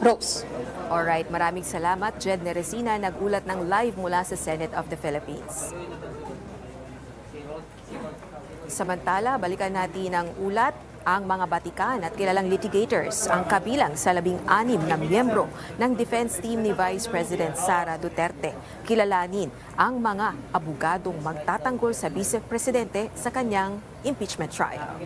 Rose. Alright, maraming salamat. Jed Neresina, nag-ulat ng live mula sa Senate of the Philippines. Samantala, balikan natin ang ulat. Ang mga batikan at kilalang litigators ang kabilang sa 16 na miyembro ng defense team ni Vice President Sara Duterte. Kilalanin ang mga abogadong magtatanggol sa Vice Presidente sa kanyang impeachment trial.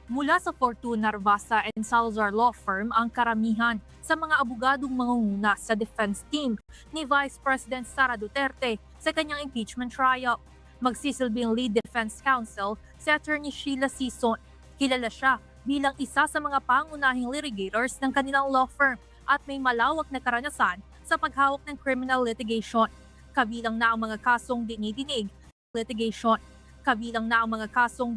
Mula sa Fortuna, Narvasa and Salazar Law Firm ang karamihan sa mga abogadong mangunguna sa defense team ni Vice President Sara Duterte sa kanyang impeachment trial. Magsisilbing lead defense counsel si Atty. Sheila Sison. Kilala siya bilang isa sa mga pangunahing litigators ng kanilang law firm at may malawak na karanasan sa paghawak ng criminal litigation. Kabilang na ang mga kasong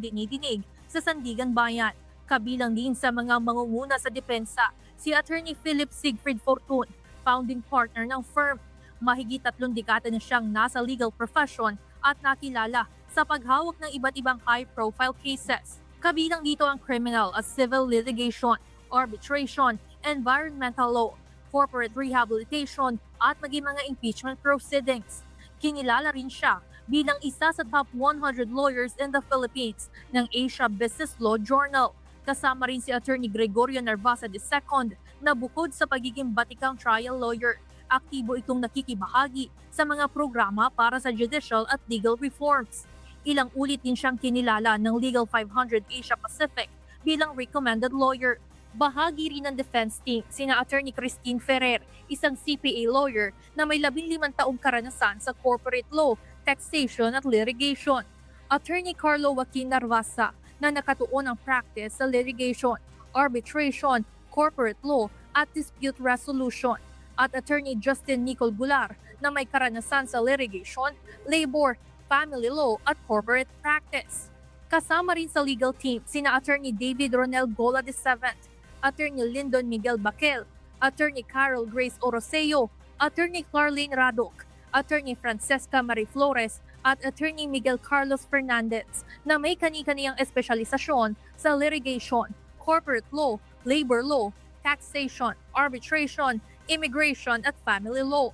dinidinig sa Sandigan Bayan. Kabilang din sa mga mangunguna sa depensa si Atty. Philip Siegfried Fortun, founding partner ng firm. Mahigit 3 dekada na siyang nasa legal profession at nakilala sa paghawak ng iba't ibang high-profile cases. Kabilang dito ang criminal at civil litigation, arbitration, environmental law, corporate rehabilitation at maging mga impeachment proceedings. Kinilala rin siya bilang isa sa top 100 lawyers in the Philippines ng Asia Business Law Journal. Kasama rin si Atty. Gregorio Narvasa II na bukod sa pagiging batikang trial lawyer, aktibo itong nakikibahagi sa mga programa para sa judicial at legal reforms. Ilang ulit din siyang kinilala ng Legal 500 Asia Pacific bilang recommended lawyer. Bahagi rin ng defense team sina Atty. Christine Ferrer, isang CPA lawyer na may 15 taong karanasan sa corporate law, taxation at litigation. Atty. Carlo Joaquin Narvasa na nakatuon ang practice sa litigation, arbitration, corporate law at dispute resolution. At Atty. Justin Nicol Gular na may karanasan sa litigation, labor, family law at corporate practice. Kasama rin sa legal team sina Atty. David Ronel Gola VII, Atty. Lyndon Miguel Baquel, Atty. Carol Grace Oroseo, Atty. Clarlene Radok, Atty. Francesca Marie Flores at Atty. Miguel Carlos Fernandez na may kani-kaniyang espesyalisasyon sa litigation, corporate law, labor law, taxation, arbitration, immigration at family law.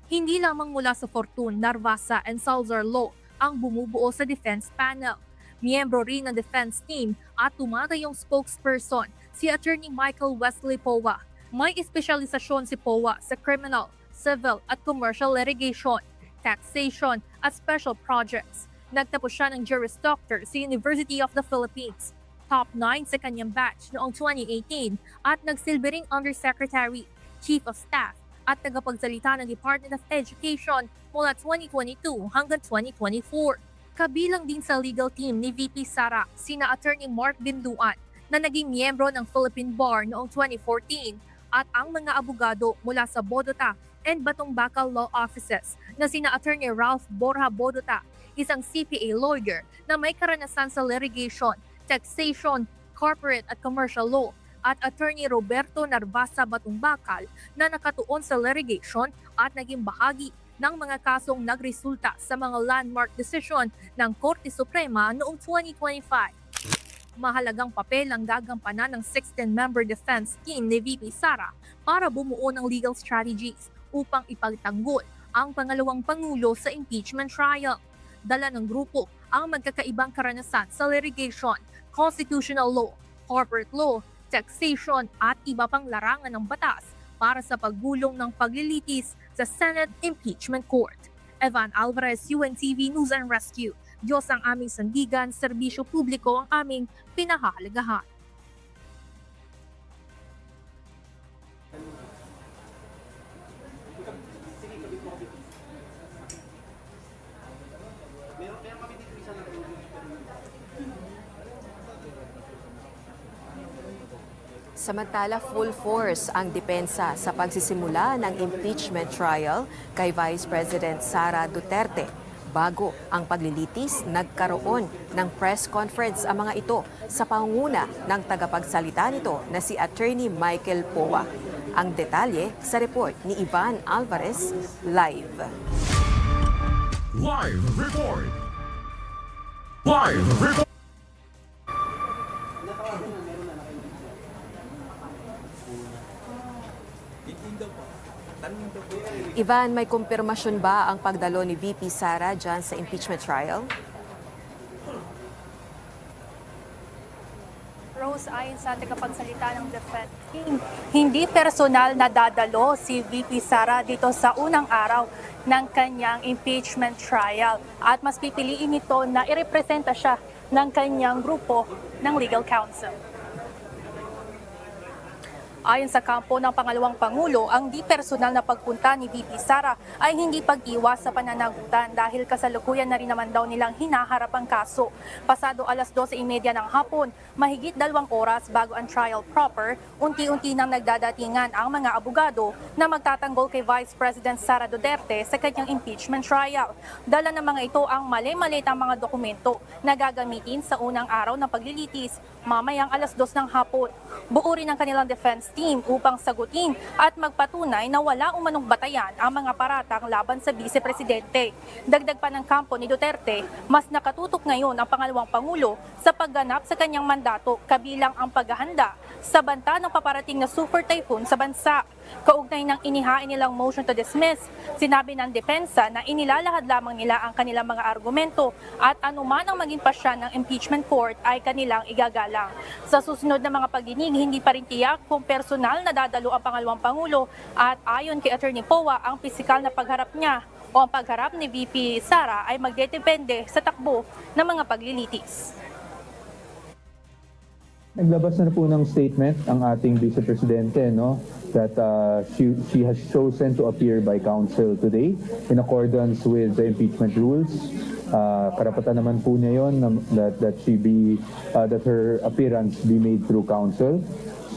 Hindi lamang mula sa Fortun, Narvasa and Salazar Law ang bumubuo sa defense panel. Miyembro rin ng defense team at tumatayong spokesperson si Atty. Michael Wesley Powa. May espesyalisasyon si Powa sa criminal, civil at commercial litigation, taxation at special projects. Nagtapos siya ng Juris Doctor sa University of the Philippines. Top 9 sa kanyang batch noong 2018 at nagsilbi ring Undersecretary, Chief of Staff at tagapagsalita ng Department of Education mula 2022 hanggang 2024. Kabilang din sa legal team ni VP Sara sina Atty. Mark Binduan na naging miyembro ng Philippine Bar noong 2014 at ang mga abogado mula sa Bodota and Batong Bakal Law Offices na sina Atty. Ralph Borja Bodota, isang CPA lawyer na may karanasan sa litigation, taxation, corporate at commercial law, at Atty. Roberto Narvasa Batong Bakal na nakatuon sa litigation at naging bahagi ng mga kasong nagresulta sa mga landmark decision ng Korte Suprema noong 2025. Mahalagang papel ang gagampanan ng 16-member defense team ni VP Sara para bumuo ng legal strategies upang ipagtanggol ang pangalawang pangulo sa impeachment trial. Dala ng grupo ang magkakaibang karanasan sa litigation, constitutional law, corporate law, taxation at iba pang larangan ng batas para sa paggulong ng paglilitis sa Senate Impeachment Court. Evan Alvarez, UNTV News and Rescue. Diyos ang aming sandigan, serbisyo publiko ang aming pinahahalagahan. Samantala, full force ang depensa sa pagsisimula ng impeachment trial kay Vice President Sara Duterte. Bago ang paglilitis, nagkaroon ng press conference ang mga ito sa pangunguna ng tagapagsalita nito na si Attorney Michael Powa. Ang detalye sa report ni Ivan Alvarez, live. Live report! Live report! Ivan, may kumpirmasyon ba ang pagdalo ni VP Sara dyan sa impeachment trial? Rose, ayon sa tagapagsalita ng defense team, hindi personal na dadalo si VP Sara dito sa unang araw ng kanyang impeachment trial at mas pipiliin ito na irepresenta siya ng kanyang grupo ng legal counsel. Ayon sa kampo ng pangalawang Pangulo, ang di personal na pagpunta ni VP Sara ay hindi pag-iwas sa pananagutan dahil kasalukuyan na rin naman daw nilang hinaharap ang kaso. Pasado alas 12:30 ng hapon, mahigit 2 oras bago ang trial proper, unti-unti nang nagdadatingan ang mga abogado na magtatanggol kay Vice President Sara Duterte sa kanyang impeachment trial. Dala ng mga ito ang mali-malitang mga dokumento na gagamitin sa unang araw ng paglilitis mamayang alas 2 ng hapon. Buo rin ang kanilang defense team upang sagutin at magpatunay na wala umanong batayan ang mga paratang laban sa Vice-Presidente. Dagdag pa ng kampo ni Duterte, mas nakatutok ngayon ang pangalawang Pangulo sa pagganap sa kanyang mandato kabilang ang paghahanda sa banta ng paparating na super typhoon sa bansa. Kaugnay ng inihain nilang motion to dismiss, sinabi ng depensa na inilalahad lamang nila ang kanilang mga argumento at anuman ang maging pasya ng impeachment court ay kanilang igagalang. Sa susunod na mga pagdinig, hindi pa rin tiyak kung personal na dadalo ang pangalawang Pangulo at ayon kay Atty. P.A.K.U, ang pisikal na pagharap niya o ang pagharap ni VP Sara ay magdedepende sa takbo ng mga paglilitis. Naglabas na po ng statement ang ating Vice Presidente, no, that she has chosen to appear by counsel today in accordance with the impeachment rules. Karapatan naman po niya yon that her appearance be made through counsel.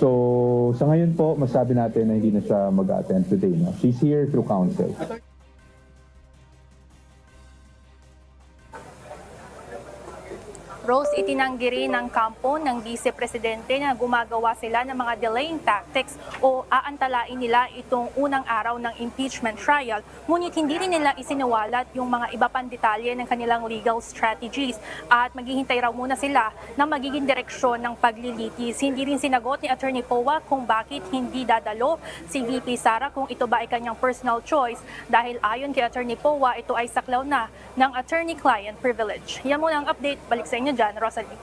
So sa ngayon po, masabi natin na hindi na siya mag-attend today. No? She's here through counsel. Rose, itinanggi rin ng kampo ng Vice-Presidente na gumagawa sila ng mga delaying tactics o aantalain nila itong unang araw ng impeachment trial, ngunit hindi rin nila isiniwalat yung mga iba pang detalye ng kanilang legal strategies at maghihintay raw muna sila ng magiging direksyon ng paglilitis. Hindi rin sinagot ni Atty. P.A.K.U kung bakit hindi dadalo si VP Sara kung ito ba ay kanyang personal choice dahil ayon kay Atty. P.A.K.U ito ay saklaw na ng attorney-client privilege. Yan muna ang update. Balik sa inyo dyan, Rosalie.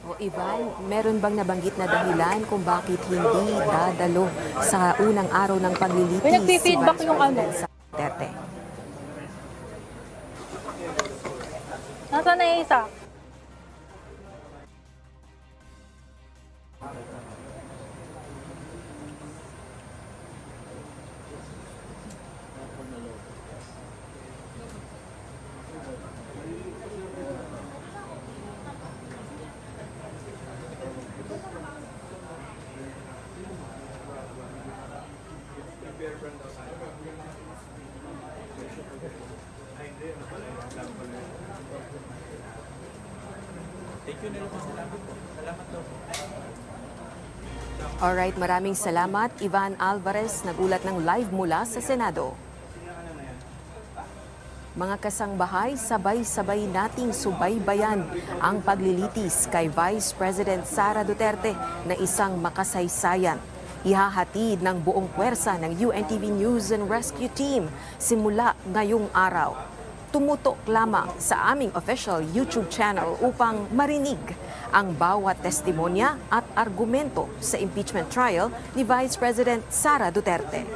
O Ivan, meron bang nabanggit na dahilan kung bakit hindi dadalo sa unang araw ng paglilitis May nagpi-feedback si Vice yung President Sara Duterte? Nasaan na yung isa? Alright, maraming salamat. Ivan Alvarez, nagulat ng live mula sa Senado. Mga kasangbahay, sabay-sabay nating subaybayan ang paglilitis kay Vice President Sara Duterte na isang makasaysayan. Ihahatid ng buong puwersa ng UNTV News and Rescue Team simula ngayong araw. Tumutok lamang sa aming official YouTube channel upang marinig ang bawat testimonya at argumento sa impeachment trial ni Vice President Sara Duterte.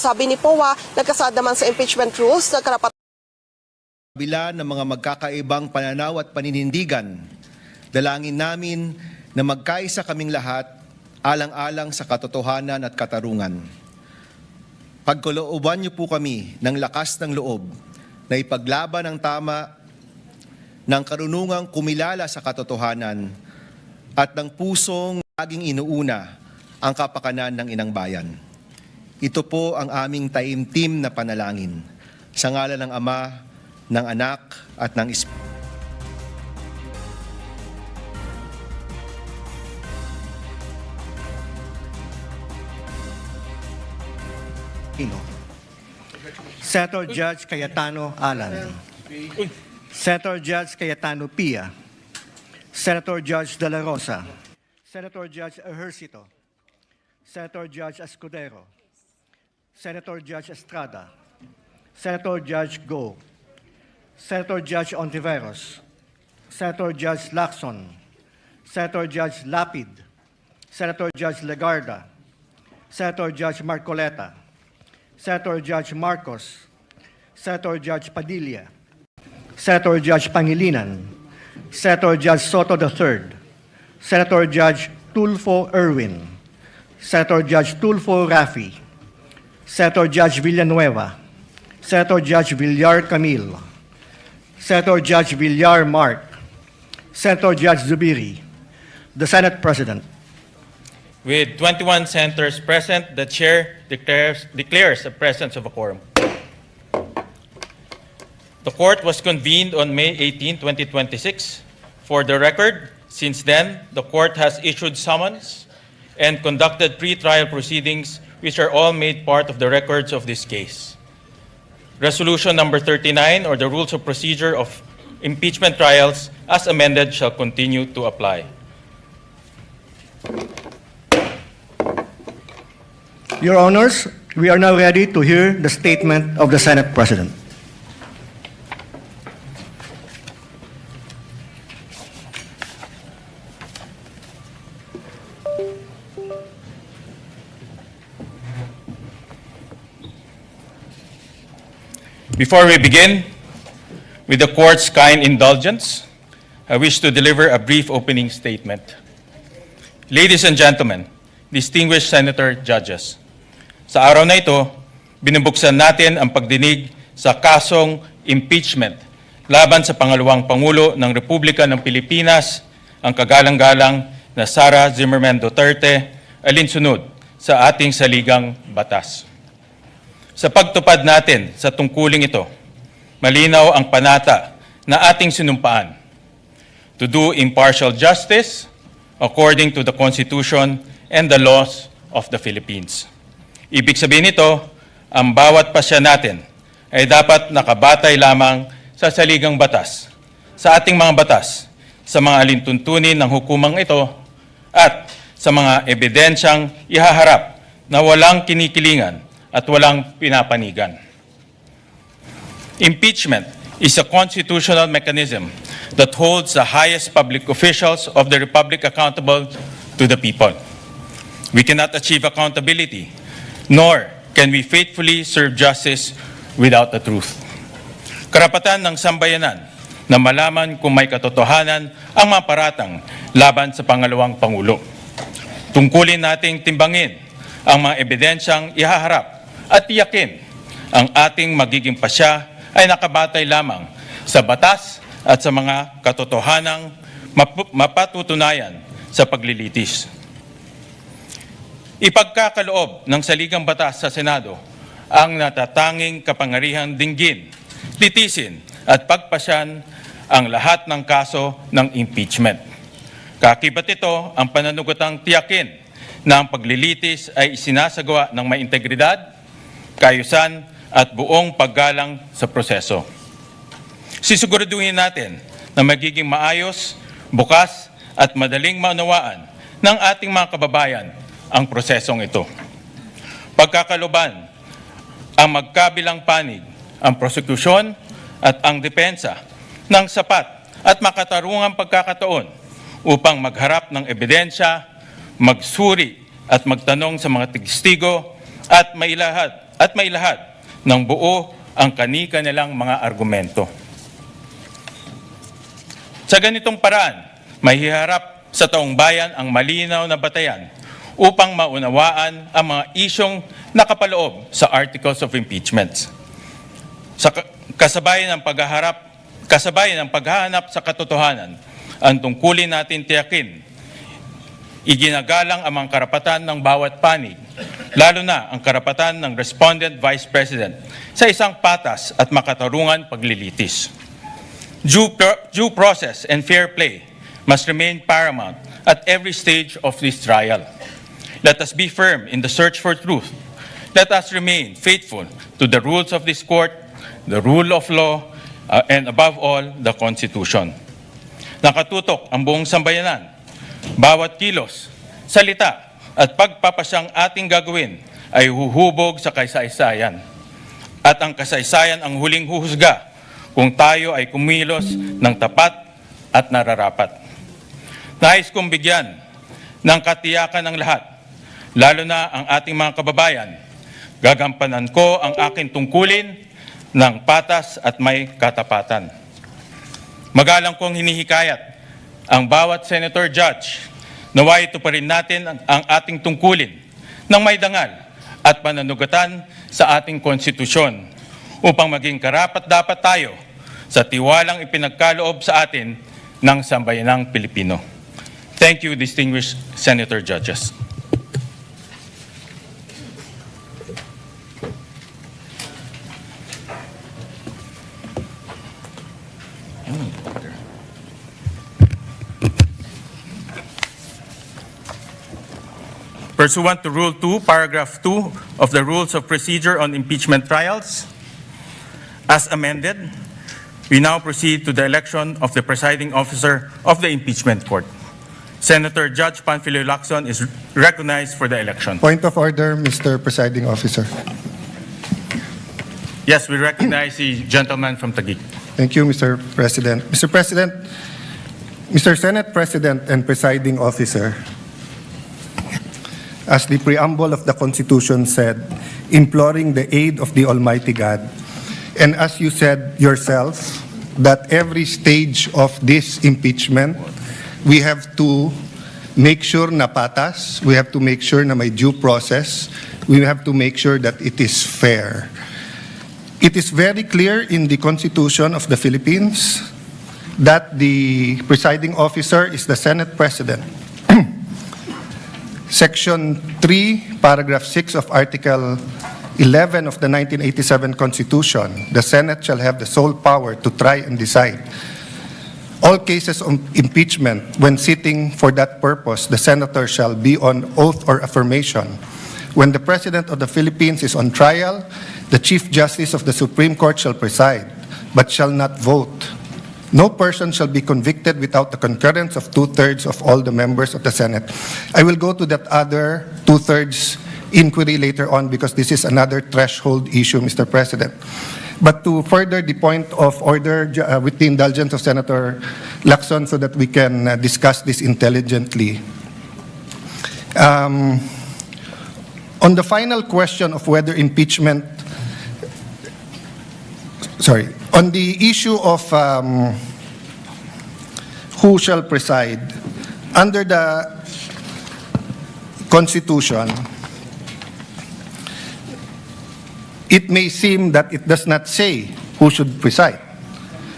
sabi ni POA, nagkasada man sa impeachment rules na karapatan Kabila ng mga magkakaibang pananaw at paninindigan, dalangin namin na magkaisa kaming lahat alang-alang sa katotohanan at katarungan. Pagkalooban niyo po kami ng lakas ng loob na ipaglaban ang tama ng karunungang kumilala sa katotohanan at ng pusong laging inuuna ang kapakanan ng inang bayan. Ito po ang aming taimtim na panalangin. Sa ngalan ng Ama, ng Anak at ng Espiritu. Senator Judge Cayetano Alan. Senator Judge Cayetano Pia. Senator Judge De La Rosa. Senator Judge Ejercito. Senator Judge Escudero. Senator Judge Estrada. Senator Judge Go. Senator Judge Ontiveros, Senator Judge Lacson, Senator Judge Lapid, Senator Judge Legarda, Senator Judge Marcoleta, Senator Judge Marcos, Senator Judge Padilla, Senator Judge Pangilinan, Senator Judge Soto III, Senator Judge Tulfo Erwin, Senator Judge Tulfo Rafi, Senator Judge Villanueva, Senator Judge Villar Camille, Senator Judge Villar Mark, Senator Judge Zubiri, the Senate President. With 21 senators present, the Chair declares the presence of a quorum. The Court was convened on May 18, 2026. For the record, since then, the Court has issued summons and conducted pre-trial proceedings which are all made part of the records of this case. Resolution number 39, or the Rules of Procedure of Impeachment Trials, as amended, shall continue to apply. Your Honors, we are now ready to hear the statement of the Senate President. Before we begin, with the Court's kind indulgence, I wish to deliver a brief opening statement. Ladies and gentlemen, distinguished Senator Judges, sa araw na ito, binubuksan natin ang pagdinig sa kasong impeachment laban sa pangalawang Pangulo ng Republika ng Pilipinas, ang kagalang-galang na Sara Zimmerman Duterte, alinsunod sa ating saligang batas. Sa pagtupad natin sa tungkuling ito, malinaw ang panata na ating sinumpaan to do impartial justice according to the Constitution and the laws of the Philippines. Ibig sabihin nito, ang bawat pasya natin ay dapat nakabatay lamang sa saligang batas, sa ating mga batas, sa mga alintuntunin ng hukumang ito, at sa mga ebidensyang ihaharap na walang kinikilingan at walang pinapanigan. Impeachment is a constitutional mechanism that holds the highest public officials of the Republic accountable to the people. We cannot achieve accountability, nor can we faithfully serve justice without the truth. Karapatan ng sambayanan na malaman kung may katotohanan ang mga paratang laban sa pangalawang Pangulo. Tungkulin nating timbangin ang mga ebidensyang ihaharap at tiyakin ang ating magiging pasya ay nakabatay lamang sa batas at sa mga katotohanang mapatutunayan sa paglilitis. Ipagkakaloob ng saligang batas sa Senado ang natatanging kapangyarihang dinggin, titisin at pagpasyan ang lahat ng kaso ng impeachment. Kakibat ito ang pananagutan tiyakin na ang paglilitis ay isinasagawa ng may integridad, kaayusan at buong paggalang sa proseso. Sisiguraduhin natin na magiging maayos, bukas at madaling maunawaan ng ating mga kababayan ang prosesong ito. Pagkakaloban, ang magkabilang panig, ang prosekusyon at ang depensa ng sapat at makatarungang pagkakataon upang magharap ng ebidensya, magsuri at magtanong sa mga testigo at mailahad at mailahad ng buo ang kani-kanilang mga argumento. Sa ganitong paraan, mahiharap sa taong bayan ang malinaw na batayan upang maunawaan ang mga isyong nakapaloob sa Articles of Impeachment. Sa kasabayan ng paghahanap sa katotohanan, ang tungkulin natin tiyakin, iginagalang ang mga karapatan ng bawat panig, lalo na ang karapatan ng respondent Vice President sa isang patas at makatarungan paglilitis. Due process and fair play must remain paramount at every stage of this trial. Let us be firm in the search for truth. Let us remain faithful to the rules of this court, the rule of law, and above all, the Constitution. Nakatutok ang buong sambayanan. Bawat kilos, salita, at pagpapasyang ating gagawin ay huhubog sa kasaysayan. At ang kasaysayan ang huling huhusga kung tayo ay kumilos ng tapat at nararapat. Nais kong bigyan ng katiyakan ng lahat, lalo na ang ating mga kababayan. Gagampanan ko ang aking tungkulin ng patas at may katapatan. Magalang kong hinihikayat ang bawat senator judge naway tuparin natin ang ating tungkulin ng may dangal at pananugatan sa ating konstitusyon upang maging karapat-dapat tayo sa tiwalang ipinagkaloob sa atin ng sambayanang Pilipino. Thank you, distinguished Senator Judges. Pursuant to Rule 2, Paragraph 2 of the Rules of Procedure on Impeachment Trials, as amended, we now proceed to the election of the presiding officer of the Impeachment Court. Senator Judge Panfilo Lacson is recognized for the election. Point of order, Mr. Presiding Officer. Yes, we recognize the gentleman from Taguig. Thank you, Mr. President. Mr. President, Mr. Senate President and Presiding Officer, as the preamble of the Constitution said, imploring the aid of the Almighty God, and as you said yourself, that every stage of this impeachment, we have to make sure na patas, we have to make sure na may due process, we have to make sure that it is fair. It is very clear in the Constitution of the Philippines that the presiding officer is the Senate President. Section 3, Paragraph 6 of Article 11 of the 1987 Constitution, the Senate shall have the sole power to try and decide all cases of impeachment. When sitting for that purpose, the senator shall be on oath or affirmation. When the President of the Philippines is on trial, the Chief Justice of the Supreme Court shall preside, but shall not vote. No person shall be convicted without the concurrence of 2/3 of all the members of the Senate. I will go to that other 2/3 inquiry later on because this is another threshold issue, Mr. President. But to further the point of order with the indulgence of Senator Lacson so that we can discuss this intelligently. On the final question of whether impeachment, on the issue of who shall preside, under the Constitution, it may seem that it does not say who should preside.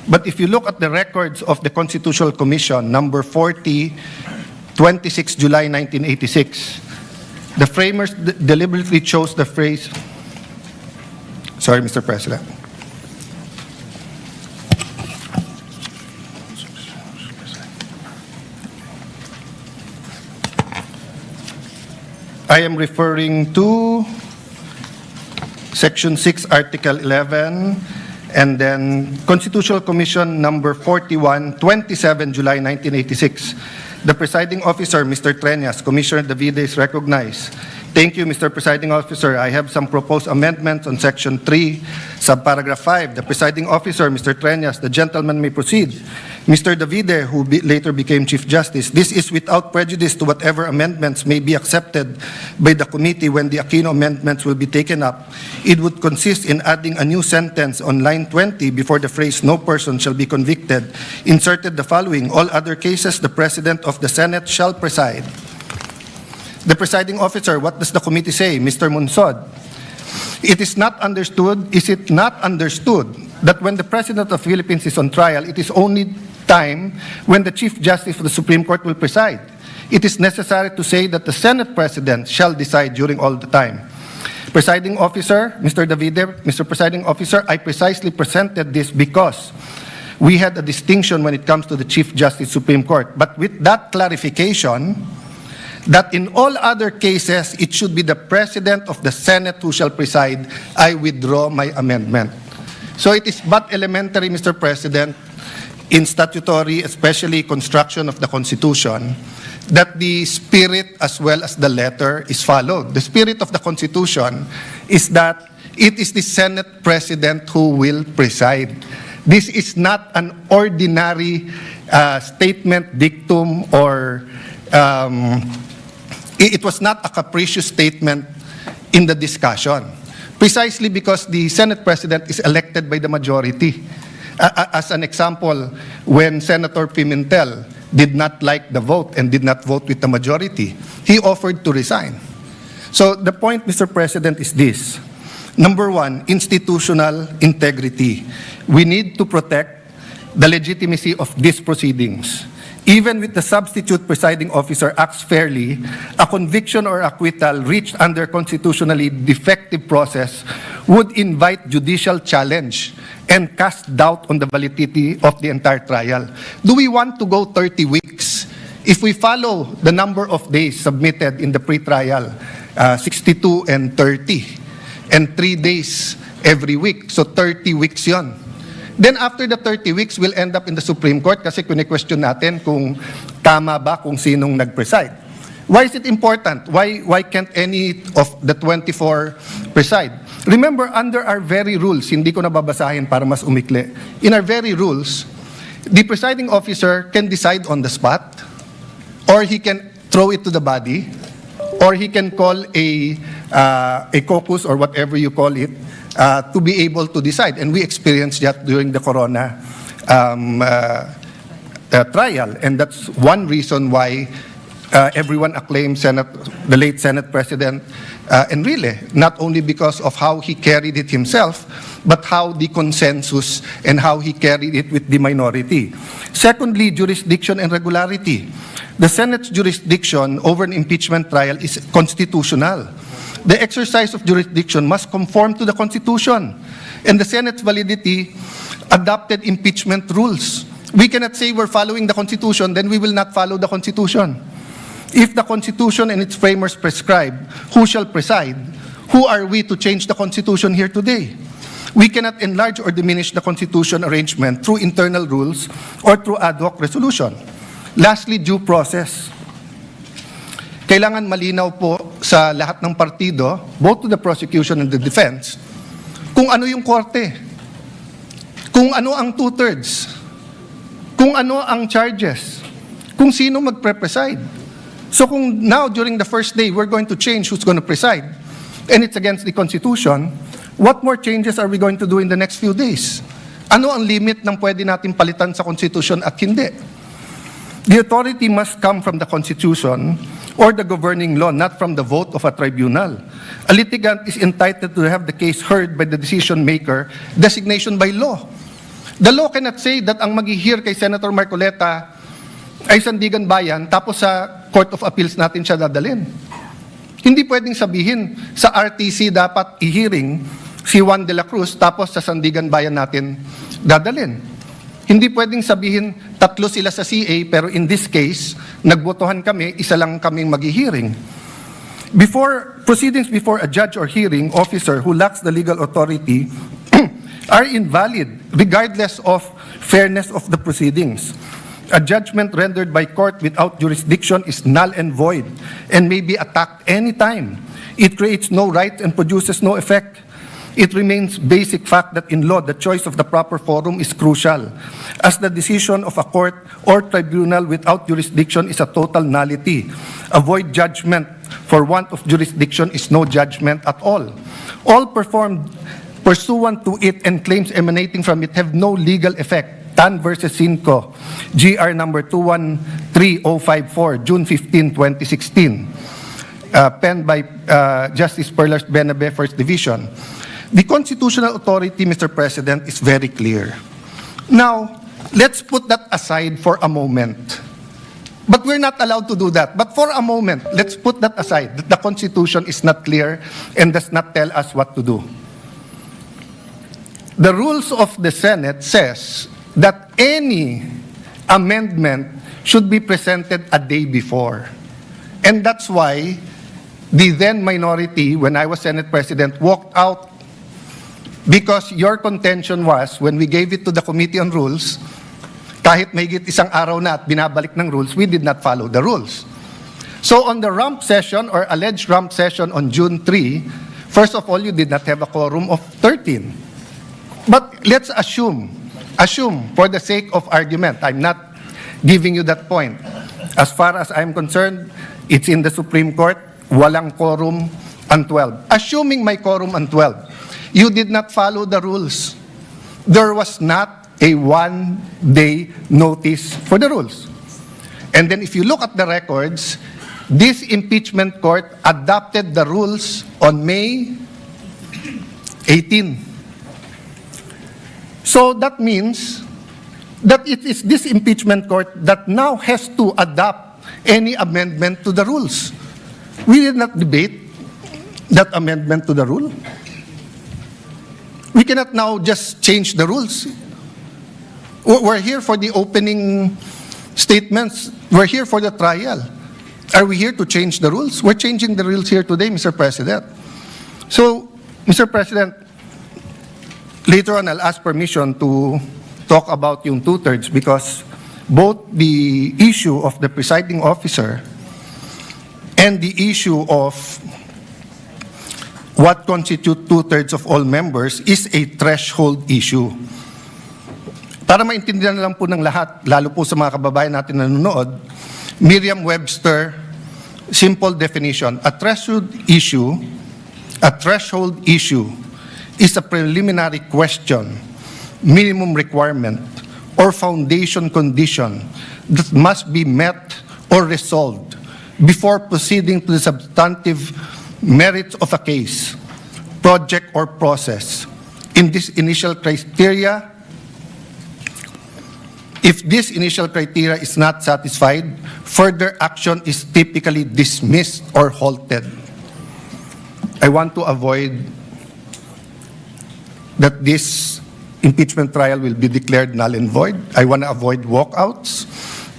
But if you look at the records of the Constitutional Commission, number 40, 26 July 1986, the framers deliberately chose the phrase, sorry, Mr. President. I am referring to Section 6, Article 11, and then Constitutional Commission number 41, 27 July 1986. The presiding officer, Mr. Treñas, Commissioner Davide is recognized. Thank you, Mr. Presiding Officer. I have some proposed amendments on Section 3, subparagraph 5. The Presiding Officer, Mr. Treñas, the gentleman may proceed. Mr. Davide, who later became Chief Justice, this is without prejudice to whatever amendments may be accepted by the committee when the Aquino amendments will be taken up. It would consist in adding a new sentence on line 20 before the phrase, "no person shall be convicted," inserted the following: all other cases, the President of the Senate shall preside. The Presiding Officer, what does the committee say? Mr. Munsod, it is not understood that when the President of the Philippines is on trial, it is only time when the Chief Justice of the Supreme Court will preside. It is necessary to say that the Senate President shall decide during all the time. Presiding Officer, Mr. Davide, Mr. Presiding Officer, I precisely presented this because we had a distinction when it comes to the Chief Justice Supreme Court. But with that clarification, that in all other cases, it should be the President of the Senate who shall preside, I withdraw my amendment. So it is but elementary, Mr. President, in statutory, especially construction of the Constitution, that the spirit as well as the letter is followed. The spirit of the Constitution is that it is the Senate President who will preside. This is not an ordinary statement, dictum, or it was not a capricious statement in the discussion. Precisely because the Senate President is elected by the majority. As an example, when Senator Pimentel did not like the vote and did not vote with the majority, he offered to resign. So the point, Mr. President, is this. Number one, institutional integrity. We need to protect the legitimacy of these proceedings. Even with the substitute presiding officer acts fairly, a conviction or acquittal reached under constitutionally defective process would invite judicial challenge and cast doubt on the validity of the entire trial. Do we want to go 30 weeks? If we follow the number of days submitted in the pre-trial, 62 and 30, and 3 days every week, so 30 weeks yon. Then after the 30 weeks, we'll end up in the Supreme Court kasi kune-question natin kung tama ba kung sinong nag-preside. Why is it important? Why can't any of the 24 preside? Remember, under our very rules, hindi ko nababasahin para mas umikli. In our very rules, the presiding officer can decide on the spot, or he can throw it to the body, or he can call a caucus or whatever you call it, to be able to decide. And we experienced that during the Corona trial. And that's one reason why everyone acclaimed the late Senate President Enrile, not only because of how he carried it himself, but how the consensus and how he carried it with the minority. Secondly, jurisdiction and regularity. The Senate's jurisdiction over an impeachment trial is constitutional. The exercise of jurisdiction must conform to the Constitution. And the Senate's validity adopted impeachment rules. We cannot say we're following the Constitution, then we will not follow the Constitution. If the Constitution and its framers prescribe who shall preside, who are we to change the Constitution here today? We cannot enlarge or diminish the Constitution arrangement through internal rules or through ad hoc resolution. Lastly, due process. Kailangan malinaw po sa lahat ng partido, both to the prosecution and the defense, kung ano yung korte, kung ano ang two-thirds, kung ano ang charges, kung sino magpre-preside. So kung now during the first day we're going to change who's going to preside, and it's against the Constitution, what more changes are we going to do in the next few days? Ano ang limit ng pwede natin palitan sa Constitution at hindi? The authority must come from the Constitution or the governing law, not from the vote of a tribunal. A litigant is entitled to have the case heard by the decision maker, designation by law. The law cannot say that ang mag-hear kay Senator Marcoleta ay Sandigan Bayan, tapos sa Court of Appeals natin siya dadalhin. Hindi pwedeng sabihin sa RTC dapat i-hearing si Juan de la Cruz, tapos sa Sandigan Bayan natin dadalhin. Hindi pwedeng sabihin, tatlo sila sa CA, pero in this case, nagbotohan kami, isa lang kaming mag-hearing. Proceedings before a judge or hearing officer who lacks the legal authority are invalid, regardless of fairness of the proceedings. A judgment rendered by court without jurisdiction is null and void and may be attacked anytime. It creates no right and produces no effect. It remains basic fact that in law, the choice of the proper forum is crucial, as the decision of a court or tribunal without jurisdiction is a total nullity. A void judgment for want of jurisdiction is no judgment at all. All performed pursuant to it and claims emanating from it have no legal effect. Tan versus Cinco, GR number 213054, June 15, 2016. Penned by Justice Perlas Benabe, First Division. The constitutional authority, Mr. President, is very clear. Now, let's put that aside for a moment. But we're not allowed to do that. But for a moment, let's put that aside. The Constitution is not clear and does not tell us what to do. The rules of the Senate says that any amendment should be presented a day before. And that's why the then minority, when I was Senate President, walked out, because your contention was, when we gave it to the Committee on Rules, kahit may isang araw na at binabalik ng rules, we did not follow the rules. So on the rump session or alleged rump session on June 3, first of all, you did not have a quorum of 13. But let's assume for the sake of argument, I'm not giving you that point. As far as I'm concerned, it's in the Supreme Court, walang quorum ang 12. Assuming may quorum ang 12. You did not follow the rules. There was not a one-day notice for the rules. And then if you look at the records, this impeachment court adopted the rules on May 18. So that means that it is this impeachment court that now has to adopt any amendment to the rules. We did not debate that amendment to the rule. We cannot now just change the rules. We're here for the opening statements. We're here for the trial. Are we here to change the rules? We're changing the rules here today, Mr. President. So, Mr. President, later on I'll ask permission to talk about yung two-thirds because both the issue of the presiding officer and the issue of what constitutes two-thirds of all members is a threshold issue. Para maintindihan lang po ng lahat, lalo po sa mga kababayan natin na nanonood, Merriam-Webster, simple definition, a threshold issue is a preliminary question, minimum requirement, or foundation condition that must be met or resolved before proceeding to the substantive merits of a case, project, or process. In this initial criteria, if this initial criteria is not satisfied, further action is typically dismissed or halted. I want to avoid that this impeachment trial will be declared null and void. I want to avoid walkouts.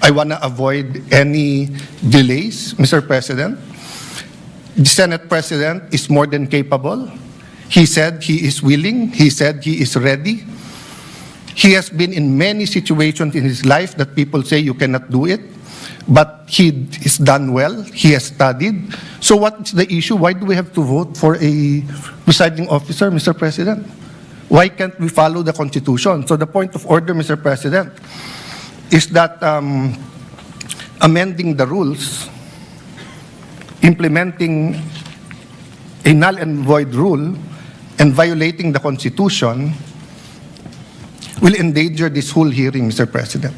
I want to avoid any delays, Mr. President. The Senate President is more than capable. He said he is willing. He said he is ready. He has been in many situations in his life that people say you cannot do it, but he is done well. He has studied. So what's the issue? Why do we have to vote for a presiding officer, Mr. President? Why can't we follow the Constitution? So the point of order, Mr. President, is that amending the rules, implementing a null and void rule, and violating the Constitution will endanger this whole hearing, Mr. President.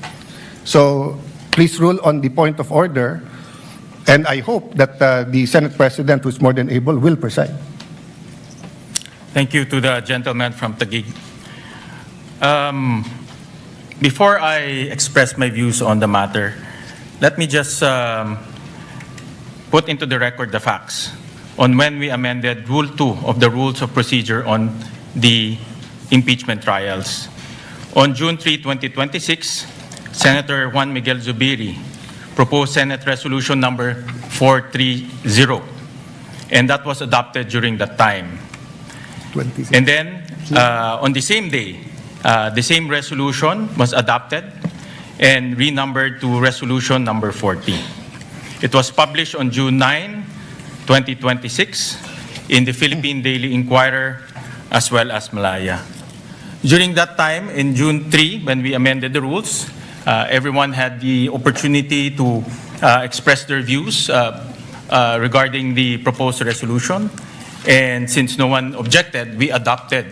So please rule on the point of order, and I hope that the Senate President, who is more than able, will preside. Thank you to the gentleman from Taguig. Before I express my views on the matter, let me just put into the record the facts on when we amended Rule 2 of the Rules of Procedure on the impeachment trials. On June 3, 2026, Senator Juan Miguel Zubiri proposed Senate Resolution number 430, and that was adopted during that time. 26. And then, on the same day, the same resolution was adopted and renumbered to Resolution number 40. It was published on June 9, 2026, in the Philippine Daily Inquirer, as well as Malaya. During that time, in June 3, when we amended the rules, everyone had the opportunity to express their views regarding the proposed resolution. And since no one objected, we adopted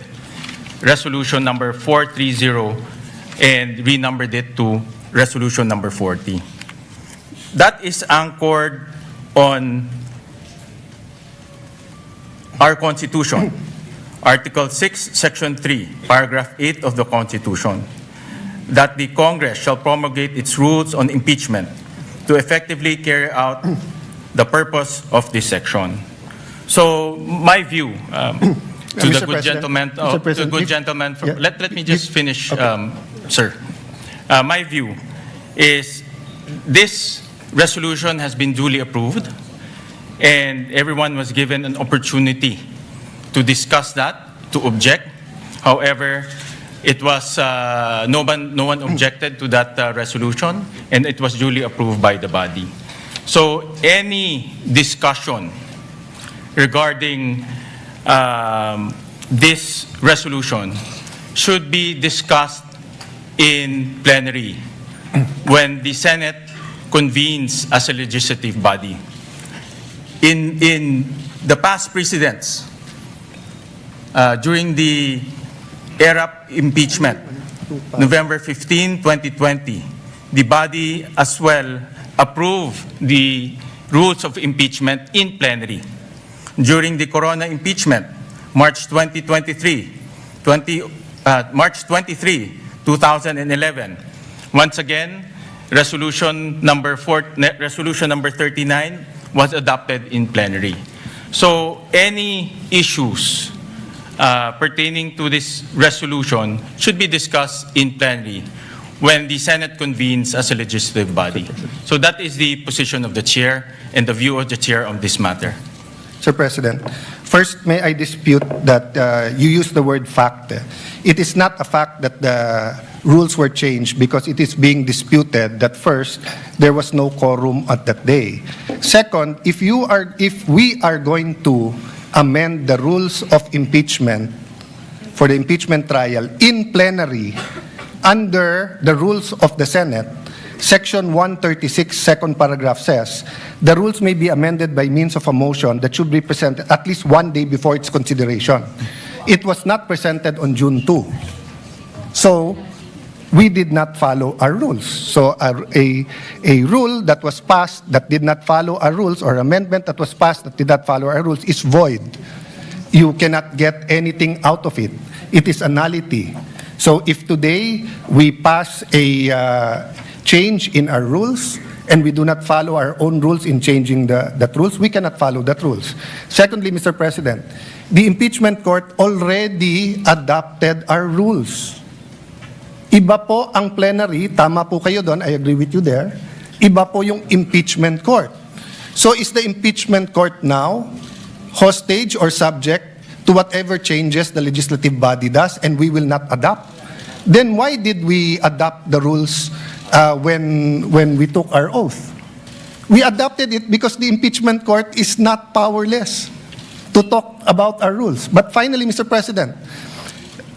resolution number 430 and renumbered it to resolution number 40. That is anchored on our Constitution, Article 6, Section 3, Paragraph 8 of the Constitution, that the Congress shall promulgate its rules on impeachment to effectively carry out the purpose of this section. So my view to the good gentleman, let me just finish, sir. My view is this resolution has been duly approved, and everyone was given an opportunity to discuss that, to object. However, it was no one objected to that resolution, and it was duly approved by the body. So any discussion regarding this resolution should be discussed in plenary when the Senate convenes as a legislative body. In the past precedents, during the aaPOLUNA impeachment, November 15, 2020, the body as well approved the rules of impeachment in plenary. During the Corona impeachment, March 23, 2011, once again, resolution number 39 was adopted in plenary. So any issues pertaining to this resolution should be discussed in plenary when the Senate convenes as a legislative body. So that is the position of the chair and the view of the chair on this matter. Sir President, first, may I dispute that you used the word fact. It is not a fact that the rules were changed because it is being disputed that first, there was no quorum at that day. Second, if we are going to amend the rules of impeachment for the impeachment trial in plenary under the rules of the Senate, Section 136, second paragraph says, the rules may be amended by means of a motion that should be presented at least one day before its consideration. It was not presented on June 2. So, we did not follow our rules. So, a rule that was passed that did not follow our rules, or amendment that was passed that did not follow our rules, is void. You cannot get anything out of it. It is a nullity. So, if today we pass a change in our rules, and we do not follow our own rules in changing that rules, we cannot follow that rules. Secondly, Mr. President, the impeachment court already adopted our rules. Iba po ang plenary, tama po kayo doon, I agree with you there. Iba po yung impeachment court. So is the impeachment court now hostage or subject to whatever changes the legislative body does, and we will not adopt? Then why did we adopt the rules when we took our oath? We adopted it because the impeachment court is not powerless to talk about our rules. But finally, Mr. President,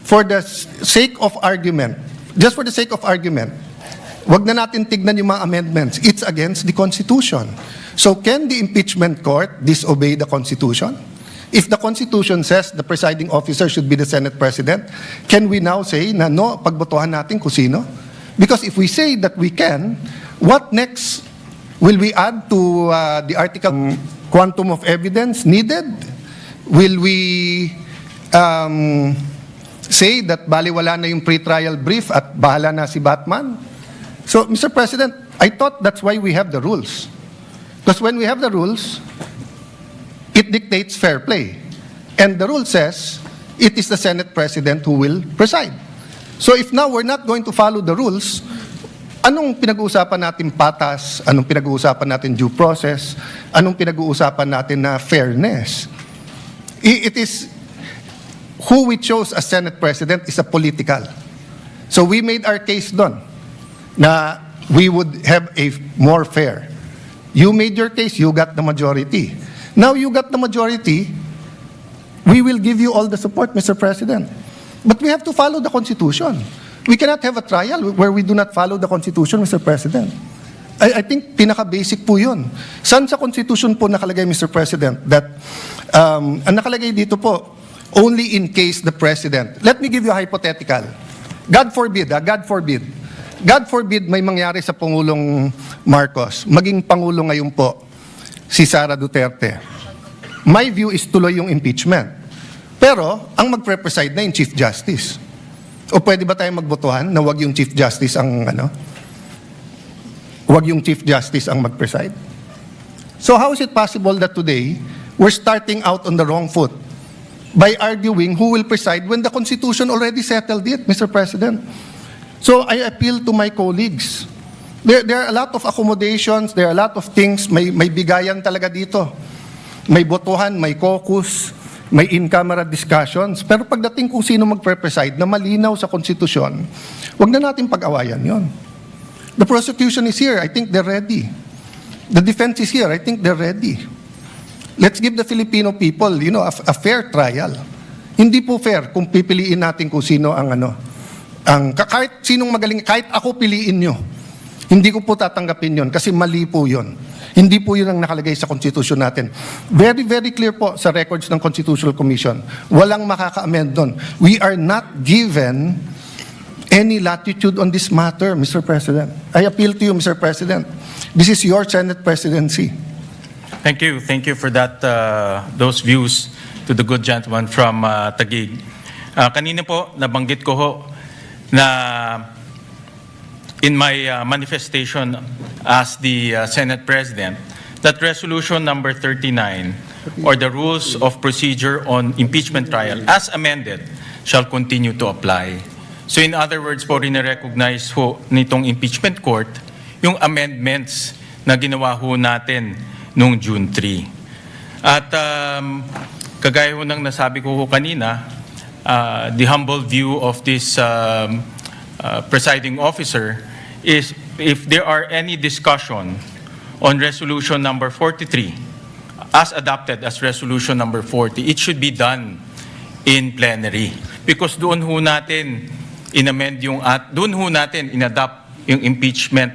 for the sake of argument, just for the sake of argument, wag na natin tignan yung mga amendments. It's against the Constitution. So can the impeachment court disobey the Constitution? If the Constitution says the presiding officer should be the Senate President, can we now say na no, pagbotohan natin kung sino? Because if we say that we can, what next? Will we add to the article quantum of evidence needed? Will we say that baliwala na yung pre-trial brief at bahala na si Batman? So, Mr. President, I thought that's why we have the rules. Because when we have the rules, it dictates fair play. And the rule says it is the Senate President who will preside. So if now we're not going to follow the rules, anong pinag-uusapan natin patas? Anong pinag-uusapan natin due process? Anong pinag-uusapan natin na fairness? It is who we chose as Senate President is a political. So we made our case doon na we would have a more fair. You made your case, you got the majority. Now you got the majority, we will give you all the support, Mr. President. But we have to follow the Constitution. We cannot have a trial where we do not follow the Constitution, Mr. President. I think pinaka-basic po yun. Saan sa Constitution po nakalagay, Mr. President, that ang nakalagay dito po, only in case the President, let me give you a hypothetical. God forbid, God forbid. God forbid may mangyari sa Pangulong Marcos, maging Pangulo ngayon po, si Sara Duterte. My view is tuloy yung impeachment. Pero, ang magpre-preside na yung Chief Justice. O pwede ba tayong magbotohan na wag yung Chief Justice ang wag yung Chief Justice ang mag-preside? So how is it possible that today, we're starting out on the wrong foot by arguing who will preside when the Constitution already settled it, Mr. President? So I appeal to my colleagues. There are a lot of accommodations, there are a lot of things, may bigayan talaga dito. May botohan, may caucus, may in-camera discussions. Pero pagdating kung sino mag-preside na malinaw sa Constitution, wag na natin pag-awayan yon. The prosecution is here. I think they're ready. The defense is here. I think they're ready. Let's give the Filipino people, a fair trial. Hindi po fair kung pipiliin natin kung sino ang kahit sinong magaling, kahit ako piliin nyo. Hindi ko po tatanggapin yon kasi mali po yon. Hindi po yun ang nakalagay sa Constitution natin. Very, very clear po sa records ng Constitutional Commission. Walang makaka-amend doon. We are not given any latitude on this matter, Mr. President. I appeal to you, Mr. President. This is your Senate presidency. Thank you. Thank you for that, those views to the good gentleman from Taguig. Kanina po, nabanggit ko ho na in my manifestation as the Senate President, that resolution number 39, or the rules of procedure on impeachment trial, as amended, shall continue to apply. So in other words po, rin-recognize ho nitong impeachment court yung amendments na ginawa ho natin noong June 3. At kagaya ho ng nasabi ko ho kanina, the humble view of this presiding officer is if there are any discussion on resolution number 43 as adopted as resolution number 40, it should be done in plenary. Because doon ho natin in-amend yung doon ho natin in-adopt yung impeachment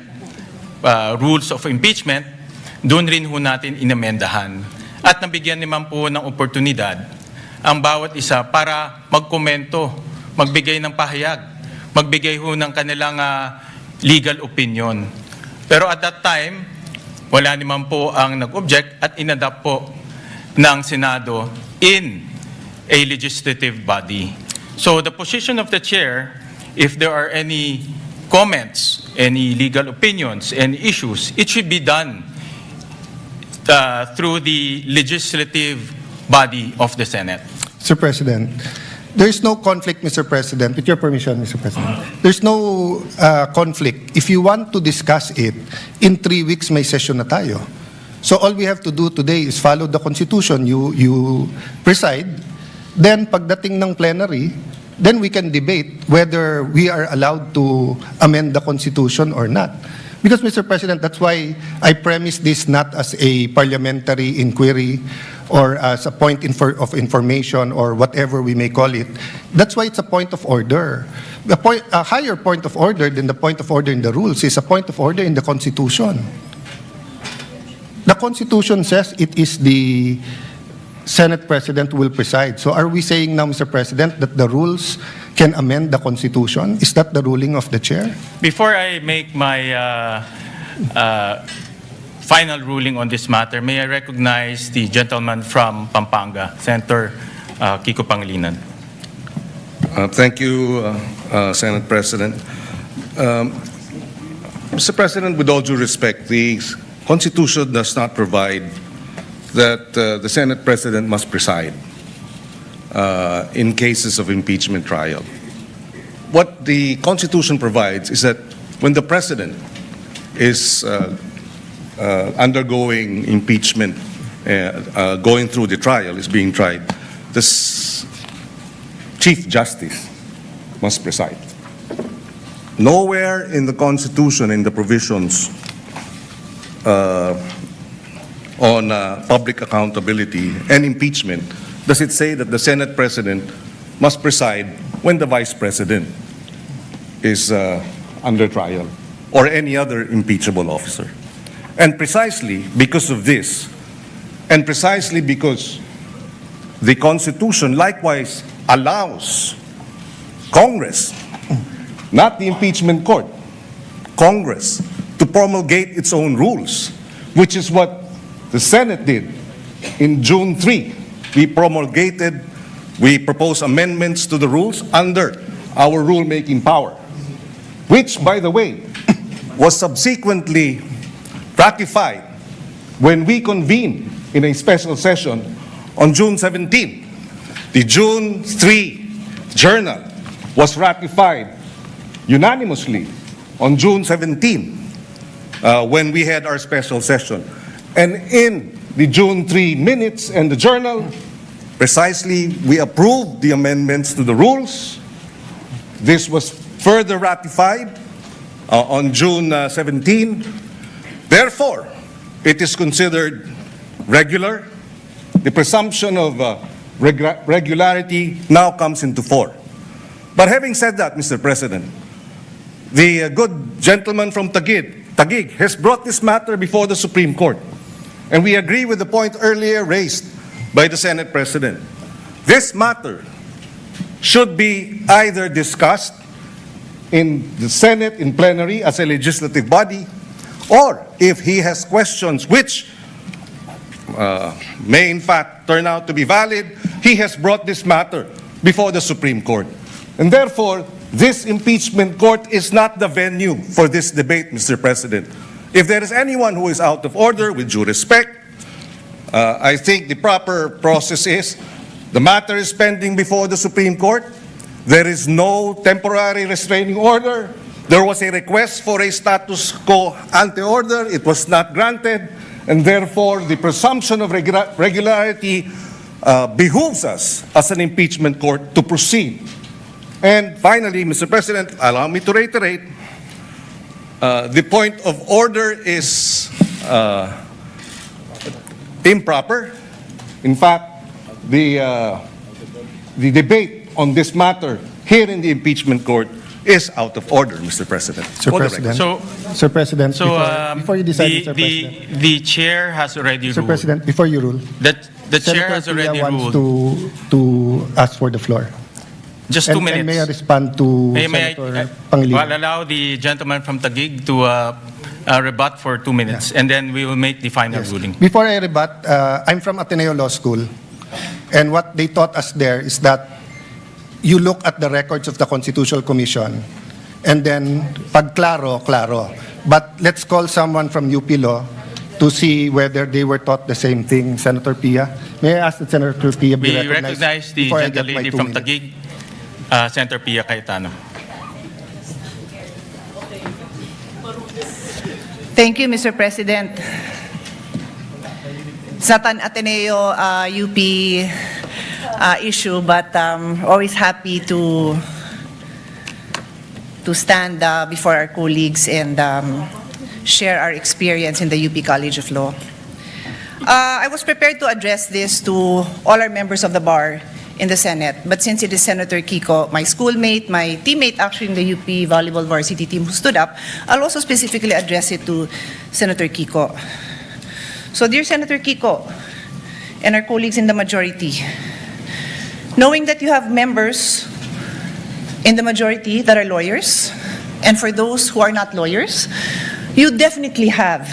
rules of impeachment, doon rin ho natin inamendahan. At nabigyan naman po ng oportunidad ang bawat isa para magkomento, magbigay ng pahayag, magbigay ho ng kanilang legal opinion. Pero at that time, wala naman po ang nag-object at inadapt po ng Senado in a legislative body. So the position of the chair, if there are any comments, any legal opinions, any issues, it should be done through the legislative body of the Senate. Mr. President, there is no conflict, Mr. President. With your permission, Mr. President. There's no conflict. If you want to discuss it, in 3 weeks may session na tayo. So all we have to do today is follow the Constitution. You preside. Then pagdating ng plenary, then we can debate whether we are allowed to amend the Constitution or not. Because, Mr. President, that's why I premise this not as a parliamentary inquiry or as a point of information or whatever we may call it. That's why it's a point of order. A higher point of order than the point of order in the rules is a point of order in the Constitution. The Constitution says it is the Senate President who will preside. So are we saying now, Mr. President, that the rules can amend the Constitution? Is that the ruling of the chair? Before I make my final ruling on this matter, may I recognize the gentleman from Pampanga, Senator Kiko Pangilinan. Thank you, Senate President. Mr. President, with all due respect, the Constitution does not provide that the Senate President must preside in cases of impeachment trial. What the Constitution provides is that when the President is undergoing impeachment, going through the trial, is being tried, the Chief Justice must preside. Nowhere in the Constitution, in the provisions on public accountability and impeachment, does it say that the Senate President must preside when the Vice President is under trial or any other impeachable officer? And precisely because of this, and precisely because the Constitution likewise allows Congress, not the impeachment court, Congress, to promulgate its own rules, which is what the Senate did in June 3. We proposed amendments to the rules under our rulemaking power, which, by the way, was subsequently ratified when we convened in a special session on June 17. The June 3 journal was ratified unanimously on June 17 when we had our special session. And in the June 3 minutes and the journal, precisely we approved the amendments to the rules. This was further ratified on June 17. Therefore, it is considered regular. The presumption of regularity now comes into force. But having said that, Mr. President, the good gentleman from Taguig has brought this matter before the Supreme Court. And we agree with the point earlier raised by the Senate President. This matter should be either discussed in the Senate in plenary as a legislative body, or if he has questions which may in fact turn out to be valid, he has brought this matter before the Supreme Court. And therefore, this impeachment court is not the venue for this debate, Mr. President. If there is anyone who is out of order, with due respect, I think the proper process is the matter is pending before the Supreme Court. There is no temporary restraining order. There was a request for a status quo ante order. It was not granted. And therefore, the presumption of regularity behooves us as an impeachment court to proceed. And finally, Mr. President, allow me to reiterate, the point of order is improper. In fact, the debate on this matter here in the impeachment court is out of order, Mr. President. Sir President, before you decide, Mr. President. The chair has already Mr. ruled. President, before you rule, That the chair has Senator already Pia wants ruled. to ask for the floor. Just 2 minutes. And may I respond to Senator Pangilinan? Well, allow the gentleman from Taguig to rebut for 2 minutes, and then we will make the final ruling. Before I rebut, I'm from Ateneo Law School, and what they taught us there is that you look at the records of the Constitutional Commission, and then pag klaro, klaro. But let's call someone from UP Law to see whether they were taught the same thing. Senator Pia, may I ask that Senator Pia be We recognized recognize the before I get my gentlelady 2 from minutes? Taguig, Senator Pia Cayetano. Thank you, Mr. President. It's not an Ateneo UP issue, but always happy to stand before our colleagues and share our experience in the UP College of Law. I was prepared to address this to all our members of the bar in the Senate, but since it is Senator Kiko, my schoolmate, my teammate actually in the UP volleyball varsity team who stood up, I'll also specifically address it to Senator Kiko. So dear Senator Kiko and our colleagues in the majority, knowing that you have members in the majority that are lawyers, and for those who are not lawyers, you definitely have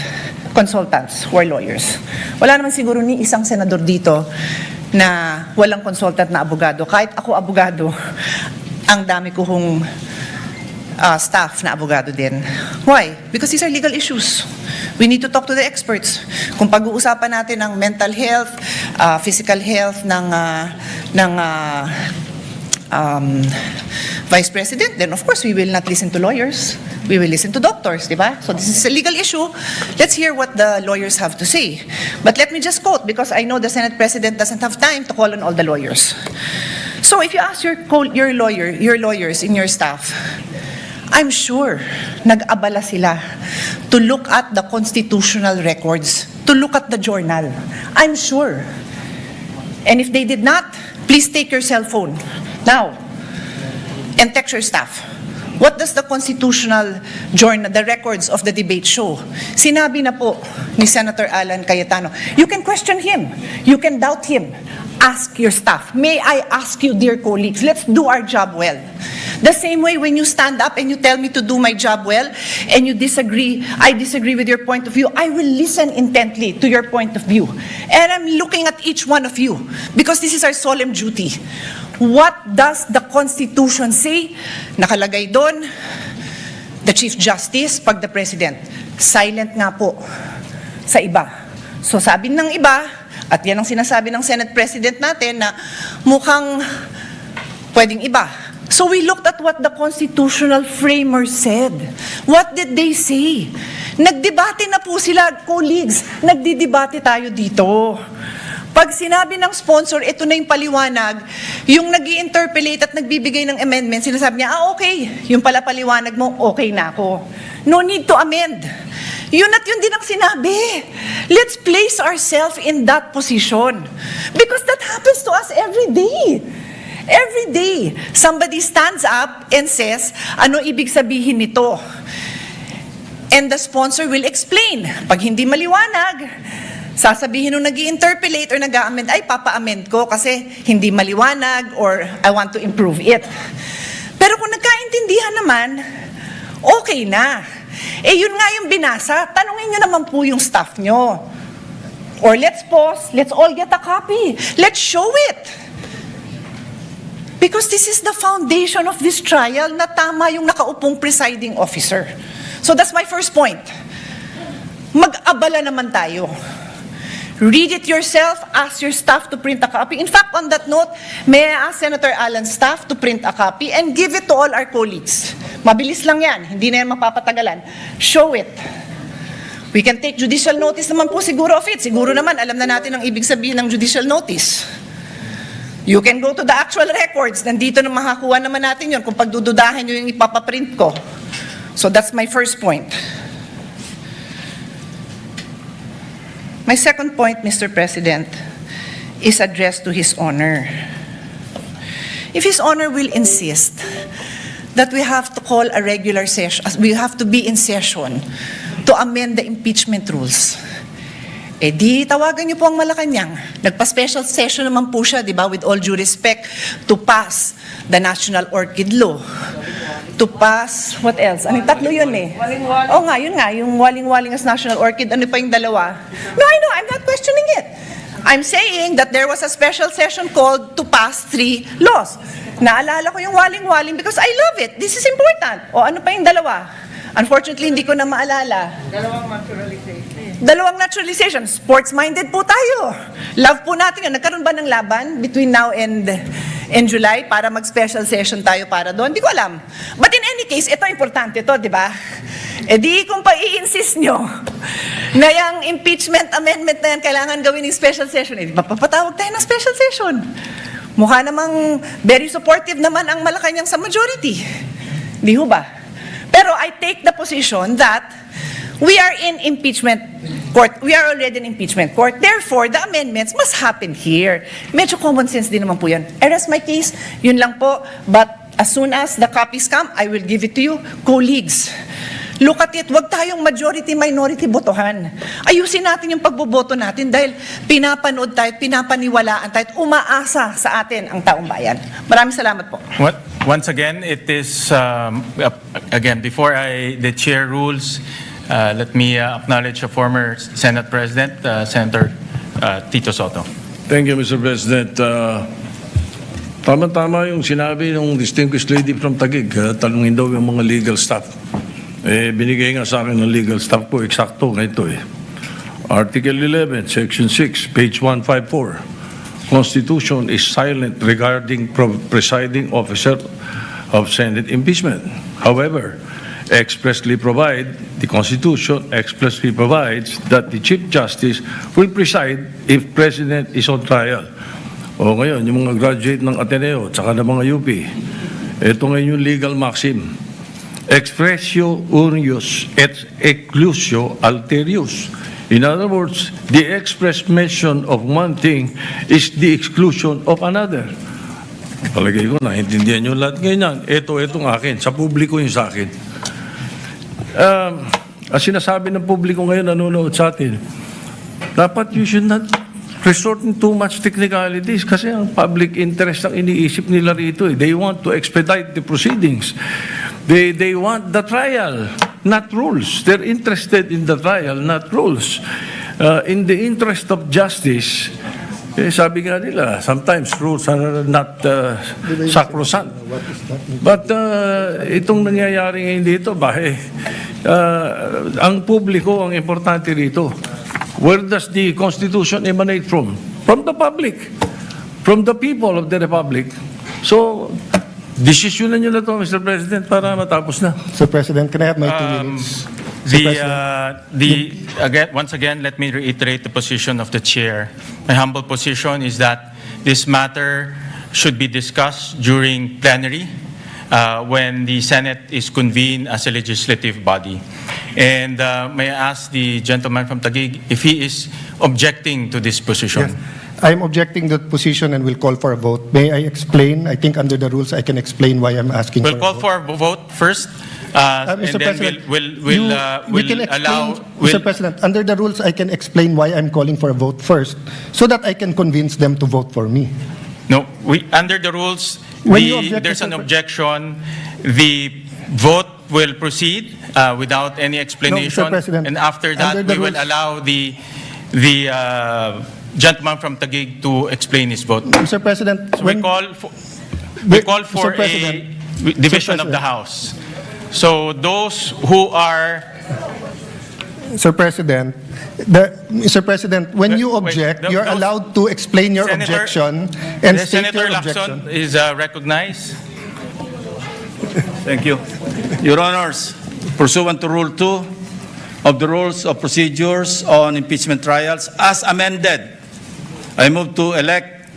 consultants who are lawyers. Wala naman siguro ni isang senador dito na walang consultant na abogado. Kahit ako abogado, ang dami ko hong staff na abogado din. Why? Because these are legal issues. We need to talk to the experts. Kung pag-uusapan natin ng mental health, physical health ng Vice President, then of course we will not listen to lawyers. We will listen to doctors, di ba? So this is a legal issue. Let's hear what the lawyers have to say. But let me just quote, because I know the Senate President doesn't have time to call on all the lawyers. So if you ask your lawyers in your staff, I'm sure nag-abala sila to look at the constitutional records, to look at the journal. I'm sure. And if they did not, please take your cell phone now and text your staff. What does the constitutional journal, the records of the debate show? Sinabi na po ni Senator Alan Cayetano, you can question him, you can doubt him, ask your staff. May I ask you, dear colleagues, let's do our job well. The same way when you stand up and you tell me to do my job well and you disagree, I disagree with your point of view, I will listen intently to your point of view. And I'm looking at each one of you because this is our solemn duty. What does the Constitution say? Nakalagay doon, the Chief Justice, pag the President. Silent nga po sa iba. So sabi ng iba, at yan ang sinasabi ng Senate President natin na mukhang pwedeng iba. So we looked at what the constitutional framers said. What did they say? Nagdebate na po sila, colleagues. Nagdidebate tayo dito. Pag sinabi ng sponsor, ito na yung paliwanag, yung nag-i-interpolate at nagbibigay ng amendment, sinasabi niya, okay, yung pala paliwanag mo, okay na ako. No need to amend. Yun at yun din ang sinabi. Let's place ourselves in that position. Because that happens to us every day. Every day, somebody stands up and says, ano ibig sabihin nito? And the sponsor will explain. Pag hindi maliwanag, sasabihin nung nag-i-interpolate or nag-a-amend, ay papa-amend ko kasi hindi maliwanag or I want to improve it. Pero kung nagkaintindihan naman, okay na. Eh yun nga yung binasa, tanungin nyo naman po yung staff nyo. Or let's pause, let's all get a copy. Let's show it. Because this is the foundation of this trial na tama yung nakaupong presiding officer. So that's my first point. Mag-abala naman tayo. Read it yourself, ask your staff to print a copy. In fact, on that note, may I ask Senator Alan's staff to print a copy and give it to all our colleagues. Mabilis lang yan, hindi na yan mapapatagalan. Show it. We can take judicial notice naman po siguro of it. Siguro naman, alam na natin ang ibig sabihin ng judicial notice. You can go to the actual records. Nandito na makakuha naman natin yun kung pagdududahan nyo yung ipapaprint ko. So that's my first point. My second point, Mr. President, is addressed to His Honor. If His Honor will insist that we have to call a regular session, we have to be in session to amend the impeachment rules, eh di tawagan niyo po ang Malacanang. Nagpa-special session naman po siya, di ba, with all due respect, to pass the National Orchid Law. To pass, what else? Anong tatlo yun eh? Oo nga, yun nga, yung waling-waling as National Orchid, ano pa yung dalawa? No, I know, I'm not questioning it. I'm saying that there was a special session called to pass 3 laws. Naalala ko yung waling-waling because I love it. This is important. O ano pa yung dalawa? Unfortunately, hindi ko na maalala. Dalawang naturalization. Sports-minded po tayo. Love po natin yun. Nagkaroon ba ng laban between now and July para mag-special session tayo para doon? Hindi ko alam. But in any case, ito importante to, di ba? E di kung pa-i-insist nyo na yung impeachment amendment na yan kailangan gawin ng special session, eh di ba papatawag tayo ng special session? Mukha namang very supportive naman ang Malacanang sa majority. Di ho ba? Pero I take the position that we are in impeachment court. We are already in impeachment court. Therefore, the amendments must happen here. Medyo common sense din naman po yan. I rest my case. Yun lang po. But as soon as the copies come, I will give it to you. Colleagues, look at it. Huwag tayong majority-minority botohan. Ayusin natin yung pagboboto natin dahil pinapanood tayo, pinapaniwalaan tayo, at umaasa sa atin ang taong bayan. Maraming salamat po. Once again, it is, again, before the chair rules, let me acknowledge a former Senate President, Senator Tito Soto. Thank you, Mr. President. Tama-tama yung sinabi ng distinguished lady from Taguig. Tanungin daw yung mga legal staff. Binigay nga sa akin ng legal staff ko, eksakto ganito eh. Article 11, Section 6, page 154. Constitution is silent regarding presiding officer of Senate impeachment. However, the Constitution expressly provides that the Chief Justice will preside if President is on trial. O ngayon, yung mga graduate ng Ateneo at saka ng mga UP, ito ngayon yung legal maxim. Expressio unius et exclusio alterius. In other words, the express mention of one thing is the exclusion of another. Palagay ko, naintindihan nyo lahat ganyan. Itong akin, sa publiko yung sa akin. Ang sinasabi ng publiko ngayon, nanonood sa atin, dapat you should not resort in too much technicalities kasi ang public interest ang iniisip nila rito. They want to expedite the proceedings. They want the trial, not rules. They're interested in the trial, not rules. In the interest of justice, sabi nga nila, sometimes rules are not sacrosanct. But itong nangyayari ngayon dito, ang publiko ang importante rito. Where does the Constitution emanate from? From the public, from the people of the Republic. So, desisyonan nyo na to, Mr. President, para matapos na. Mr. President, can I have my 2 minutes? Once again, let me reiterate the position of the chair. My humble position is that this matter should be discussed during plenary when the Senate is convened as a legislative body. And may I ask the gentleman from Taguig if he is objecting to this position? Yes. I'm objecting to that position and will call for a vote. May I explain? I think under the rules I can explain why I'm asking We'll for a call vote. for a vote first. Mr. And then President, we'll allow... Mr. President, under the rules, I can explain why I'm calling for a vote first, so that I can convince them to vote for me. No, under the rules, When you object, there's an Mr. objection. The vote will proceed without any explanation. Mr. President, and after that, under the we will rules- allow the gentleman from Taguig to explain his vote. Mr. President, So we call for Mr. President, a division of the House. So those who are... Mr. President, when you object, you're those- allowed to explain your Senator- objection and state Senator your Lacson objection. is recognized. Thank you. Your Honors, pursuant to Rule 2 of the Rules of Procedures on Impeachment Trials, as amended, I move to elect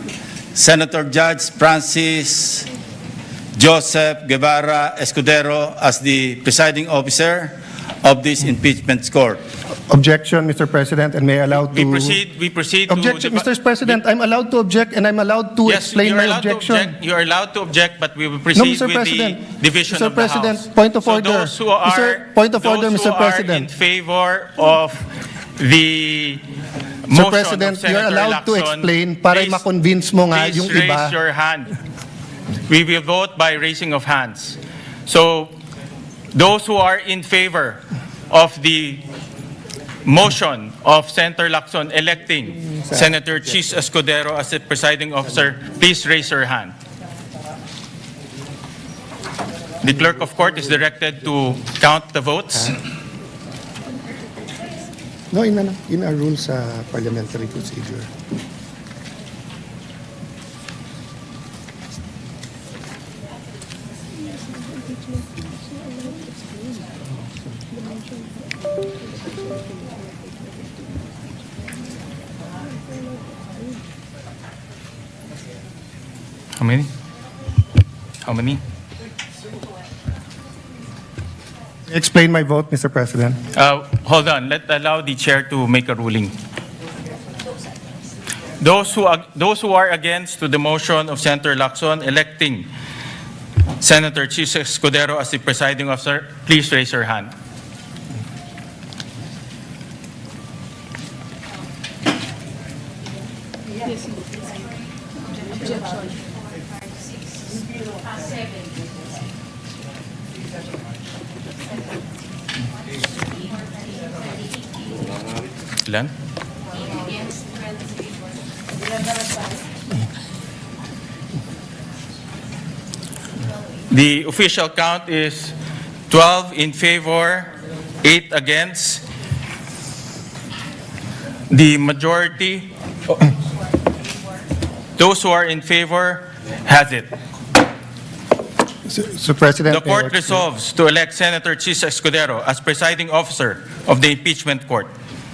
Senator Judge Francis Joseph Guevara Escudero as the presiding officer of this impeachment court. Objection, Mr. President, and may I allow to... We proceed to... Objection, Mr. President, I'm allowed to object and I'm allowed to Yes, explain you're my allowed to objection. object. You are allowed to object, but we will No, proceed Mr. with President. the division Mr. of the President, House. point of So order. those who are, Point of order, those Mr. who President. are in favor of the Mr. motion President, of Senator you're allowed to Lacson, explain para please- ma-convince mo nga please yung raise iba. your hand. We will vote by raising of hands. So those who are in favor of the motion of Senator Lacson electing Senator Chis Escudero as the presiding officer, please raise your hand. The clerk of court is directed to count the votes. No, in our rules sa parliamentary procedure. How many? How many? Explain my vote, Mr. President. Hold on. Allow the chair to make a ruling. Those who are against to the motion of Senator Lacson electing Senator Chis Escudero as the presiding officer, please raise your hand. Ilan? The official count is 12 in favor, 8 against. The majority, those who are in favor, has it. Mr. President, The court resolves to elect Senator Chis Escudero as presiding officer of the impeachment court.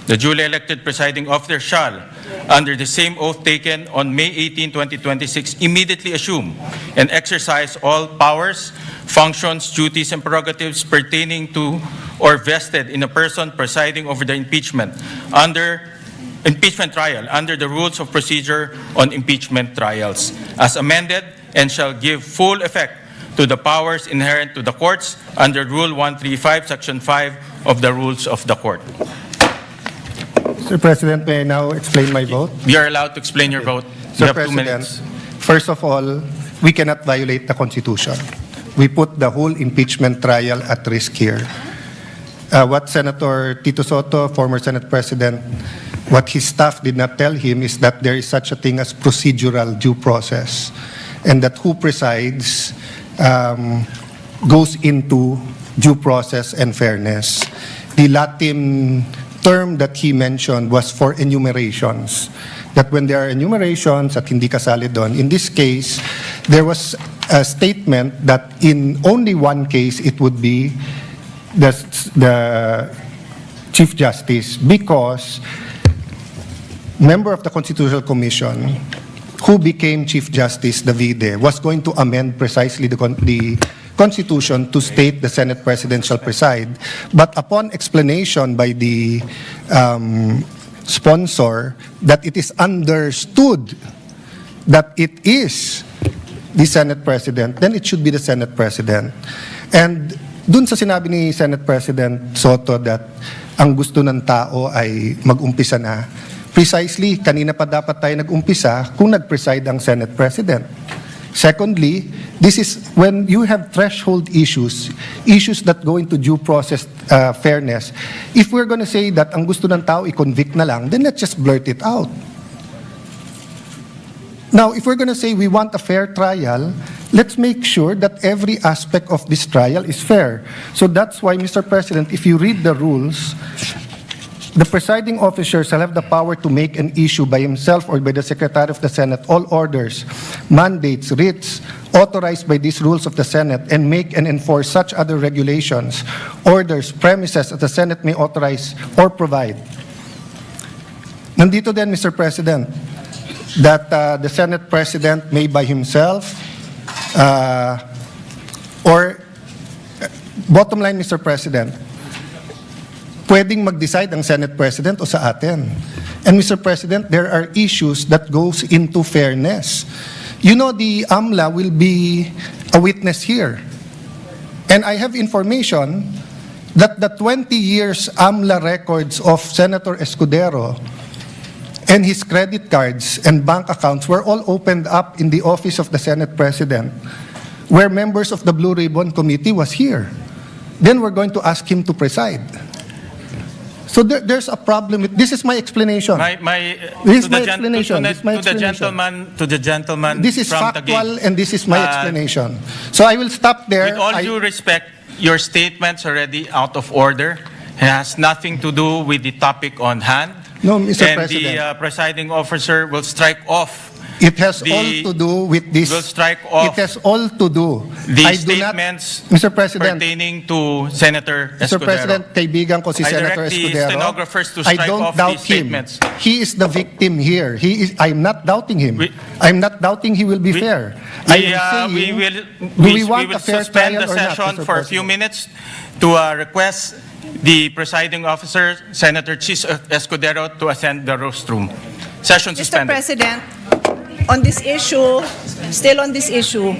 The duly elected presiding officer shall, under the same oath taken on May 18, 2026, immediately assume and exercise all powers, functions, duties, and prerogatives pertaining to or vested in a person presiding over the impeachment trial under the rules of procedure on impeachment trials, as amended, and shall give full effect to the powers inherent to the courts under Rule 135, Section 5 of the Rules of the Court. Mr. President, may I now explain my vote? You are allowed to explain your vote. You Mr. have 2 President, minutes. first of all, we cannot violate the Constitution. We put the whole impeachment trial at risk here. What Senator Tito Soto, former Senate President, what his staff did not tell him is that there is such a thing as procedural due process, and that who presides goes into due process and fairness. The Latin term that he mentioned was for enumerations. That when there are enumerations at hindi kasali doon, in this case, there was a statement that in only one case it would be the Chief Justice, because member of the Constitutional Commission who became Chief Justice, Davide, was going to amend precisely the Constitution to state the Senate President shall preside. But upon explanation by the sponsor that it is understood that it is the Senate President, then it should be the Senate President. And dun sa sinabi ni Senate President Soto that ang gusto ng tao ay mag-umpisa na, precisely, kanina pa dapat tayo nag-umpisa kung nag-preside ang Senate President. Secondly, this is when you have threshold issues, issues that go into due process fairness. If we're going to say that ang gusto ng tao i-convict na lang, then let's just blurt it out. Now, if we're going to say we want a fair trial, let's make sure that every aspect of this trial is fair. So that's why, Mr. President, if you read the rules, the presiding officer shall have the power to make an issue by himself or by the Secretary of the Senate all orders, mandates, writs authorized by these rules of the Senate, and make and enforce such other regulations, orders, premises that the Senate may authorize or provide. Nandito din, Mr. President, that the Senate President may by himself or bottom line, Mr. President, pwedeng mag-decide ang Senate President o sa atin. And Mr. President, there are issues that goes into fairness. You know, the AMLA will be a witness here. And I have information that the 20 years AMLA records of Senator Escudero and his credit cards and bank accounts were all opened up in the office of the Senate President, where members of the Blue Ribbon Committee was here. Then we're going to ask him to preside. So there's a problem with, this is my explanation. This is my explanation. To the gentleman This is from factual Taguig. and this is my explanation. So I will stop there. With all due respect, your statement's already out of order. It has nothing to do with the topic on hand. No, Mr. And President. the presiding officer will strike off. It has all to do with this. Will strike off. It has all to do. The I do not, statements Mr. President, pertaining to Senator Mr. Escudero. President, kaibigan ko si I Senator direct the Escudero. stenographers to I strike don't off doubt these him. statements. He is the victim here. I'm not doubting him. I'm not doubting he will be fair. We want will a fair suspend trial the or not, session Mr. for a few minutes to request the presiding officer, Senator Chis Escudero, to ascend the rostrum. Session Mr. suspended. President, on this issue, still on this issue,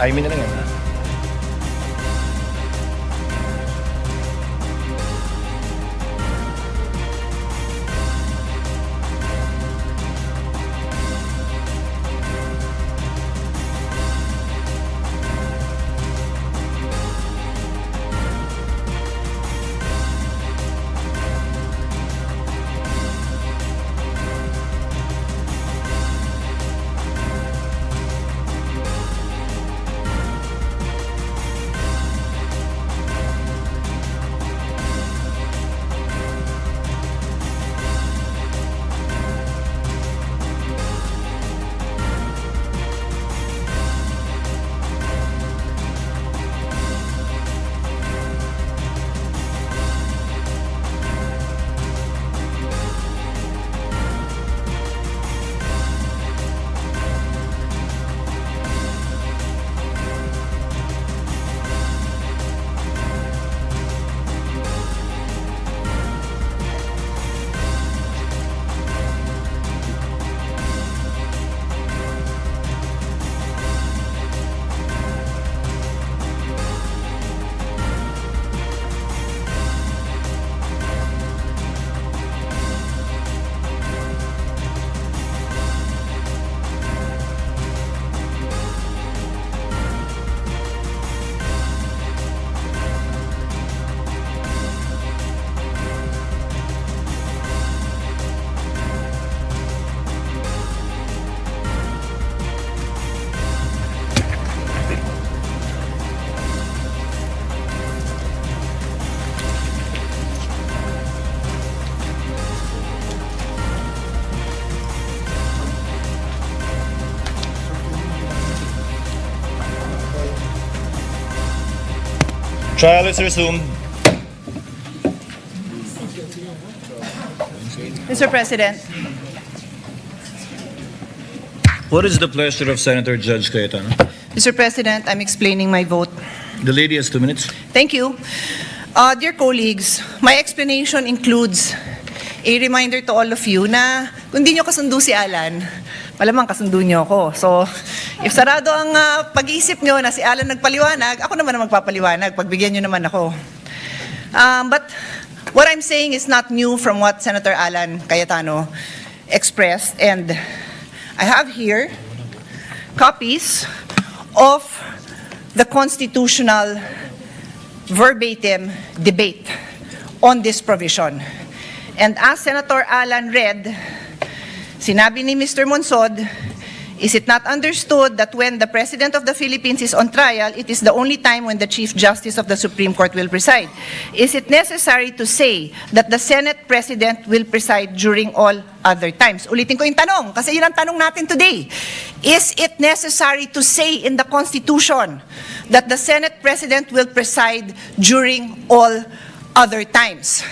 Ay, na lang yan. Trial is resumed. Mr. President, What is the pleasure of Senator Judge Cayetano? Mr. President, I'm explaining my vote. The lady has 2 minutes. Thank you. Dear colleagues, my explanation includes a reminder to all of you na kung di nyo kasundo si Alan, malamang kasundo nyo ako. So, if sarado ang pag-iisip nyo na si Alan nagpaliwanag, ako naman ang magpapaliwanag. Pagbigyan nyo naman ako. But what I'm saying is not new from what Senator Alan Cayetano expressed. And I have here copies of the constitutional verbatim debate on this provision. And as Senator Alan read, sinabi ni Mr. Monsod, is it not understood that when the President of the Philippines is on trial, it is the only time when the Chief Justice of the Supreme Court will preside? Is it necessary to say that the Senate President will preside during all other times? Ulitin ko yung tanong, kasi yun ang tanong natin today. Is it necessary to say in the Constitution that the Senate President will preside during all other times?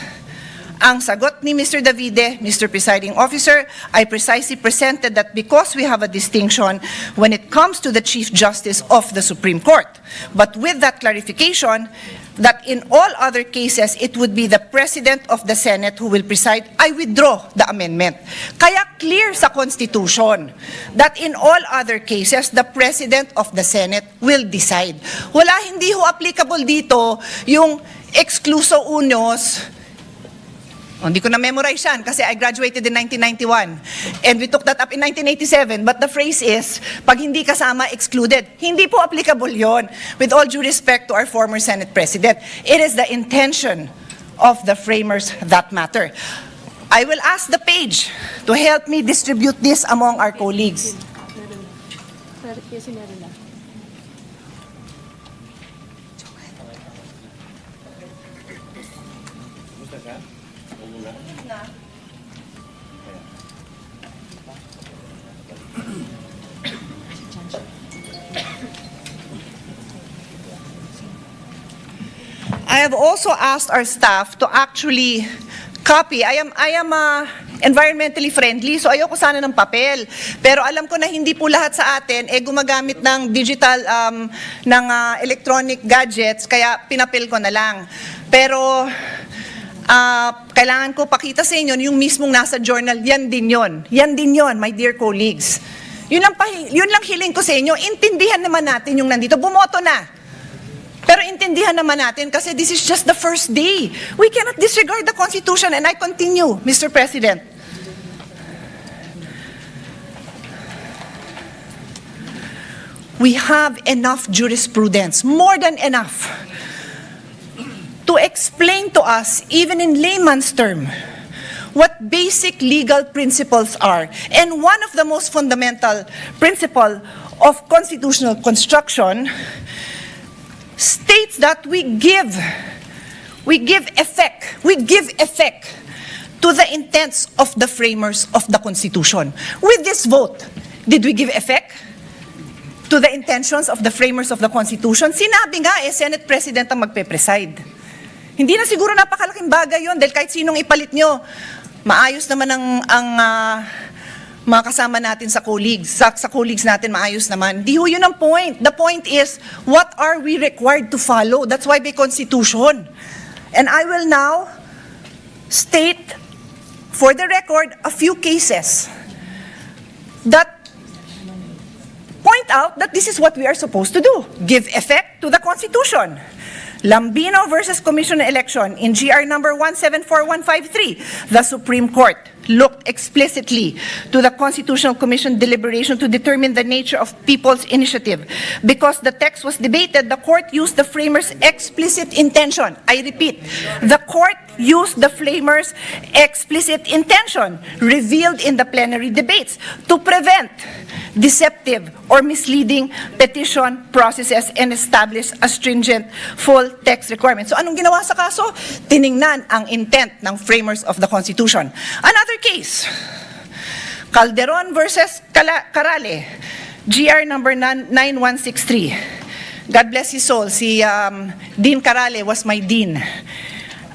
Ang sagot ni Mr. Davide, Mr. Presiding Officer, I precisely presented that because we have a distinction when it comes to the Chief Justice of the Supreme Court. But with that clarification, that in all other cases, it would be the President of the Senate who will preside, I withdraw the amendment. Kaya clear sa Constitution that in all other cases, the President of the Senate will decide. Wala, hindi ho applicable dito yung excluso unos. Hindi ko na-memorize yan kasi I graduated in 1991. And we took that up in 1987. But the phrase is, pag hindi kasama, excluded. Hindi po applicable yon. With all due respect to our former Senate President, it is the intention of the framers that matter. I will ask the page to help me distribute this among our colleagues. I have also asked our staff to actually copy. I am environmentally friendly, so ayoko sana ng papel. Pero alam ko na hindi po lahat sa atin gumagamit ng digital, ng electronic gadgets, kaya pinapil ko na lang. Pero kailangan ko pakita sa inyo yung mismong nasa journal, yan din yon, my dear colleagues. Yun lang hiling ko sa inyo. Intindihan naman natin yung nandito. Bumoto na. Pero intindihan naman natin kasi this is just the first day. We cannot disregard the Constitution. And I continue, Mr. President. We have enough jurisprudence, more than enough, to explain to us, even in layman's term, what basic legal principles are. And one of the most fundamental principle of constitutional construction states that we give effect to the intents of the framers of the Constitution. With this vote, did we give effect to the intentions of the framers of the Constitution? Sinabi nga Senate President ang magpe-preside. Hindi na siguro napakalaking bagay yon dahil kahit sinong ipalit nyo, maayos naman ang mga kasama natin sa colleagues. Sa colleagues natin, maayos naman. Di ho yun ang point. The point is, what are we required to follow? That's why may Constitution. And I will now state, for the record, a few cases that point out that this is what we are supposed to do. Give effect to the Constitution. Lambino versus Commission Election in GR number 174153, the Supreme Court looked explicitly to the Constitutional Commission deliberation to determine the nature of people's initiative. Because the text was debated, the court used the framers' explicit intention. I repeat, the court used the framers' explicit intention revealed in the plenary debates to prevent deceptive or misleading petition processes and establish a stringent full text requirement. So anong ginawa sa kaso? Tiningnan ang intent ng framers of the Constitution. Another case, Calderon versus Carale, GR number 9163. God bless his soul. Si Dean Carale was my dean.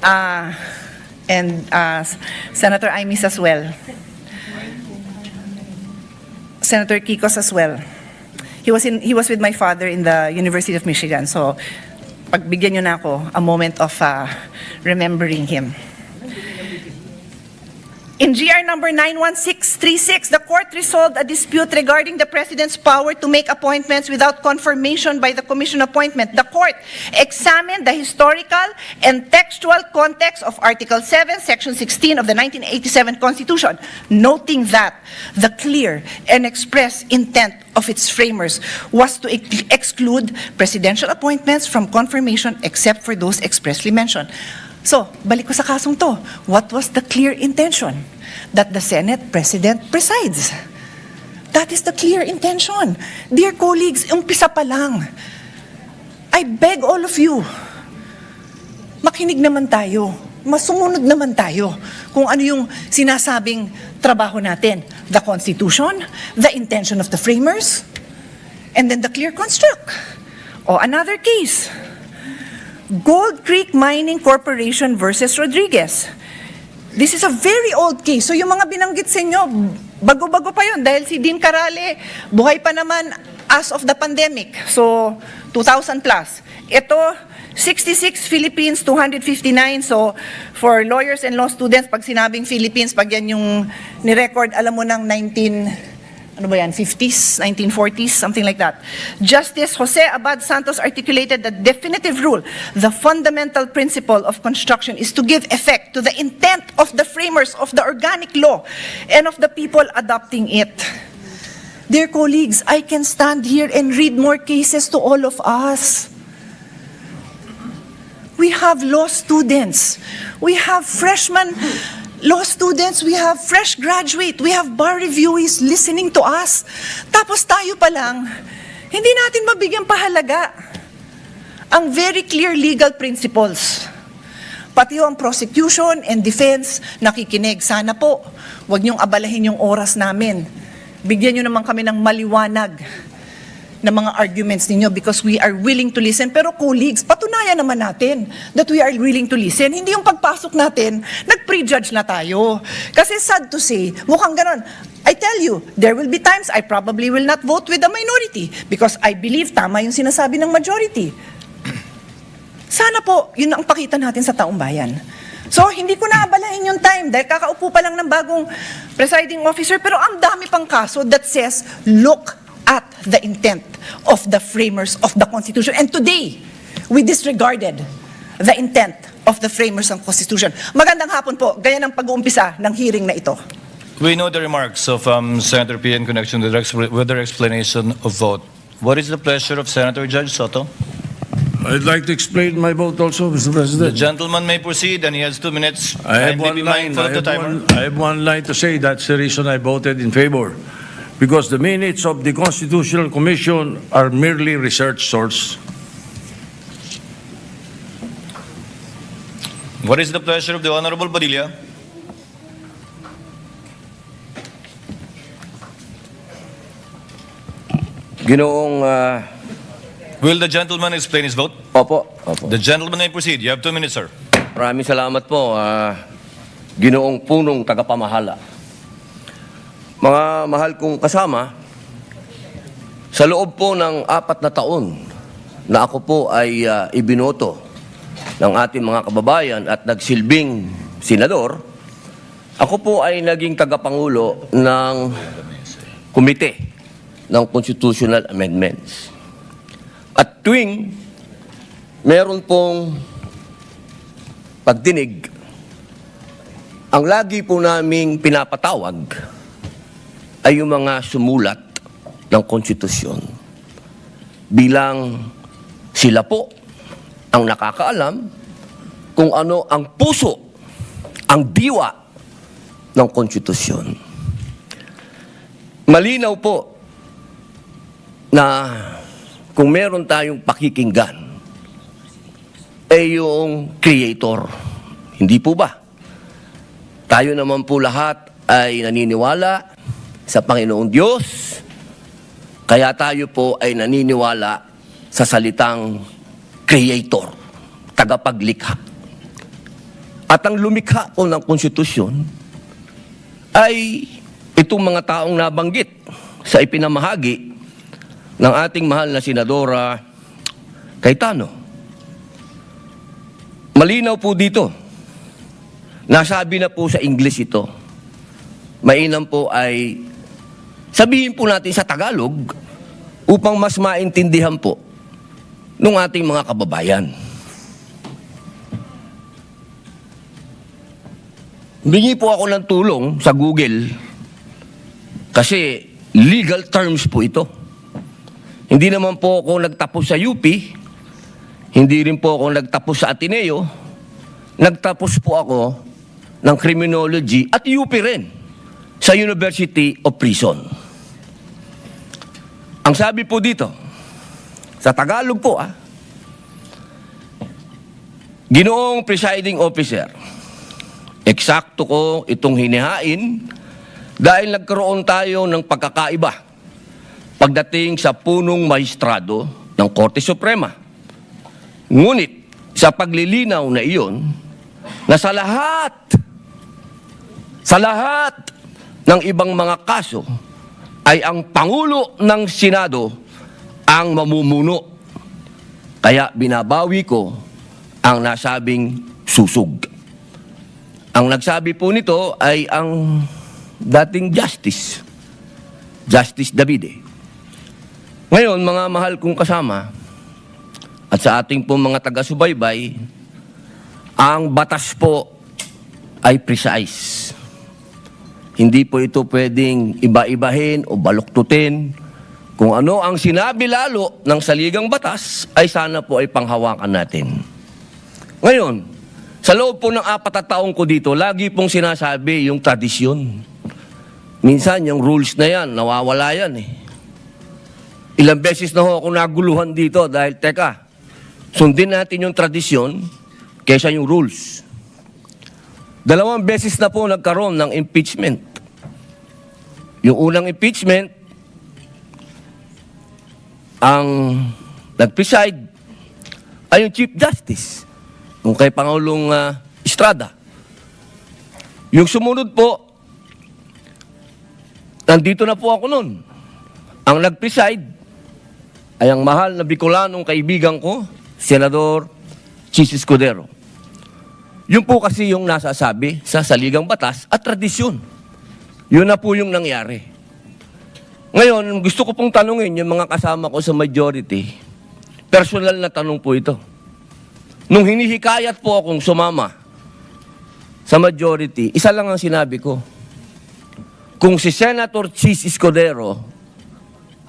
And Senator Imis as well. Senator Kikos as well. He was with my father in the University of Michigan. So, pagbigyan nyo na ako a moment of remembering him. In GR number 91636, the court resolved a dispute regarding the President's power to make appointments without confirmation by the Commission appointment. The court examined the historical and textual context of Article 7, Section 16 of the 1987 Constitution, noting that the clear and express intent of its framers was to exclude presidential appointments from confirmation except for those expressly mentioned. So, balik ko sa kasong to. What was the clear intention? That the Senate President presides. That is the clear intention. Dear colleagues, umpisa pa lang. I beg all of you, makinig naman tayo. Masumunod naman tayo kung ano yung sinasabing trabaho natin. The Constitution, the intention of the framers, and then the clear construct. O another case, Gold Creek Mining Corporation versus Rodriguez. This is a very old case. So yung mga binanggit sa inyo, bago-bago pa yun. Dahil si Dean Carale, buhay pa naman as of the pandemic. So, 2,000 plus. Ito, 66 Philippines, 259. So, for lawyers and law students, pag sinabing Philippines, pag yan yung ni-record, alam mo ng 50s, 1940s, something like that. Justice Jose Abad Santos articulated the definitive rule. The fundamental principle of construction is to give effect to the intent of the framers of the organic law and of the people adopting it. Dear colleagues, I can stand here and read more cases to all of us. We have law students. We have freshmen law students, we have fresh graduate, we have bar reviewees listening to us. Tapos tayo pa lang, hindi natin mabigyan pahalaga ang very clear legal principles. Pati ang prosecution and defense nakikinig. Sana po, huwag niyong abalahin yung oras namin. Bigyan niyo naman kami ng maliwanag na mga arguments ninyo because we are willing to listen. Pero colleagues, patunayan naman natin that we are willing to listen. Hindi yung pagpasok natin, nag-prejudge na tayo. Kasi sad to say, mukhang ganon. I tell you, there will be times I probably will not vote with the minority because I believe tama yung sinasabi ng majority. Sana po, yun ang pakita natin sa taong bayan. So, hindi ko naabalahin yung time dahil kakaupo pa lang ng bagong presiding officer, pero ang dami pang kaso that says, look at the intent of the framers of the Constitution. And today, we disregarded the intent of the framers ng Constitution. Magandang hapon po, gaya ng pag-uumpisa ng hearing na ito. We know the remarks of Senator P. in connection with their explanation of vote. What is the pleasure of Senator Judge Soto? I'd like to explain my vote also, Mr. The President. gentleman may proceed and he has 2 minutes. I have Kindly be one line. mindful of the timer. I have one line to say. That's the reason I voted in favor. Because the minutes of the Constitutional Commission are merely research source. What is the pleasure of the Honorable Padilla? Ginoong, Will the gentleman explain his vote? opo. The gentleman may proceed. You have 2 minutes, sir. Maraming salamat po, Ginoong punong tagapamahala. Mga mahal kong kasama, sa loob po ng 4 na taon na ako po ay ibinoto ng ating mga kababayan at nagsilbing senador, ako po ay naging tagapangulo ng komite ng Constitutional Amendments. At tuwing meron pong pagdinig, ang lagi po naming pinapatawag ay yung mga sumulat ng konstitusyon bilang sila po ang nakakaalam kung ano ang puso, ang diwa ng konstitusyon. Malinaw po na kung meron tayong pakikinggan, ay yung creator. Hindi po ba? Tayo naman po lahat ay naniniwala sa Panginoong Diyos, kaya tayo po ay naniniwala sa salitang creator, tagapaglikha. At ang lumikha po ng konstitusyon ay itong mga taong nabanggit sa ipinamahagi ng ating mahal na Senadora Cayetano. Malinaw po dito. Nasabi na po sa English ito. Mainam po ay sabihin po natin sa Tagalog upang mas maintindihan po ng ating mga kababayan. Humingi po ako ng tulong sa Google kasi legal terms po ito. Hindi naman po ako nagtapos sa UP, hindi rin po ako nagtapos sa Ateneo, nagtapos po ako ng criminology at UP rin sa University of Prison. Ang sabi po dito, sa Tagalog po Ginoong Presiding Officer, eksakto ko itong hinihain dahil nagkaroon tayo ng pagkakaiba pagdating sa punong maestrado ng Korte Suprema. Ngunit sa paglilinaw na iyon, na sa lahat ng ibang mga kaso ay ang Pangulo ng Senado ang mamumuno. Kaya binabawi ko ang nasabing susug. Ang nagsabi po nito ay ang dating Justice Davide. Ngayon, mga mahal kong kasama, at sa ating po mga taga-subaybay, ang batas po ay precise. Hindi po ito pwedeng iba-ibahin o baluktutin. Kung ano ang sinabi lalo ng saligang batas, ay sana po ay panghawakan natin. Ngayon, sa loob po ng 4 na taong ko dito, lagi pong sinasabi yung tradisyon. Minsan, yung rules na yan, nawawala yan Ilang beses na ho ako naguluhan dito dahil, teka, sundin natin yung tradisyon kaysa yung rules. 2 beses na po nagkaroon ng impeachment. Yung unang impeachment, ang nag-preside ay yung Chief Justice, yung kay Pangulong Estrada. Yung sumunod po, nandito na po ako nun. Ang nag-preside ay ang mahal na Bicolanong kaibigan ko, Senador Chis Escudero. Yun po kasi yung nasasabi sa saligang batas at tradisyon. Yun na po yung nangyari. Ngayon, gusto ko pong tanungin yung mga kasama ko sa majority. Personal na tanong po ito. Nung hinihikayat po akong sumama sa majority, isa lang ang sinabi ko. Kung si Senator Chis Escudero,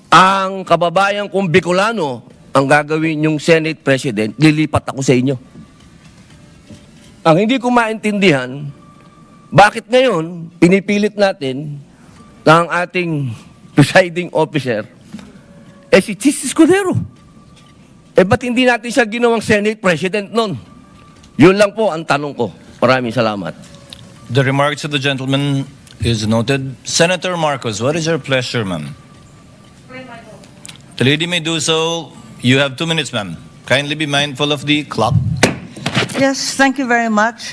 ang kababayan kong Bicolano, ang gagawin yung Senate President, lilipat ako sa inyo. Ang hindi ko maintindihan, bakit ngayon pinipilit natin na ang ating presiding officer si Chis Escudero? Ba't hindi natin siya ginawang Senate President nun? Yun lang po ang tanong ko. Maraming salamat. The remarks of the gentleman is noted. Senator Marcos, what is your pleasure, ma'am? The lady may do so. You have 2 minutes, ma'am. Kindly be mindful of the clock. Yes, thank you very much.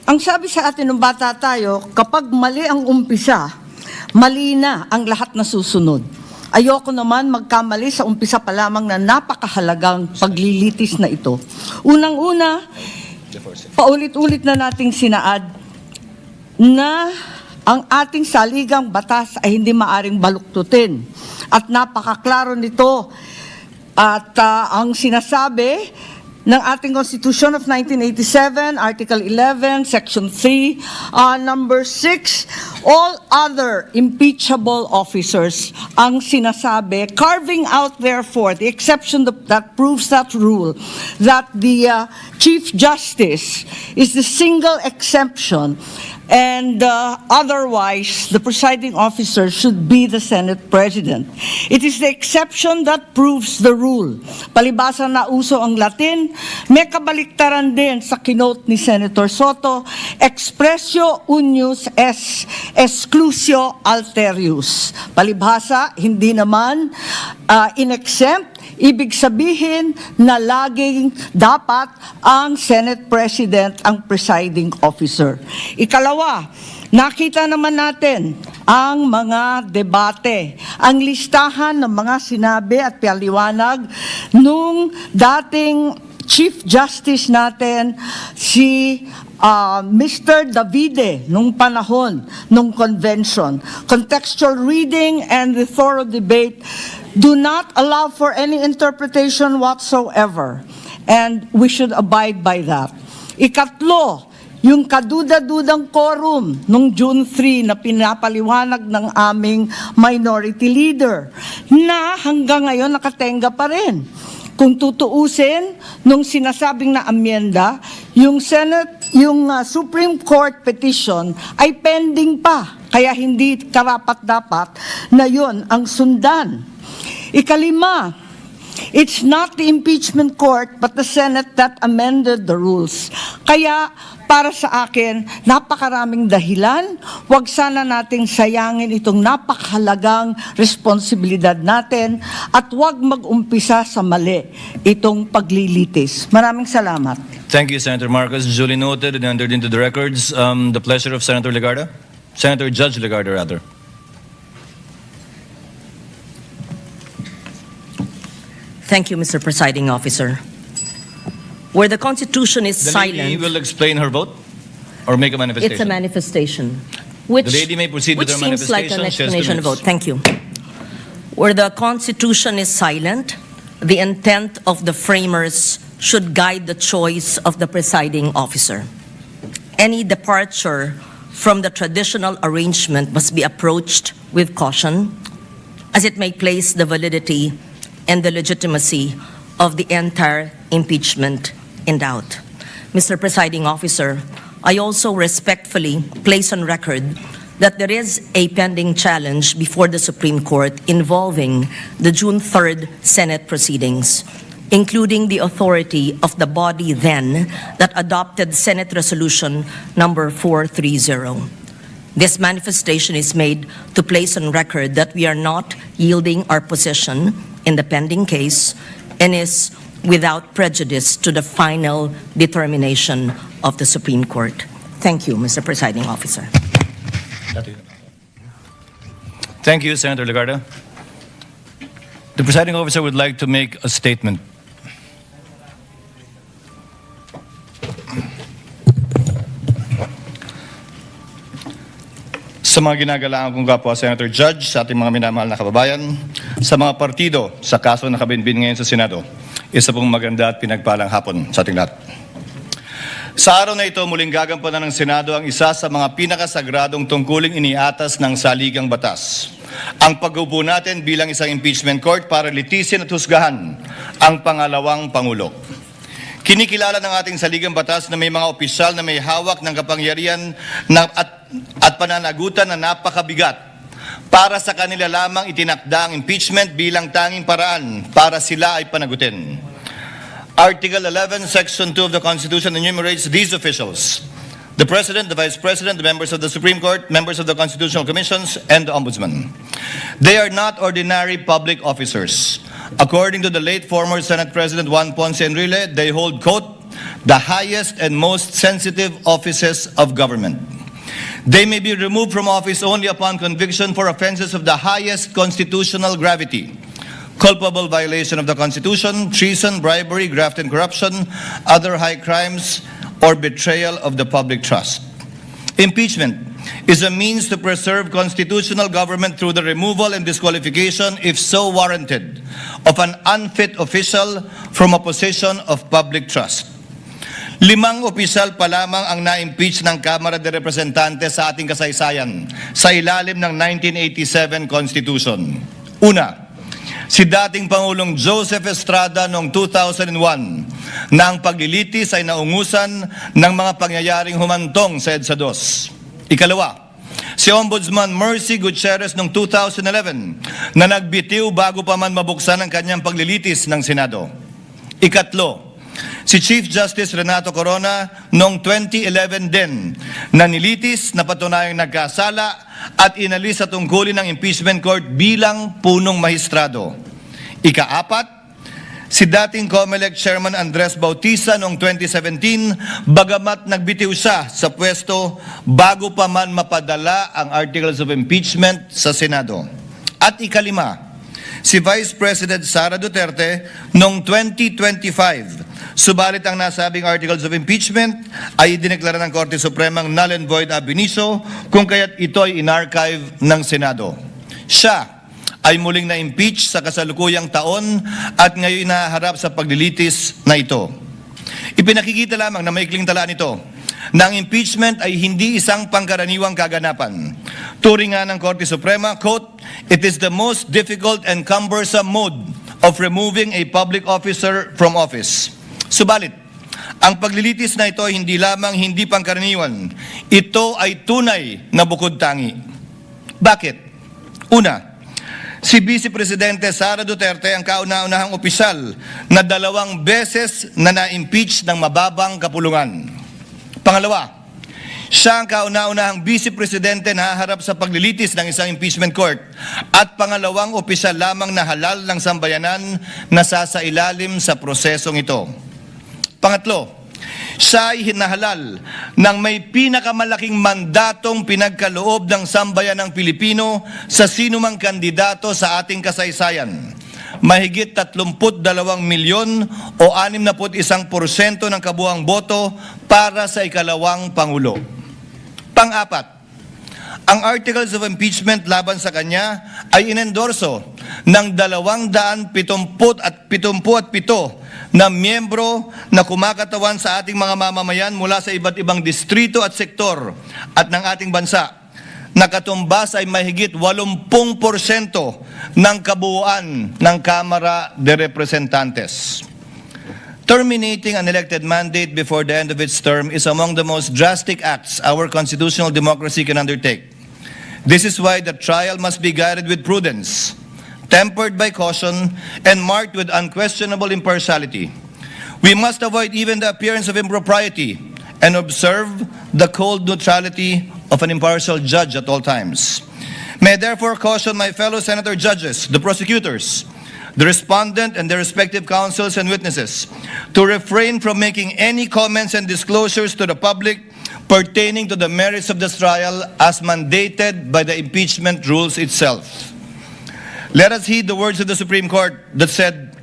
Ang sabi sa atin ng bata tayo, kapag mali ang umpisa, mali na ang lahat na susunod. Ayoko naman magkamali sa umpisa pa lamang na napakahalagang paglilitis na ito. Unang-una, paulit-ulit na nating sinaad na ang ating saligang batas ay hindi maaring baluktutin. At napakaklaro nito. At ang sinasabi ng ating Constitution of 1987, Article 11, Section 3, Number 6, all other impeachable officers, ang sinasabi, carving out therefore the exception that proves that rule, that the Chief Justice is the single exemption, and otherwise, the presiding officer should be the Senate President. It is the exception that proves the rule. Palibasa na uso ang Latin, may kabaliktaran din sa kinote ni Senator Soto, expressio unius es exclusio alterius. Palibhasa, hindi naman in-exempt, ibig sabihin na laging dapat ang Senate President ang presiding officer. Ikalawa, nakita naman natin ang mga debate, ang listahan ng mga sinabi at paliwanag nung dating Chief Justice natin, si Mr. Davide, nung panahon, nung convention. Contextual reading and the thorough debate do not allow for any interpretation whatsoever. And we should abide by that. Ikatlo, yung kaduda-dudang quorum nung June 3 na pinapaliwanag ng aming minority leader na hanggang ngayon nakatenga pa rin. Kung tutuusin, nung sinasabing na amyenda, yung Supreme Court petition ay pending pa. Kaya hindi karapat-dapat na yon ang sundan. Ikalima, it's not the impeachment court but the Senate that amended the rules. Kaya para sa akin, napakaraming dahilan. Huwag sana nating sayangin itong napakahalagang responsibilidad natin at huwag mag-umpisa sa mali itong paglilitis. Maraming salamat. Thank you, Senator Marcos. Duly noted and entered into the records. The pleasure of Senator Legarda. Senator Judge Legarda, rather. Thank you, Mr. Presiding Officer. Where the Constitution is The silent... lady will explain her vote or make a manifestation. It's a manifestation. Which, The lady may proceed with her seems like manifestation. an She has 2 explanation of minutes. vote. Thank you. Where the Constitution is silent, the intent of the framers should guide the choice of the presiding officer. Any departure from the traditional arrangement must be approached with caution, as it may place the validity and the legitimacy of the entire impeachment in doubt. Mr. Presiding Officer, I also respectfully place on record that there is a pending challenge before the Supreme Court involving the June 3rd Senate proceedings, including the authority of the body then that adopted Senate Resolution number 430. This manifestation is made to place on record that we are not yielding our position in the pending case and is without prejudice to the final determination of the Supreme Court. Thank you, Mr. Presiding Officer. Thank you, Senator Legarda. The presiding officer would like to make a statement. sa mga ginagalaan kong kapwa Senator Judge, sa ating mga minamahal na kababayan, sa mga partido sa kaso na kabinbin ngayon sa Senado, isa pong maganda at pinagpalang hapon sa ating lahat. Sa araw na ito, muling gagampanan ng Senado ang isa sa mga pinakasagradong tungkuling iniatas ng saligang batas. Ang pag-upo natin bilang isang impeachment court para litisin at husgahan ang pangalawang Pangulo. Kinikilala ng ating saligang batas na may mga opisyal na may hawak ng kapangyarihan at pananagutan na napakabigat. Para sa kanila lamang itinakda ang impeachment bilang tanging paraan para sila ay panagutin. Article 11, Section 2 of the Constitution enumerates these officials: the President, the Vice President, the members of the Supreme Court, members of the Constitutional Commissions, and the Ombudsman. They are not ordinary public officers. According to the late former Senate President Juan Ponce Enrile, they hold, quote, the highest and most sensitive offices of government. They may be removed from office only upon conviction for offenses of the highest constitutional gravity: culpable violation of the Constitution, treason, bribery, graft and corruption, other high crimes, or betrayal of the public trust. Impeachment is a means to preserve constitutional government through the removal and disqualification, if so warranted, of an unfit official from a position of public trust. 5 opisyal pa lamang ang na-impeach ng Kamara de Representantes sa ating kasaysayan sa ilalim ng 1987 Constitution. Una, si dating Pangulong Joseph Estrada noong 2001 na ang paglilitis ay naungusan ng mga pangyayaring humantong sa EDSA 2. Ikalawa, si Ombudsman Mercy Gutierrez noong 2011 na nagbitiw bago pa man mabuksan ang kanyang paglilitis ng Senado. Ikatlo, si Chief Justice Renato Corona noong 2011 din na nilitis na patunayang nagkasala at inalis sa tungkulin ng impeachment court bilang punong mahistrado. Ikaapat, si dating COMELEC Chairman Andres Bautista noong 2017, bagamat nagbitiw siya sa pwesto bago pa man mapadala ang articles of impeachment sa Senado. At ikalima, si Vice President Sara Duterte noong 2025, subalit ang nasabing articles of impeachment ay idineklara ng Korte Supremang null and void ab initio, kung kaya't ito ay inarchive ng Senado. Siya ay muling na-impeach sa kasalukuyang taon at ngayon naharap sa paglilitis na ito. Ipinakikita lamang na maikling talaan nito na ang impeachment ay hindi isang pangkaraniwang kaganapan. Turing nga ng Korte Suprema, quote, it is the most difficult and cumbersome mode of removing a public officer from office. Subalit, ang paglilitis na ito hindi lamang hindi pangkaraniwan, ito ay tunay na bukod tangi. Bakit? Una, si Vice Presidente Sara Duterte ang kauna-unahang opisyal na 2 beses na na-impeach ng mababang kapulungan. Pangalawa, siya ang kauna-unahang Vice Presidente na haharap sa paglilitis ng isang impeachment court at pangalawang opisyal lamang na halal ng sambayanan na sasailalim sa prosesong ito. Pangatlo, siya ay hinahalal ng may pinakamalaking mandatong pinagkaloob ng sambayanang Pilipino sa sinumang kandidato sa ating kasaysayan. Mahigit 32 milyon o 61% ng kabuuang boto para sa ikalawang Pangulo. Pang-apat, ang articles of impeachment laban sa kanya ay inendorso ng 277 na miyembro na kumakatawan sa ating mga mamamayan mula sa iba't ibang distrito at sektor at ng ating bansa. Nakatumbas ay mahigit 80% ng kabuuan ng Kamara de Representantes. Terminating an elected mandate before the end of its term is among the most drastic acts our constitutional democracy can undertake. This is why the trial must be guided with prudence, tempered by caution, and marked with unquestionable impartiality. We must avoid even the appearance of impropriety and observe the cold neutrality of an impartial judge at all times. May I therefore caution my fellow senator judges, the prosecutors, the respondent, and their respective counsels and witnesses to refrain from making any comments and disclosures to the public pertaining to the merits of this trial as mandated by the impeachment rules itself. Let us heed the words of the Supreme Court that said,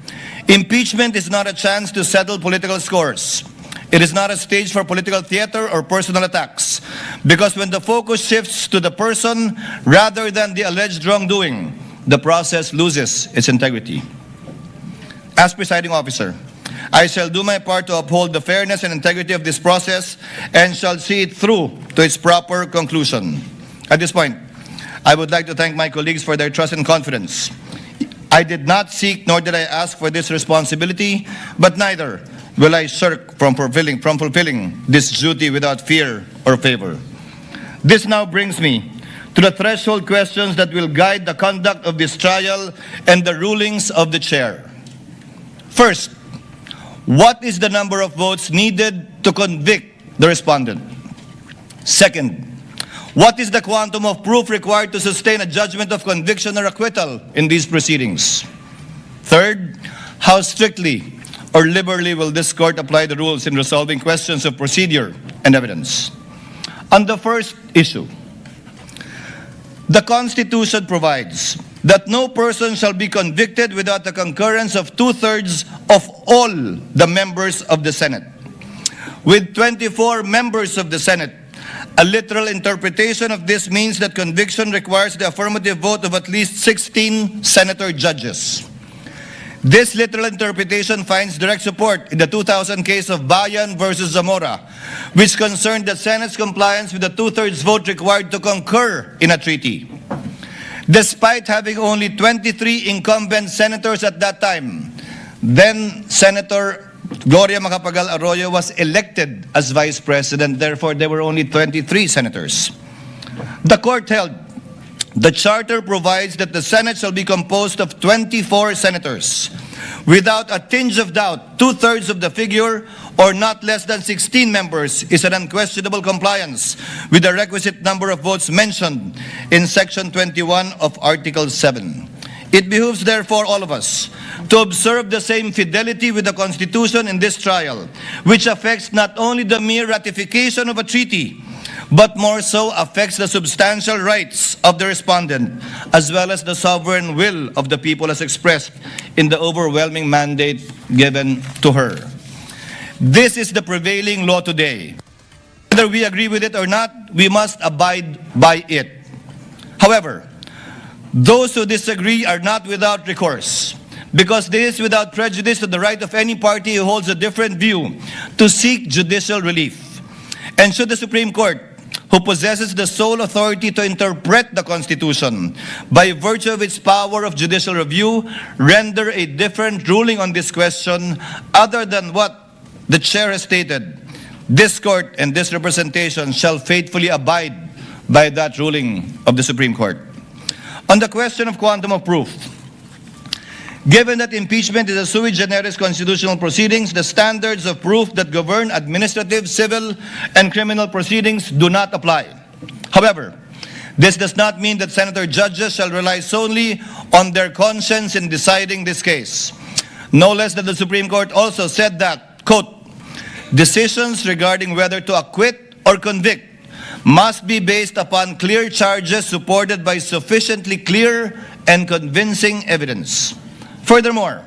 impeachment is not a chance to settle political scores. It is not a stage for political theater or personal attacks, Because when the focus shifts to the person rather than the alleged wrongdoing, the process loses its integrity. As presiding officer, I shall do my part to uphold the fairness and integrity of this process and shall see it through to its proper conclusion. At this point, I would like to thank my colleagues for their trust and confidence. I did not seek nor did I ask for this responsibility, but neither will I shirk from fulfilling this duty without fear or favor. This now brings me to the threshold questions that will guide the conduct of this trial and the rulings of the chair. First, what is the number of votes needed to convict the respondent? Second, what is the quantum of proof required to sustain a judgment of conviction or acquittal in these proceedings? Third, how strictly or liberally will this court apply the rules in resolving questions of procedure and evidence? On the first issue, the Constitution provides that no person shall be convicted without the concurrence of 2/3 of all the members of the Senate. With 24 members of the Senate, a literal interpretation of this means that conviction requires the affirmative vote of at least 16 senator judges. This literal interpretation finds direct support in the 2000 case of Bayan versus Zamora, which concerned the Senate's compliance with the 2/3 vote required to concur in a treaty. Despite having only 23 incumbent senators at that time, then Senator Gloria Macapagal Arroyo was elected as vice president. Therefore, there were only 23 senators. The court held the charter provides that the Senate shall be composed of 24 senators. Without a tinge of doubt, 2/3 of the figure, or not less than 16 members, is an unquestionable compliance with the requisite number of votes mentioned in Section 21 of Article 7. It behooves, therefore, all of us to observe the same fidelity with the Constitution in this trial, which affects not only the mere ratification of a treaty, but more so affects the substantial rights of the respondent, as well as the sovereign will of the people as expressed in the overwhelming mandate given to her. This is the prevailing law today. Whether we agree with it or not, we must abide by it. However, those who disagree are not without recourse, because this is without prejudice to the right of any party who holds a different view to seek judicial relief. And should the Supreme Court, who possesses the sole authority to interpret the Constitution by virtue of its power of judicial review, render a different ruling on this question other than what the chair has stated, this court and this representation shall faithfully abide by that ruling of the Supreme Court. On the question of quantum of proof, given that impeachment is a sui generis constitutional proceedings, the standards of proof that govern administrative, civil, and criminal proceedings do not apply. However, this does not mean that senator judges shall rely solely on their conscience in deciding this case. No less than the Supreme Court also said that, quote, decisions regarding whether to acquit or convict must be based upon clear charges supported by sufficiently clear and convincing evidence. Furthermore,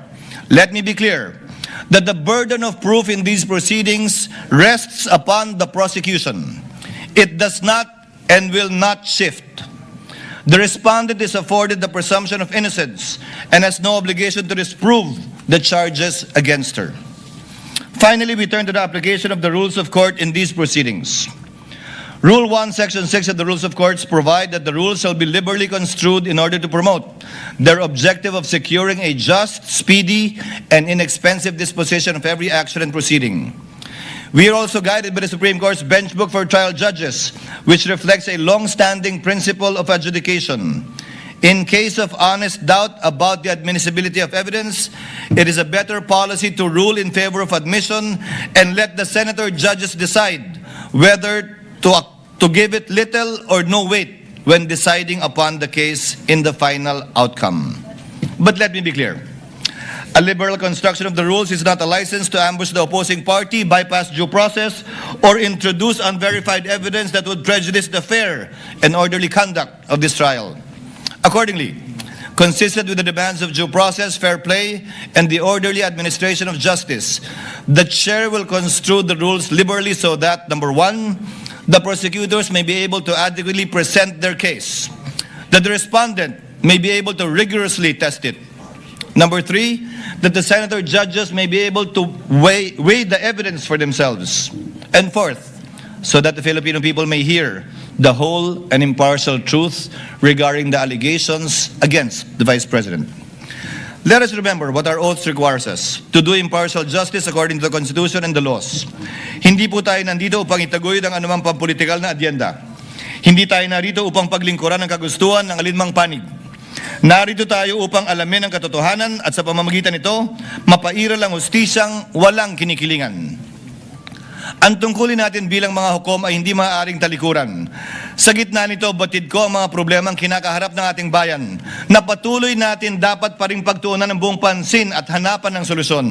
let me be clear that the burden of proof in these proceedings rests upon the prosecution. It does not and will not shift. The respondent is afforded the presumption of innocence and has no obligation to disprove the charges against her. Finally, we turn to the application of the rules of court in these proceedings. Rule 1, Section 6 of the Rules of Courts provide that the rules shall be liberally construed in order to promote their objective of securing a just, speedy, and inexpensive disposition of every action and proceeding. We are also guided by the Supreme Court's Bench Book for Trial Judges, which reflects a long-standing principle of adjudication. In case of honest doubt about the admissibility of evidence, it is a better policy to rule in favor of admission and let the senator judges decide whether to give it little or no weight when deciding upon the case in the final outcome. But let me be clear. A liberal construction of the rules is not a license to ambush the opposing party, bypass due process, or introduce unverified evidence that would prejudice the fair and orderly conduct of this trial. Accordingly, consistent with the demands of due process, fair play, and the orderly administration of justice, the chair will construe the rules liberally so that, number one, the prosecutors may be able to adequately present their case, that the respondent may be able to rigorously test it. Number 3, that the senator judges may be able to weigh the evidence for themselves. And 4th, so that the Filipino people may hear the whole and impartial truth regarding the allegations against the Vice President. Let us remember what our oath requires us, to do impartial justice according to the Constitution and the laws. Hindi po tayo nandito upang itaguyod ang anumang pampolitikal na adyenda. Hindi tayo narito upang paglingkuran ang kagustuhan ng alinmang panig. Narito tayo upang alamin ang katotohanan at sa pamamagitan nito, mapairal ang hustisyang walang kinikilingan. Ang tungkulin natin bilang mga hukom ay hindi maaaring talikuran. Sa gitna nito, batid ko ang mga problemang kinakaharap ng ating bayan na patuloy natin dapat pa ring pagtuunan ng buong pansin at hanapan ng solusyon.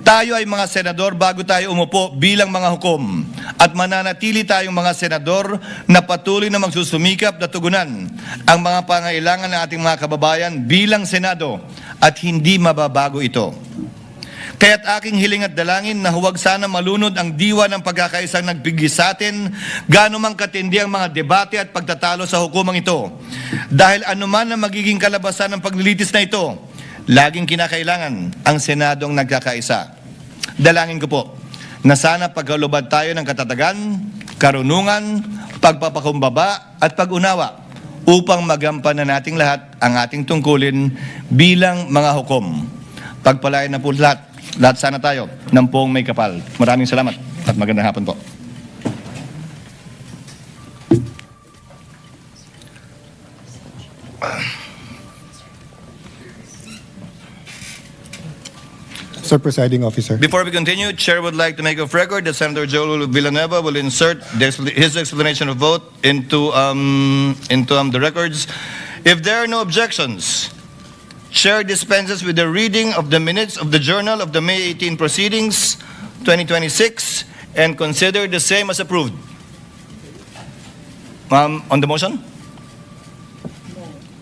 Tayo ay mga senador bago tayo umupo bilang mga hukom at mananatili tayong mga senador na patuloy na magsusumikap na tugunan ang mga pangailangan ng ating mga kababayan bilang Senado at hindi mababago ito. Kaya't aking hiling at dalangin na huwag sana malunod ang diwa ng pagkakaisang nagbigay sa atin gaano mang katindi ang mga debate at pagtatalo sa hukumang ito. Dahil anuman ang magiging kalabasan ng paglilitis na ito, laging kinakailangan ang Senadong nagkakaisa. Dalangin ko po na sana pagkalubad tayo ng katatagan, karunungan, pagpapakumbaba at pag-unawa upang magampanan nating lahat ang ating tungkulin bilang mga hukom. Pagpalain na po lahat sana tayo ng poong may kapal. Maraming salamat at magandang hapon po. Sir Presiding Officer. Before we continue, Chair would like to make of record that Senator Joel Villanueva will insert his explanation of vote into the records. If there are no objections, Chair dispenses with the reading of the minutes of the Journal of the May 18 Proceedings, 2026, and consider the same as approved. On the motion?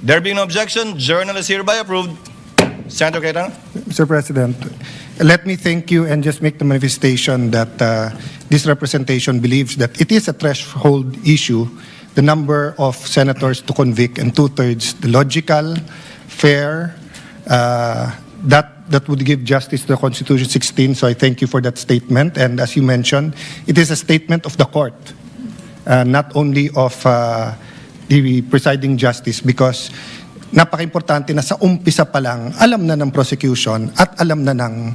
There being no objection, Journal is hereby approved. Senator Cayetano? Mr. President, let me thank you and just make the manifestation that this representation believes that it is a threshold issue, the number of senators to convict, and 2/3, the logical, fair, that would give justice to the Constitution 16. So I thank you for that statement. And as you mentioned, it is a statement of the court, not only of the presiding justice, because napaka-importante na sa umpisa pa lang, alam na ng prosecution at alam na ng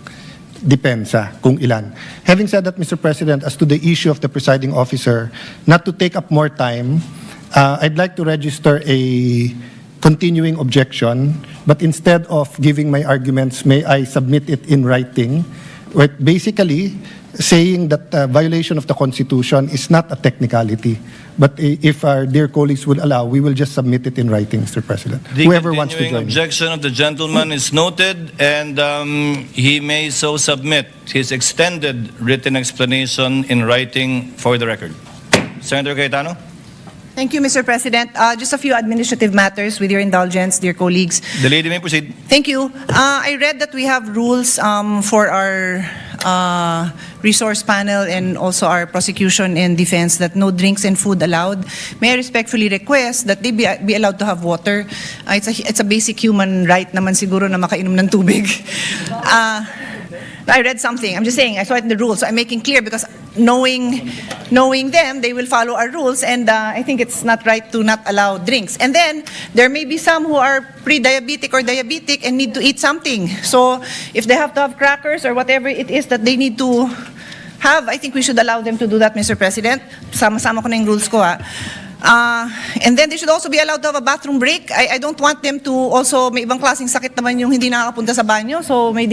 depensa kung ilan. Having said that, Mr. President, as to the issue of the presiding officer, not to take up more time, I'd like to register a continuing objection, but instead of giving my arguments, may I submit it in writing, with basically saying that violation of the Constitution is not a technicality. But if our dear colleagues would allow, we will just submit it in writing, Mr. President. The Whoever wants to continuing join. objection of the gentleman is noted, and he may so submit his extended written explanation in writing for the record. Senator Cayetano? Thank you, Mr. President. Just a few administrative matters with your indulgence, dear colleagues. The lady may proceed. Thank you. I read that we have rules for our resource panel and also our prosecution and defense that no drinks and food allowed. May I respectfully request that they be allowed to have water. It's a basic human right naman siguro na makainom ng tubig. I read something. I'm just saying, I saw it in the rules. So I'm making clear because knowing them, they will follow our rules, and I think it's not right to not allow drinks. And then, there may be some who are pre-diabetic or diabetic and need to eat something. So, if they have to have crackers or whatever it is that they need to have, I think we should allow them to do that, Mr. President. Sama-sama ko na yung rules ko, ha. And then they should also be allowed to have a bathroom break. I don't want them to also, may ibang klaseng sakit naman yung hindi nakakapunta sa banyo, so may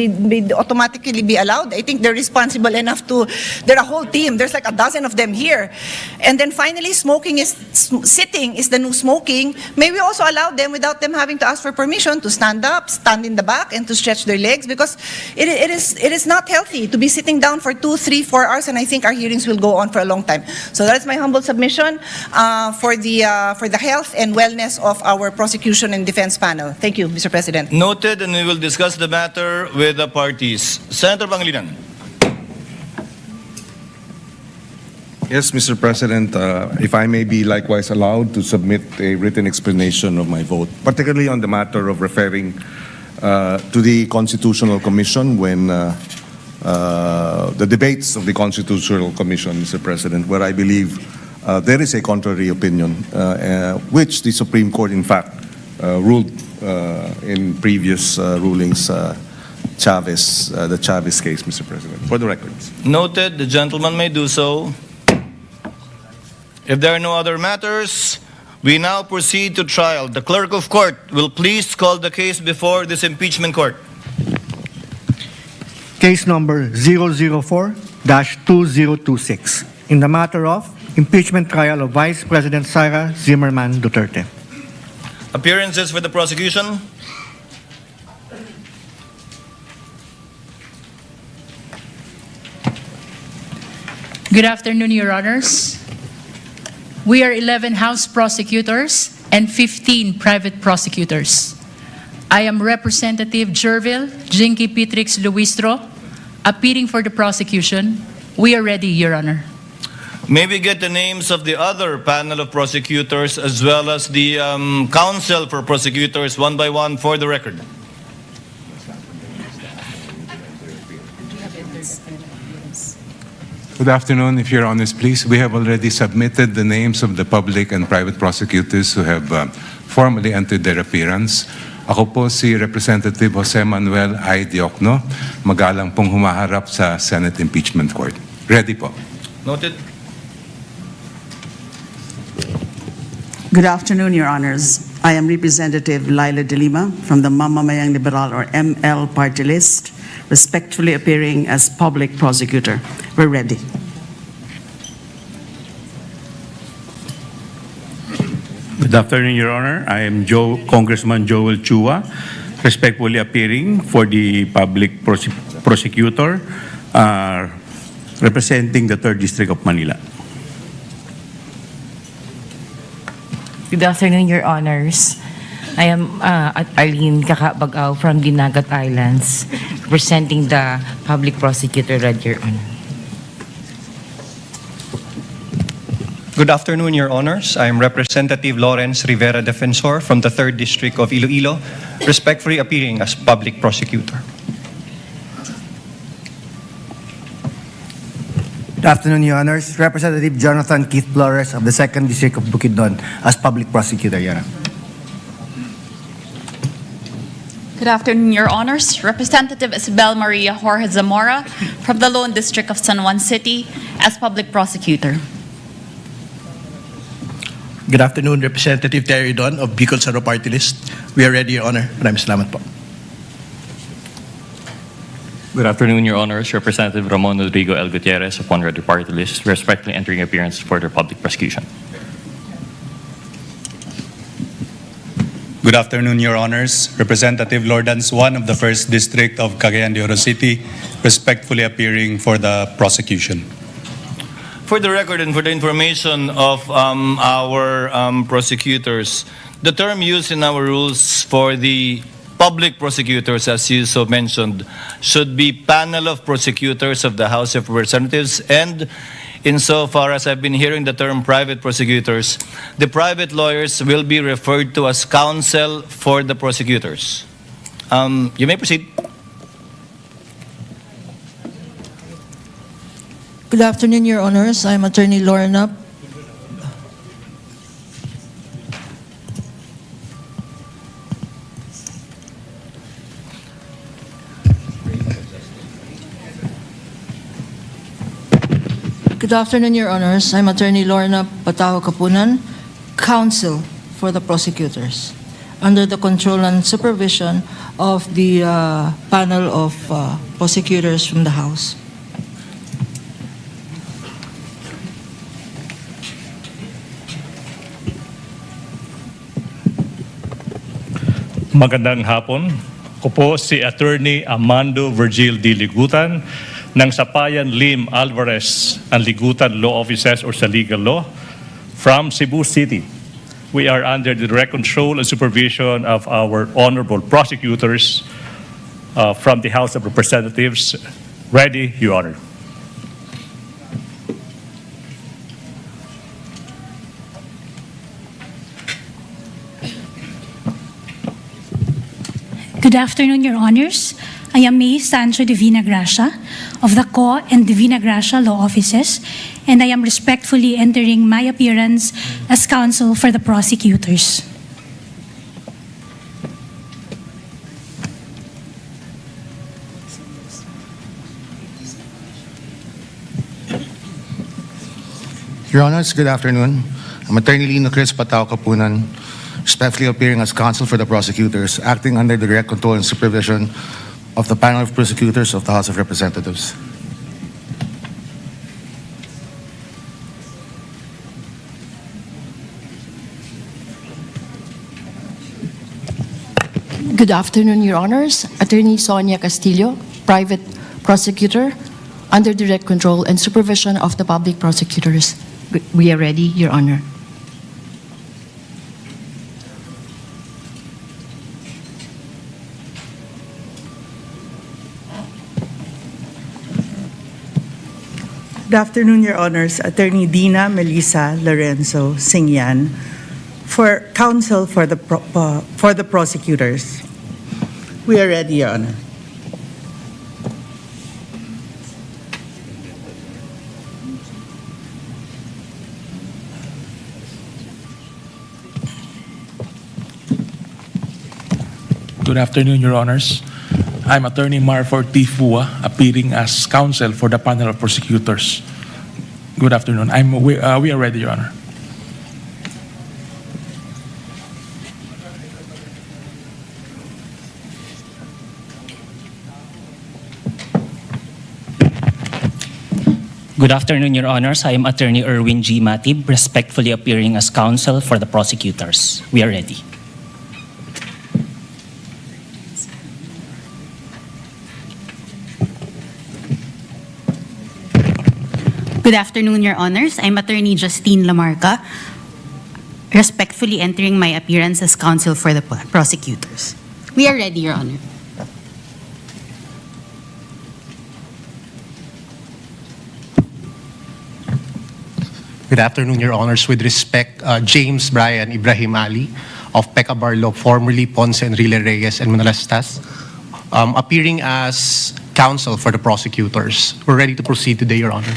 automatically be allowed. I think they're responsible enough to, they're a whole team. There's like a dozen of them here. And then finally, sitting is the new smoking. May we also allow them without them having to ask for permission to stand up, stand in the back, and to stretch their legs, because it is not healthy to be sitting down for 2, 3, 4 hours, and I think our hearings will go on for a long time. So that's my humble submission for the health and wellness of our prosecution and defense panel. Thank you, Mr. President. Noted, and we will discuss the matter with the parties. Senator Pangilinan. Yes, Mr. President, if I may be likewise allowed to submit a written explanation of my vote, particularly on the matter of referring to the Constitutional Commission when the debates of the Constitutional Commission, Mr. President, where I believe there is a contrary opinion, which the Supreme Court, in fact, ruled in previous rulings, the Chavez case, Mr. President, for the records. Noted, the gentleman may do so. If there are no other matters, we now proceed to trial. The clerk of court will please call the case before this impeachment court. Case number 004-2026 in the matter of impeachment trial of Vice President Sara Zimmerman Duterte. Appearances for the prosecution. Good afternoon, Your Honors. We are 11 House prosecutors and 15 private prosecutors. I am Representative Jervil Jinky Pitrix Luistro, appearing for the prosecution. We are ready, Your Honor. May we get the names of the other panel of prosecutors as well as the counsel for prosecutors one by one for the record. Good afternoon. If Your Honors, please. We have already submitted the names of the public and private prosecutors who have formally entered their appearance. Ako po si Representative Jose Manuel I. Diokno, magalang pong humaharap sa Senate Impeachment Court. Ready po. Noted. Good afternoon, Your Honors. I am Representative Laila De Lima from the Mamamayang Liberal or ML party list, respectfully appearing as public prosecutor. We're ready. Good afternoon, Your Honor. I am Congressman Joel Chua, respectfully appearing for the public prosecutor representing the 3rd District of Manila. Good afternoon, Your Honors. I am Arlene Kakabagaw from the Nagat Islands, representing the public prosecutor, Your Honor. Good afternoon, Your Honors. I am Representative Lawrence Rivera Defensor from the 3rd District of Iloilo, respectfully appearing as public prosecutor. Good afternoon, Your Honors. Representative Jonathan Keith Flores of the 2nd District of Bukidnon as public prosecutor, Your Honor. Good afternoon, Your Honors. Representative Isabel Maria Jorge Zamora from the Lone District of San Juan City as public prosecutor. Good afternoon, Representative Terry Don of Bicol Saro Party List. We are ready, Your Honor. Maraming salamat po. Good afternoon, Your Honors. Representative Ramon Rodrigo L. Gutierrez of One Ready Party List, respectfully entering appearance for the public prosecution. Good afternoon, Your Honors. Representative Lordans One of the 1st District of Cagayan de Oro City, respectfully appearing for the prosecution. For the record and for the information of our prosecutors, the term used in our rules for the public prosecutors, as you so mentioned, should be panel of prosecutors of the House of Representatives, and insofar as I've been hearing the term private prosecutors, the private lawyers will be referred to as counsel for the prosecutors. You may proceed. Good afternoon, Your Honors. I'm Attorney Lorna. Good afternoon, Your Honors. I'm Attorney Lorna Pataho Kapunan, counsel for the prosecutors, under the control and supervision of the panel of prosecutors from the House. Magandang hapon. Ako po si Attorney Amando Virgil D. Ligutan ng Sapayan Lim Alvarez and Ligutan Law Offices or sa Legal Law from Cebu City. We are under the direct control and supervision of our honorable prosecutors from the House of Representatives. Ready, Your Honor. Good afternoon, Your Honors. I am May Sancho Divina Gracia of the Co and Divina Gracia Law Offices, and I am respectfully entering my appearance as counsel for the prosecutors. Your Honors, good afternoon. I'm Attorney Lino Chris Patao-Kapunan, respectfully appearing as counsel for the prosecutors, acting under the direct control and supervision of the panel of prosecutors of the House of Representatives. Good afternoon, Your Honors. Attorney Sonia Castillo, private prosecutor, under direct control and supervision of the public prosecutors. We are ready, Your Honor. Good afternoon, Your Honors. Attorney Dina Melissa Lorenzo Singyan, for counsel for the prosecutors. We are ready, Your Honor. Good afternoon, Your Honors. I'm Attorney Marfor T. Fua, appearing as counsel for the panel of prosecutors. Good afternoon. We are ready, Your Honor. Good afternoon, Your Honors. I am Attorney Erwin G. Matib, respectfully appearing as counsel for the prosecutors. We are ready. Good afternoon, Your Honors. I'm Attorney Justine Lamarca, respectfully entering my appearance as counsel for the prosecutors. We are ready, Your Honor. Good afternoon, Your Honors. With respect, James Brian Ibrahim Ali of P.A.K.U Barlo, formerly Ponce Enrile Reyes and Manalastas, appearing as counsel for the prosecutors. We're ready to proceed today, Your Honor.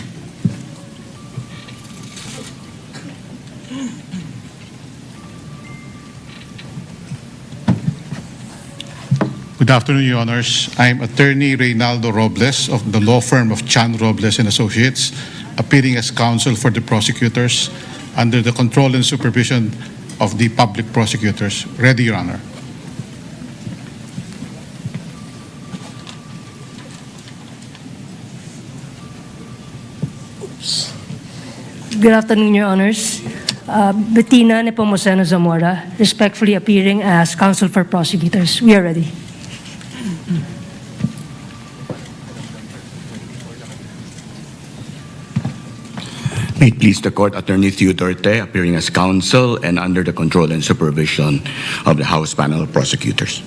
Good afternoon, Your Honors. I'm Attorney Reynaldo Robles of the law firm of Chan Robles and Associates, appearing as counsel for the prosecutors under the control and supervision of the public prosecutors. Ready, Your Honor. Good afternoon, Your Honors. Bettina Nepomuceno Zamora, respectfully appearing as counsel for prosecutors. We are ready. May it please the Court, Attorney Theodore Te, appearing as counsel and under the control and supervision of the House panel of prosecutors.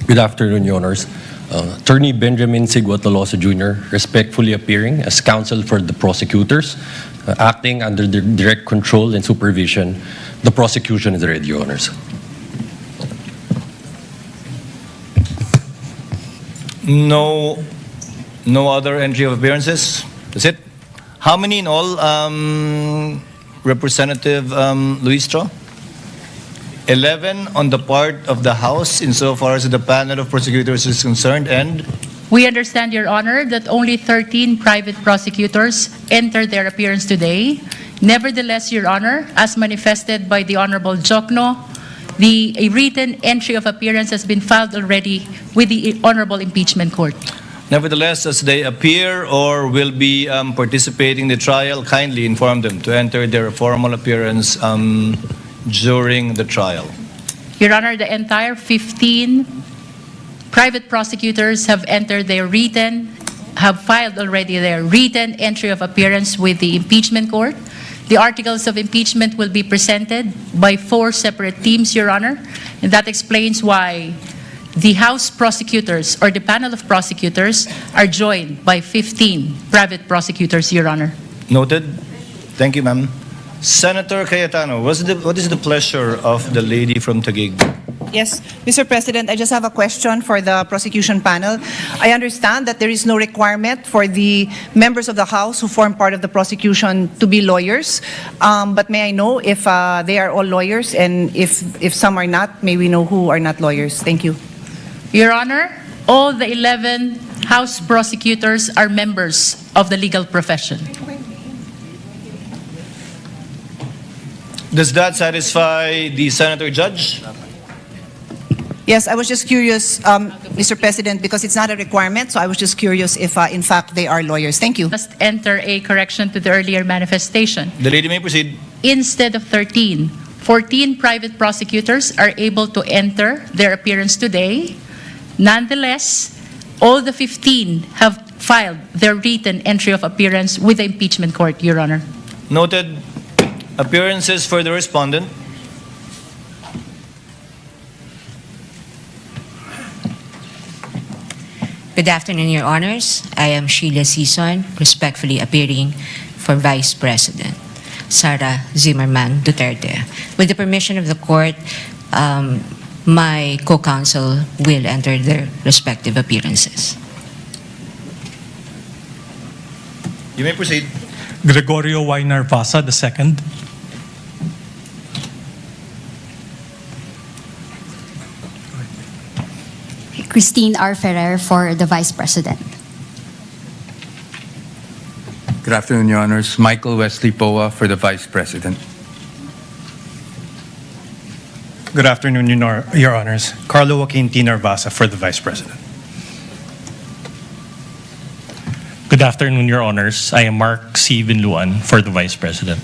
Good afternoon, Your Honors. Attorney Benjamin Sigua Tolosa Jr., respectfully appearing as counsel for the prosecutors, acting under the direct control and supervision. The prosecution is ready, Your Honors. No other entry of appearances? That's it? How many in all, Representative Luistro? 11 on the part of the House insofar as the panel of prosecutors is concerned, and We understand, Your Honor, that only 13 private prosecutors entered their appearance today. Nevertheless, Your Honor, as manifested by the Honorable Jokno, a written entry of appearance has been filed already with the Honorable Impeachment Court. nevertheless, as they appear or will be participating in the trial, kindly inform them to enter their formal appearance during the trial. Your Honor, the entire 15 private prosecutors have filed already their written entry of appearance with the Impeachment Court. The articles of impeachment will be presented by 4 separate teams, Your Honor, and that explains why the House prosecutors or the panel of prosecutors are joined by 15 private prosecutors, Your Honor. Noted. Thank you, ma'am. Senator Cayetano, what is the pleasure of the lady from Taguig? Yes, Mr. President, I just have a question for the prosecution panel. I understand that there is no requirement for the members of the House who form part of the prosecution to be lawyers. But may I know if they are all lawyers, and if some are not, may we know who are not lawyers? Thank you. Your Honor, all the 11 House prosecutors are members of the legal profession. Does that satisfy the senator judge? Yes, I was just curious, Mr. President, because it's not a requirement, so I was just curious if, in fact, they are lawyers. Thank you. Must enter a correction to the earlier manifestation. The lady may proceed. Instead of 13, 14 private prosecutors are able to enter their appearance today. Nonetheless, all the 15 have filed their written entry of appearance with the impeachment court, Your Honor. Noted. Appearances for the respondent. Good afternoon, Your Honors. I am Sheila Sison, respectfully appearing for Vice President Sara Zimmerman Duterte. With the permission of the court, my co-counsel will enter their respective appearances. You may proceed. Gregorio Y. Narvasa II. Christine R. Ferrer for the Vice President. Good afternoon, Your Honors. Michael Wesley Poa for the Vice President. Good afternoon, Your Honors. Carlo Joaquin T. Narvasa for the Vice President. Good afternoon, Your Honors. I am Mark C. Vinluan for the Vice President.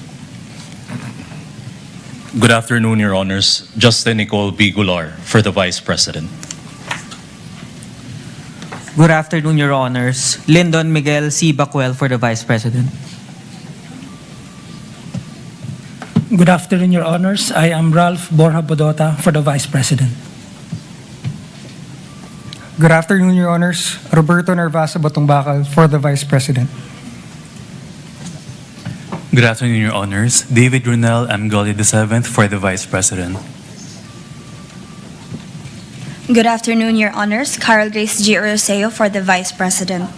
Good afternoon, Your Honors. Justin Nicole B. Goulart for the Vice President. Good afternoon, Your Honors. Lyndon Miguel C. Bacuel for the Vice President. Good afternoon, Your Honors. I am Ralph Borja Bodota for the Vice President. Good afternoon, Your Honors. Roberto Narvasa Batungbakal for the Vice President. Good afternoon, Your Honors. David Runel Amgoli VII for the Vice President. Good afternoon, Your Honors. Carl Grace G. Oroseo for the Vice President.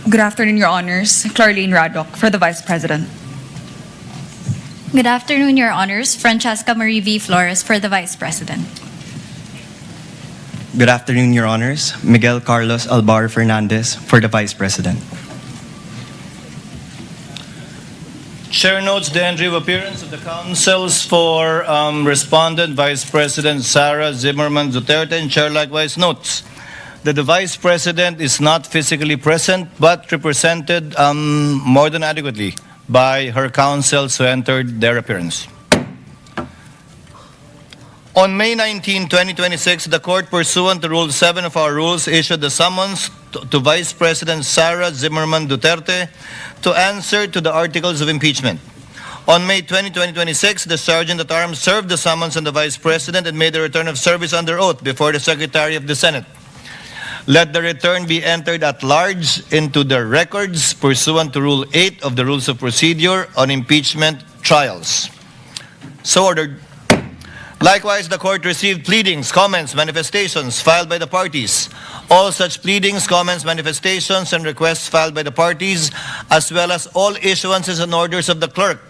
Good afternoon, Your Honors. Clarlene Radok for the Vice President. Good afternoon, Your Honors. Francesca Marie V. Flores for the Vice President. Good afternoon, Your Honors. Miguel Carlos Albar Fernandez for the Vice President. Chair notes the entry of appearance of the counsels for respondent Vice President Sara Zimmerman Duterte, and Chair likewise notes that the Vice President is not physically present but represented more than adequately by her counsels who entered their appearance. On May 19, 2026, the court, pursuant to Rule 7 of our rules, issued the summons to Vice President Sara Zimmerman Duterte to answer to the articles of impeachment. On May 20, 2026, the Sergeant at Arms served the summons on the Vice President and made a return of service under oath before the Secretary of the Senate. Let the return be entered at large into the records pursuant to Rule 8 of the Rules of Procedure on Impeachment Trials. So ordered. Likewise, the court received pleadings, comments, manifestations filed by the parties. All such pleadings, comments, manifestations, and requests filed by the parties, as well as all issuances and orders of the clerk,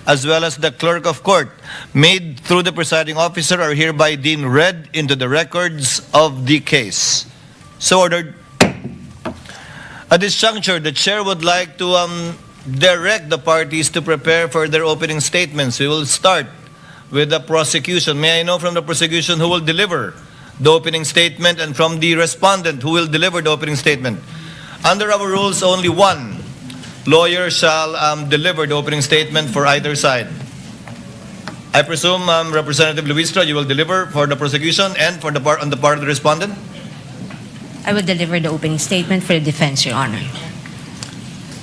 as well as the clerk of court, made through the presiding officer, are hereby deemed read into the records of the case. So ordered. At this juncture, the chair would like to direct the parties to prepare for their opening statements. We will start with the prosecution. May I know from the prosecution who will deliver the opening statement, and from the respondent who will deliver the opening statement? Under our rules, only one lawyer shall deliver the opening statement for either side. I presume Representative Luistra, you will deliver for the prosecution and for the on the part of the respondent? I will deliver the opening statement for the defense, Your Honor.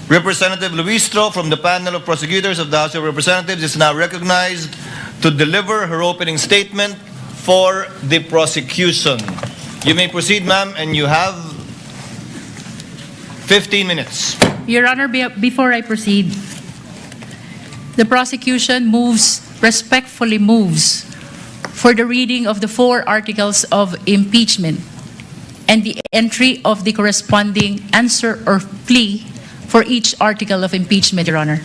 Representative Luistro from the panel of prosecutors of the House of Representatives is now recognized to deliver her opening statement for the prosecution. You may proceed, ma'am, and you have 15 minutes. Your Honor, before I proceed, the prosecution respectfully moves for the reading of the 4 articles of impeachment and the entry of the corresponding answer or plea for each article of impeachment, Your Honor.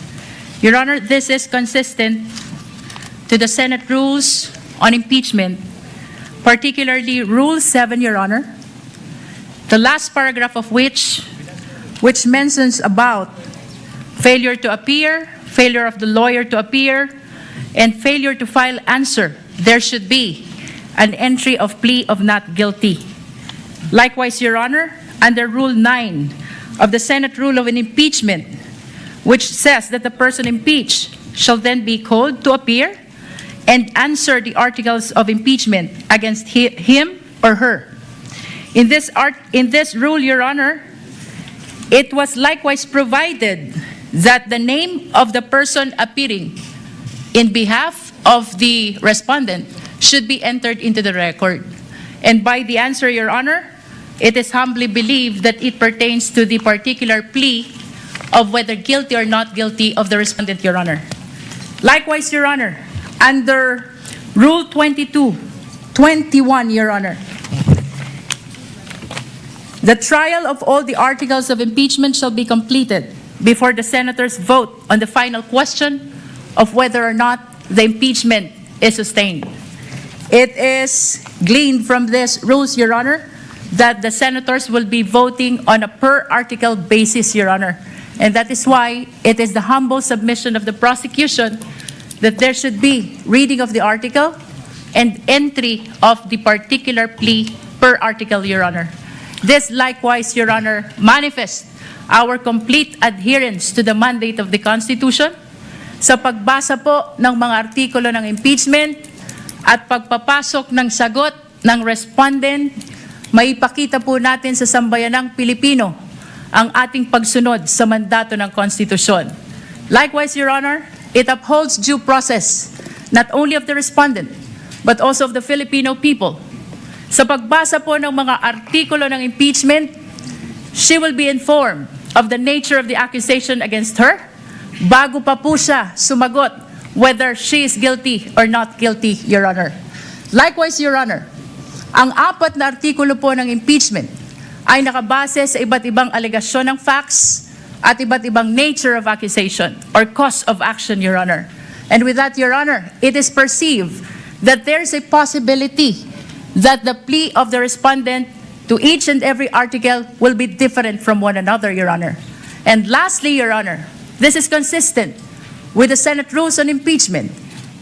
Your Honor, this is consistent to the Senate rules on impeachment, particularly Rule 7, Your Honor, the last paragraph of which mentions about failure to appear, failure of the lawyer to appear, and failure to file answer. There should be an entry of plea of not guilty. Likewise, Your Honor, under Rule 9 of the Senate Rule of an Impeachment, which says that the person impeached shall then be called to appear and answer the articles of impeachment against him or her. In this rule, Your Honor, it was likewise provided that the name of the person appearing in behalf of the respondent should be entered into the record. And by the answer, Your Honor, it is humbly believed that it pertains to the particular plea of whether guilty or not guilty of the respondent, Your Honor. Likewise, Your Honor, under Rule 21, Your Honor, the trial of all the articles of impeachment shall be completed before the senators vote on the final question of whether or not the impeachment is sustained. It is gleaned from these rules, Your Honor, that the senators will be voting on a per article basis, Your Honor. And that is why it is the humble submission of the prosecution that there should be reading of the article and entry of the particular plea per article, Your Honor. This likewise, Your Honor, manifests our complete adherence to the mandate of the Constitution sa pagbasa po ng mga artikulo ng impeachment at pagpapasok ng sagot ng respondent, maipakita po natin sa sambayanang Pilipino ang ating pagsunod sa mandato ng Konstitusyon. Likewise, Your Honor, it upholds due process not only of the respondent but also of the Filipino people. Sa pagbasa po ng mga artikulo ng impeachment, she will be informed of the nature of the accusation against her bago pa po siya sumagot whether she is guilty or not guilty, Your Honor. Likewise, Your Honor, ang 4 na artikulo po ng impeachment ay nakabase sa iba't ibang alegasyon ng facts at iba't ibang nature of accusation or cause of action, Your Honor. And with that, Your Honor, it is perceived that there is a possibility that the plea of the respondent to each and every article will be different from one another, Your Honor. And lastly, Your Honor, this is consistent with the Senate rules on impeachment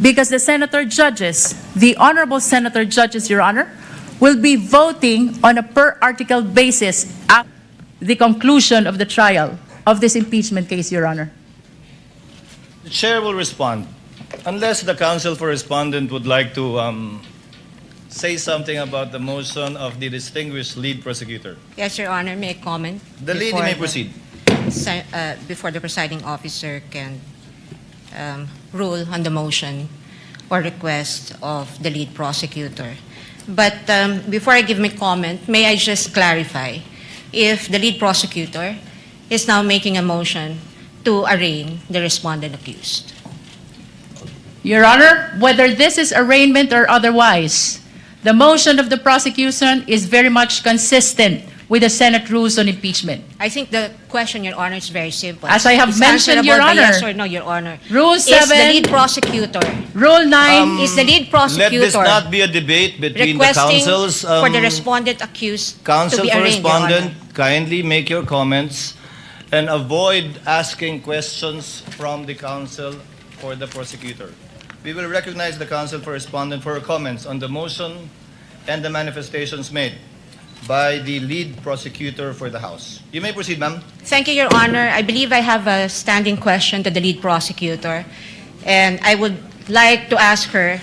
because the senator judges, the honorable senator judges, Your Honor, will be voting on a per article basis at the conclusion of the trial of this impeachment case, Your Honor. The chair will respond. Unless the counsel for respondent would like to say something about the motion of the distinguished lead prosecutor. Yes, Your Honor, may I comment? The lead may proceed. Before the presiding officer can rule on the motion or request of the lead prosecutor. But before I give my comment, may I just clarify if the lead prosecutor is now making a motion to arraign the respondent accused. Your Honor, whether this is arraignment or otherwise, the motion of the prosecution is very much consistent with the Senate rules on impeachment. I think the question, Your Honor, is very simple. As I have It's mentioned, Your answerable by Honor, yes or no, Your Honor. Rule 7, Is the lead prosecutor, Rule 9, is the lead prosecutor Let this not be a debate between the requesting councils. for the respondent accused to Counsel be for arraigned, Your Honor? respondent, kindly make your comments and avoid asking questions from the counsel for the prosecutor. We will recognize the counsel for respondent for her comments on the motion and the manifestations made by the lead prosecutor for the House. You may proceed, ma'am. Thank you, Your Honor. I believe I have a standing question to the lead prosecutor, and I would like to ask her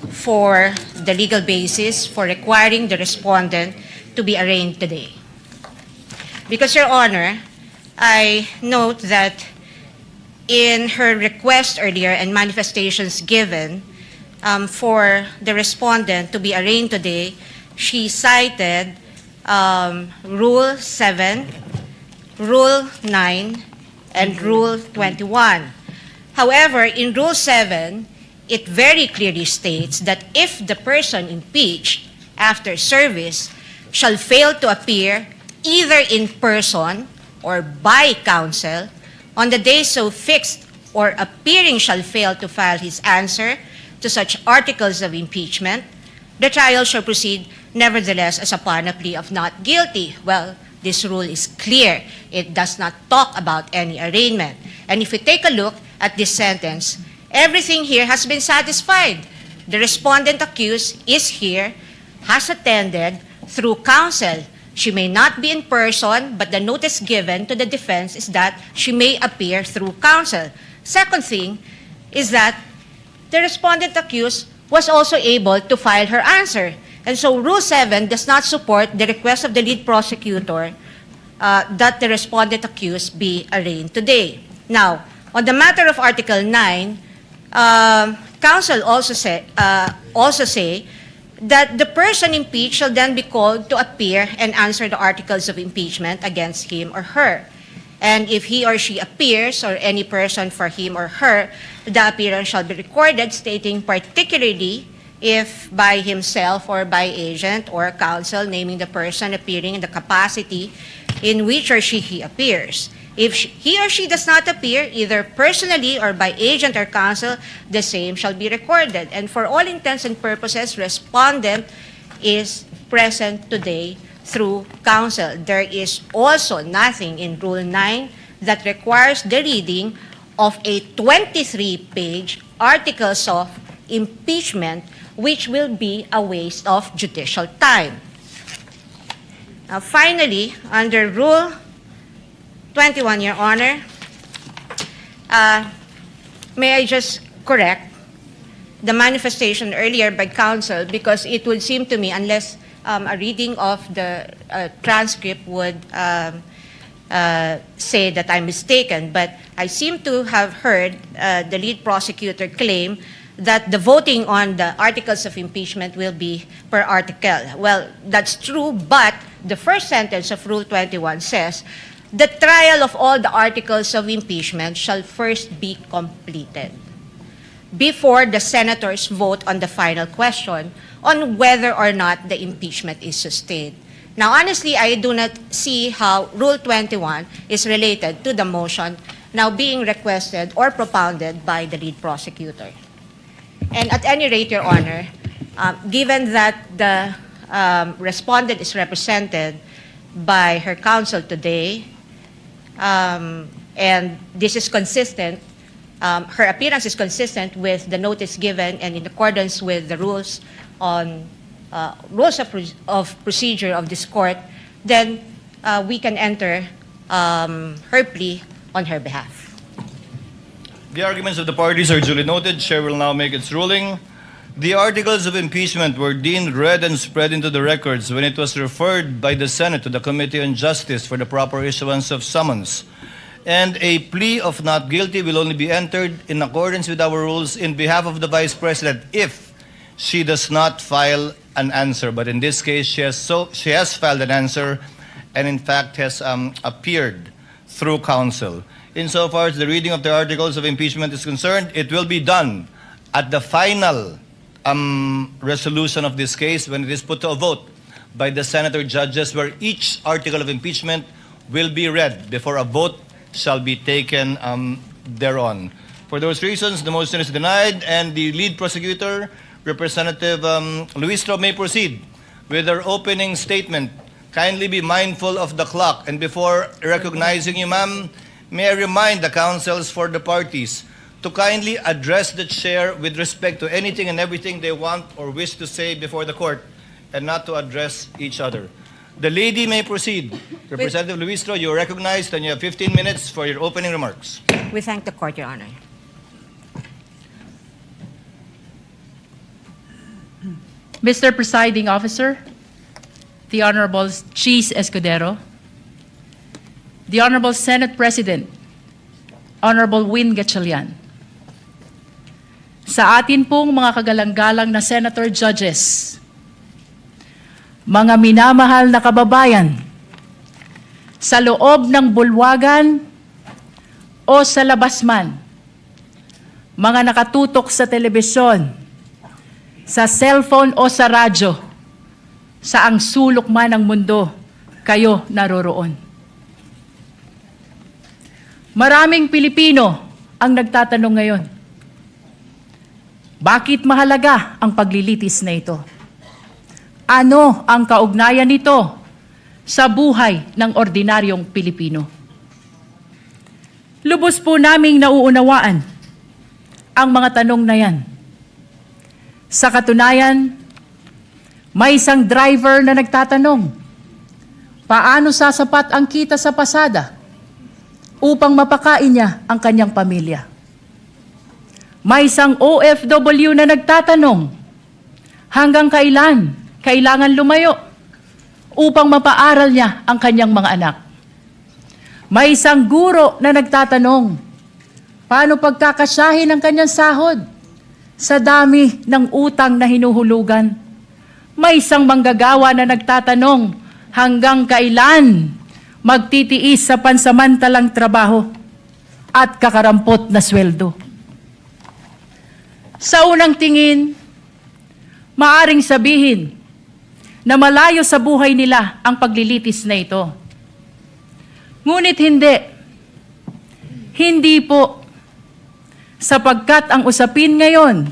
for the legal basis for requiring the respondent to be arraigned today. Because, Your Honor, I note that in her request earlier and manifestations given for the respondent to be arraigned today, she cited Rule 7, Rule 9, and Rule 21. However, in Rule 7, it very clearly states that if the person impeached after service shall fail to appear either in person or by counsel on the day so fixed, or appearing shall fail to file his answer to such articles of impeachment, the trial shall proceed nevertheless as upon a plea of not guilty. Well, this rule is clear. It does not talk about any arraignment. And if we take a look at this sentence, everything here has been satisfied. The respondent accused is here, has attended through counsel. She may not be in person, but the notice given to the defense is that she may appear through counsel. Second thing is that the respondent accused was also able to file her answer. And so Rule 7 does not support the request of the lead prosecutor that the respondent accused be arraigned today. Now, on the matter of Article 9, counsel also say that the person impeached shall then be called to appear and answer the articles of impeachment against him or her. And if he or she appears, or any person for him or her, the appearance shall be recorded, stating particularly if by himself or by agent or counsel, naming the person appearing in the capacity in which or he appears. If he or she does not appear, either personally or by agent or counsel, the same shall be recorded. And for all intents and purposes, respondent is present today through counsel. There is also nothing in Rule 9 that requires the reading of a 23-page articles of impeachment, which will be a waste of judicial time. Now, finally, under Rule 21, Your Honor, may I just correct the manifestation earlier by counsel, because it would seem to me, unless a reading of the transcript would say that I'm mistaken, but I seem to have heard the lead prosecutor claim that the voting on the articles of impeachment will be per article. Well, that's true, but the first sentence of Rule 21 says, the trial of all the articles of impeachment shall first be completed before the senators vote on the final question on whether or not the impeachment is sustained. Now, honestly, I do not see how Rule 21 is related to the motion now being requested or propounded by the lead prosecutor. And at any rate, Your Honor, given that the respondent is represented by her counsel today, and this is consistent, her appearance is consistent with the notice given and in accordance with the rules on rules of procedure of this court, then we can enter her plea on her behalf. The arguments of the parties are duly noted. Chair will now make its ruling. The articles of impeachment were deemed read and spread into the records when it was referred by the Senate to the Committee on Justice for the proper issuance of summons. And a plea of not guilty will only be entered in accordance with our rules in behalf of the Vice President if she does not file an answer. But in this case, she has filed an answer and in fact has appeared through counsel. Insofar as the reading of the articles of impeachment is concerned, it will be done at the final resolution of this case when it is put to a vote by the senator judges, where each article of impeachment will be read before a vote shall be taken thereon. For those reasons, the motion is denied, and the lead prosecutor, Representative Luistro, may proceed with her opening statement. Kindly be mindful of the clock, and before recognizing you, ma'am, may I remind the counsels for the parties to kindly address the chair with respect to anything and everything they want or wish to say before the court, and not to address each other. The lady may proceed. Representative Luistro, you are recognized, and you have 15 minutes for your opening remarks. We thank the court, Your Honor. Mr. Presiding Officer, the Honorable Cheese Escudero, the Honorable Senate President, Honorable Win Gatchalian, sa atin pong mga kagalang-galang na Senator Judges, mga minamahal na kababayan, sa loob ng bulwagan o sa labas man, mga nakatutok sa telebisyon, sa cellphone o sa radyo, sa ang sulok man ng mundo, kayo naroroon. Maraming Pilipino ang nagtatanong ngayon, bakit mahalaga ang paglilitis na ito? Ano ang kaugnayan nito sa buhay ng ordinaryong Pilipino? Lubos po naming nauunawaan ang mga tanong na yan. Sa katunayan, may isang driver na nagtatanong, paano sasapat ang kita sa pasada upang mapakain niya ang kanyang pamilya? May isang OFW na nagtatanong, hanggang kailan kailangan lumayo upang mapaaral niya ang kanyang mga anak? May isang guro na nagtatanong, paano pagkakasyahin ang kanyang sahod sa dami ng utang na hinuhulugan? May isang manggagawa na nagtatanong, hanggang kailan magtitiis sa pansamantalang trabaho at kakarampot na sweldo? Sa unang tingin, maaring sabihin na malayo sa buhay nila ang paglilitis na ito. Ngunit hindi. Hindi po. Sapagkat ang usapin ngayon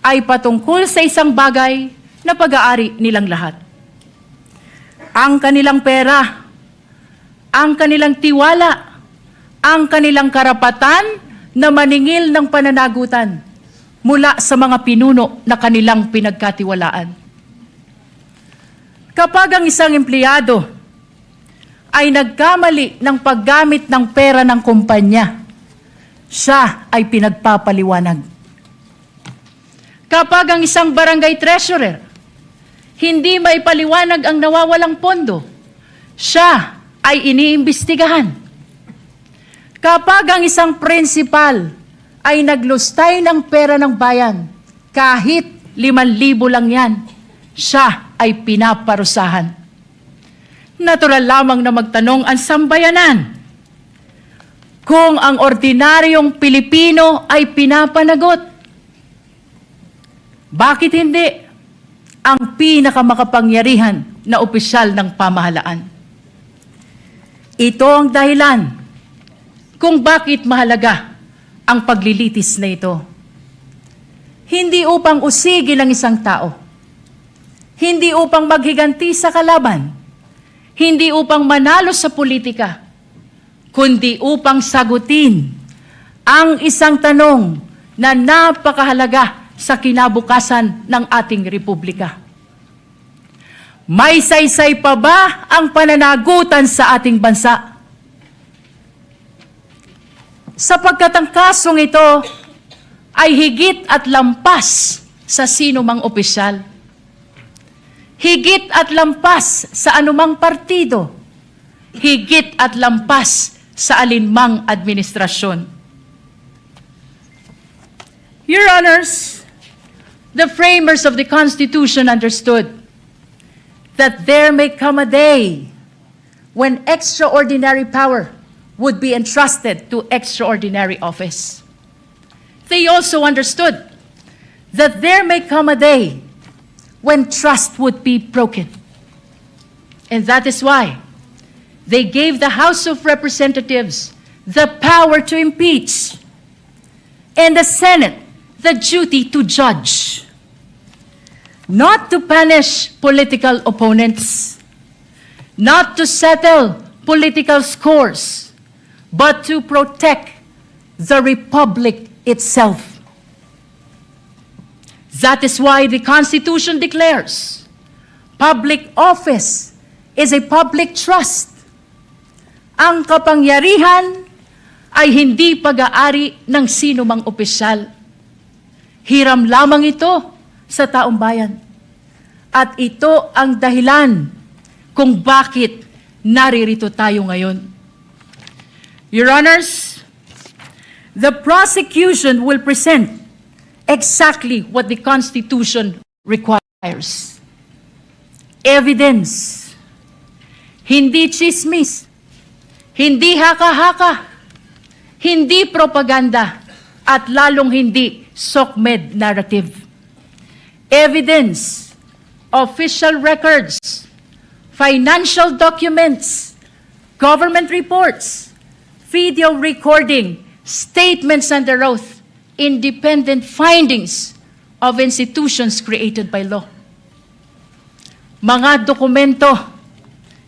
ay patungkol sa isang bagay na pag-aari nilang lahat. Ang kanilang pera, ang kanilang tiwala, ang kanilang karapatan na maningil ng pananagutan mula sa mga pinuno na kanilang pinagkatiwalaan. Kapag ang isang empleyado ay nagkamali ng paggamit ng pera ng kumpanya, siya ay pinagpapaliwanag. Kapag ang isang barangay treasurer hindi may paliwanag ang nawawalang pondo, siya ay iniimbestigahan. Kapag ang isang principal ay naglustay ng pera ng bayan, kahit 5,000 lang yan, siya ay pinaparusahan. Natural lamang na magtanong ang sambayanan kung ang ordinaryong Pilipino ay pinapanagot. Bakit hindi ang pinakamakapangyarihan na opisyal ng pamahalaan? Ito ang dahilan kung bakit mahalaga ang paglilitis na ito. Hindi upang usigin ang isang tao, hindi upang maghiganti sa kalaban, hindi upang manalo sa politika, kundi upang sagutin ang isang tanong na napakahalaga sa kinabukasan ng ating republika. May saysay pa ba ang pananagutan sa ating bansa? Sapagkat ang kasong ito ay higit at lampas sa sino mang opisyal. Higit at lampas sa anumang partido. Higit at lampas sa alinmang administrasyon. Your Honors, the framers of the Constitution understood that there may come a day when extraordinary power would be entrusted to extraordinary office. They also understood that there may come a day when trust would be broken. And that is why they gave the House of Representatives the power to impeach and the Senate the duty to judge, not to punish political opponents, not to settle political scores, but to protect the republic itself. That is why the Constitution declares public office is a public trust. Ang kapangyarihan ay hindi pag-aari ng sino mang opisyal. Hiram lamang ito sa taong bayan. At ito ang dahilan kung bakit naririto tayo ngayon. Your Honors, the prosecution will present exactly what the Constitution requires. Evidence. Hindi chismis. Hindi haka-haka. Hindi propaganda at lalong hindi SOCMED narrative. Evidence, official records, financial documents, government reports, video recording, statements under oath, independent findings of institutions created by law. Mga dokumento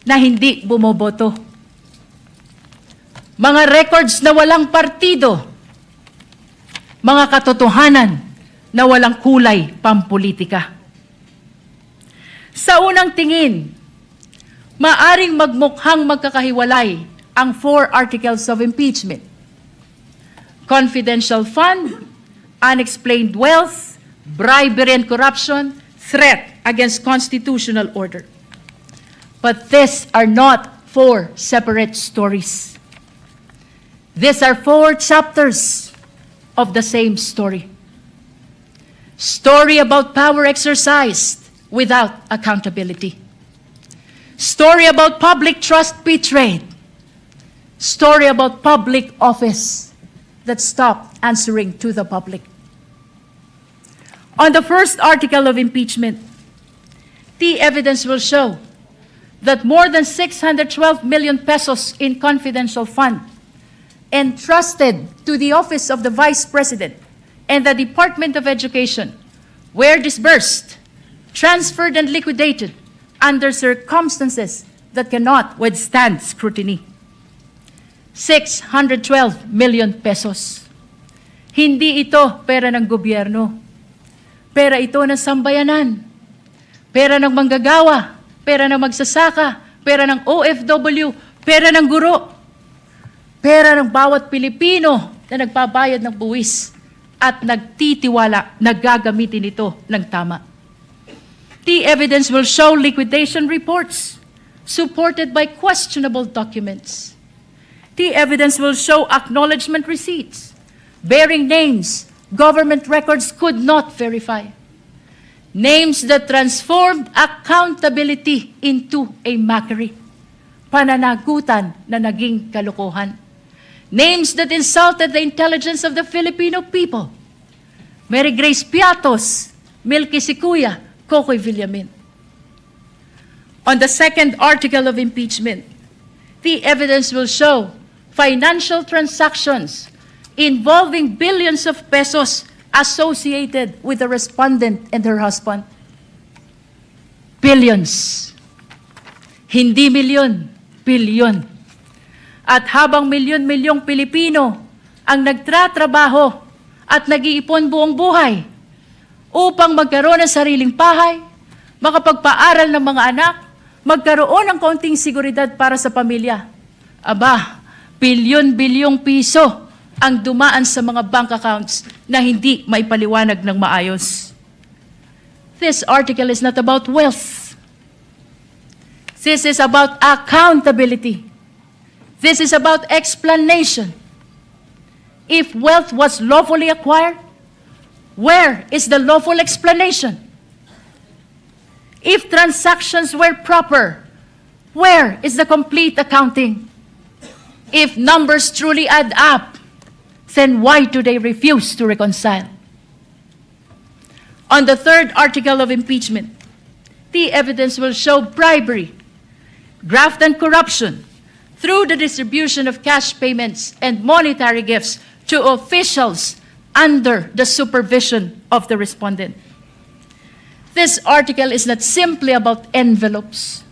na hindi bumoboto. Mga records na walang partido. Mga katotohanan na walang kulay pampolitika. Sa unang tingin, maaring magmukhang magkakahiwalay ang 4 articles of impeachment. Confidential fund, unexplained wealth, bribery and corruption, threat against constitutional order. But these are not 4 separate stories. These are 4 chapters of the same story. Story about power exercised without accountability. Story about public trust betrayed. Story about public office that stopped answering to the public. On the first article of impeachment, the evidence will show that more than 612 million pesos in confidential fund entrusted to the office of the Vice President and the Department of Education were disbursed, transferred, and liquidated under circumstances that cannot withstand scrutiny. 612 million pesos. Hindi ito pera ng gobyerno. Pera ito ng sambayanan. Pera ng manggagawa. Pera ng magsasaka. Pera ng OFW. Pera ng guro. Pera ng bawat Pilipino na nagbabayad ng buwis at nagtitiwala na gagamitin ito ng tama. The evidence will show liquidation reports supported by questionable documents. The evidence will show acknowledgement receipts bearing names government records could not verify. Names that transformed accountability into a mockery. Pananagutan na naging kalokohan. Names that insulted the intelligence of the Filipino people. Mary Grace Piatos, Milky Sikuya, Kokoy Villamin. On the second article of impeachment, the evidence will show financial transactions involving billions of pesos associated with the respondent and her husband. Billions. Hindi milyon, bilyon. At habang milyon-milyong Pilipino ang nagtratrabaho at nag-iipon buong buhay upang magkaroon ng sariling bahay, makapagpaaral ng mga anak, magkaroon ng kaunting seguridad para sa pamilya. Aba, bilyon-bilyong piso ang dumaan sa mga bank accounts na hindi maipaliwanag ng maayos. This article is not about wealth. This is about accountability. This is about explanation. If wealth was lawfully acquired, where is the lawful explanation? If transactions were proper, where is the complete accounting? If numbers truly add up, then why do they refuse to reconcile? On the third article of impeachment, the evidence will show bribery, graft and corruption through the distribution of cash payments and monetary gifts to officials under the supervision of the respondent. This article is not simply about envelopes.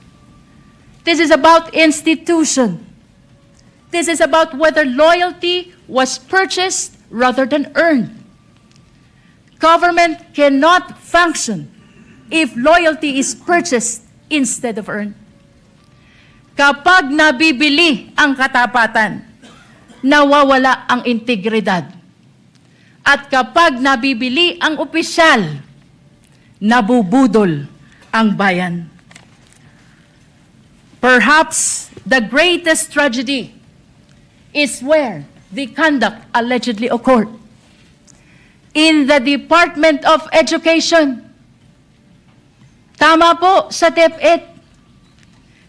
This is about institution. This is about whether loyalty was purchased rather than earned. Government cannot function if loyalty is purchased instead of earned. Kapag nabibili ang katapatan, nawawala ang integridad. At kapag nabibili ang opisyal, nabubudol ang bayan. Perhaps the greatest tragedy is where the conduct allegedly occurred. In the Department of Education. Tama po sa DepEd.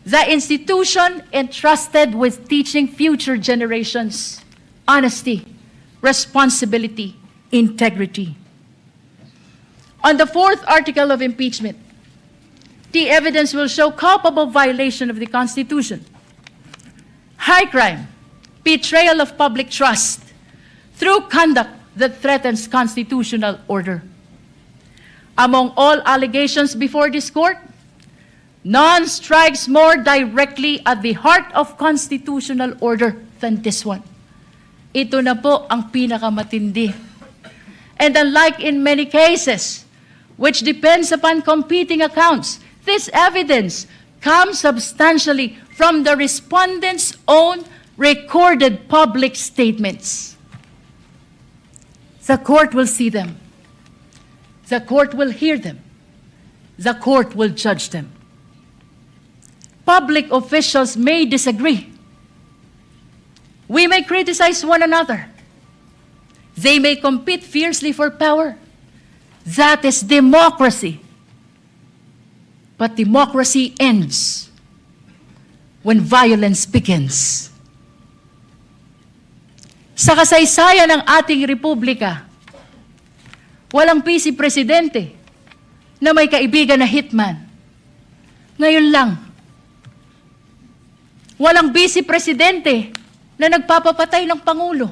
The institution entrusted with teaching future generations honesty, responsibility, integrity. On the fourth article of impeachment, the evidence will show culpable violation of the Constitution, high crime, betrayal of public trust through conduct that threatens constitutional order. Among all allegations before this court, none strikes more directly at the heart of constitutional order than this one. Ito na po ang pinakamatindi. And unlike in many cases, which depends upon competing accounts, this evidence comes substantially from the respondent's own recorded public statements. The court will see them. The court will hear them. The court will judge them. Public officials may disagree. We may criticize one another. They may compete fiercely for power. That is democracy. But democracy ends when violence begins. Sa kasaysayan ng ating republika, walang vice presidente na may kaibigan na hitman. Ngayon lang. Walang vice presidente na nagpapapatay ng Pangulo.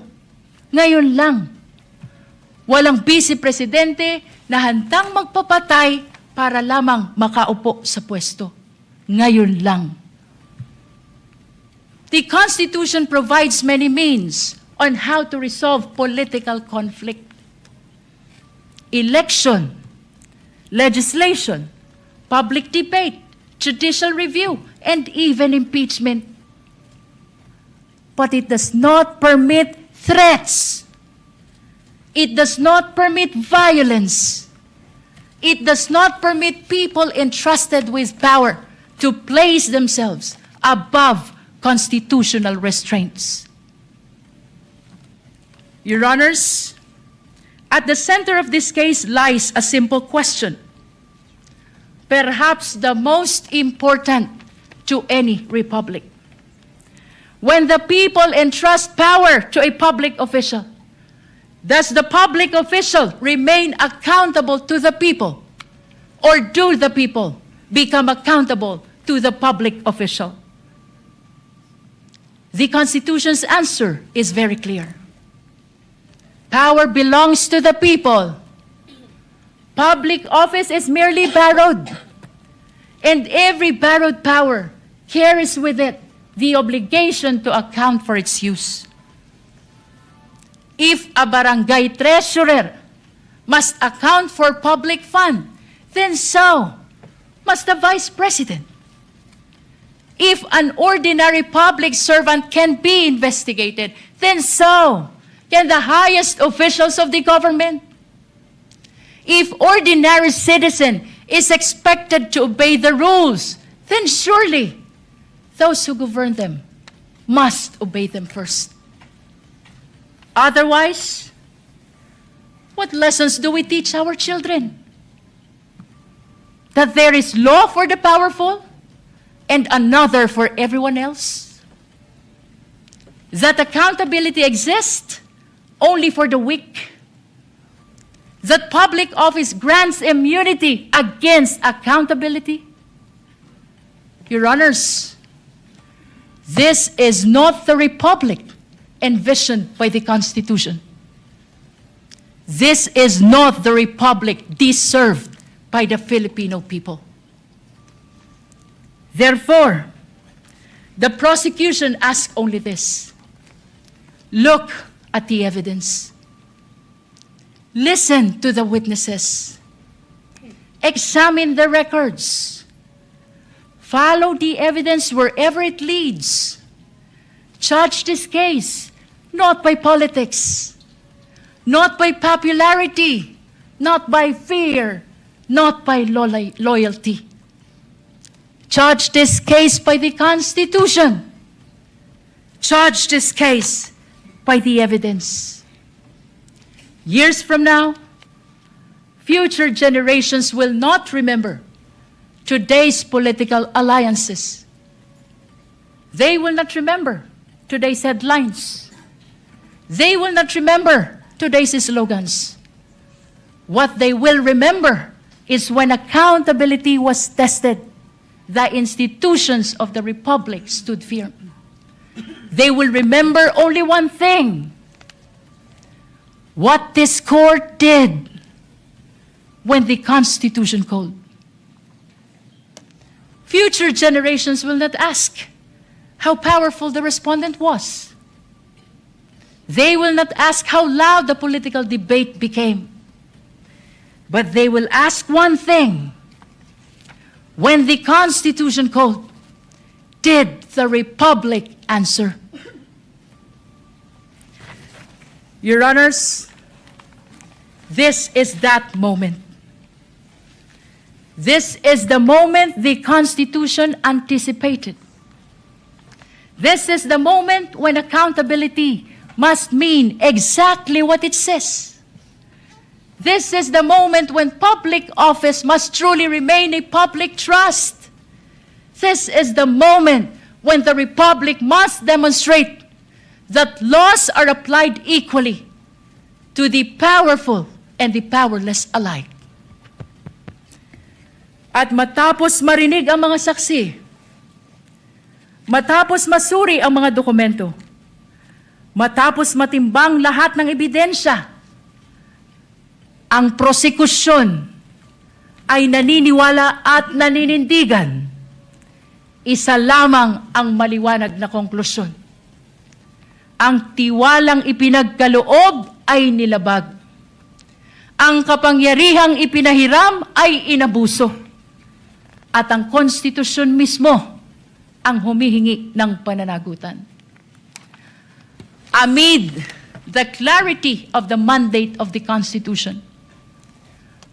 Ngayon lang. Walang vice presidente na handang magpapatay para lamang makaupo sa pwesto. Ngayon lang. The Constitution provides many means on how to resolve political conflict. Election, legislation, public debate, judicial review, and even impeachment. But it does not permit threats. It does not permit violence. It does not permit people entrusted with power to place themselves above constitutional restraints. Your Honors, at the center of this case lies a simple question, perhaps the most important to any republic. When the people entrust power to a public official, does the public official remain accountable to the people, or do the people become accountable to the public official? The Constitution's answer is very clear. Power belongs to the people. Public office is merely borrowed. And every borrowed power carries with it the obligation to account for its use. If a barangay treasurer must account for public fund, then so must the vice president. If an ordinary public servant can be investigated, then so can the highest officials of the government. If ordinary citizen is expected to obey the rules, then surely those who govern them must obey them first. Otherwise, what lessons do we teach our children? That there is law for the powerful and another for everyone else? That accountability exists only for the weak? That public office grants immunity against accountability? Your Honors, this is not the republic envisioned by the Constitution. This is not the republic deserved by the Filipino people. Therefore, the prosecution asks only this: look at the evidence. Listen to the witnesses. Examine the records. Follow the evidence wherever it leads. Judge this case not by politics, not by popularity, not by fear, not by loyalty. Judge this case by the Constitution. Judge this case by the evidence. Years from now, future generations will not remember today's political alliances. They will not remember today's headlines. They will not remember today's slogans. What they will remember is when accountability was tested, the institutions of the Republic stood firm. They will remember only one thing: what this court did when the Constitution called. Future generations will not ask how powerful the respondent was. They will not ask how loud the political debate became. But they will ask one thing: when the Constitution called, did the Republic answer? Your Honors, this is that moment. This is the moment the Constitution anticipated. This is the moment when accountability must mean exactly what it says. This is the moment when public office must truly remain a public trust. This is the moment when the Republic must demonstrate that laws are applied equally to the powerful and the powerless alike. At matapos marinig ang mga saksi, matapos masuri ang mga dokumento, matapos matimbang lahat ng ebidensya, ang prosekusyon ay naniniwala at naninindigan. Isa lamang ang maliwanag na konklusyon: ang tiwalang ipinagkaloob ay nilabag. Ang kapangyarihang ipinahiram ay inabuso. At ang konstitusyon mismo ang humihingi ng pananagutan. Amid the clarity of the mandate of the Constitution,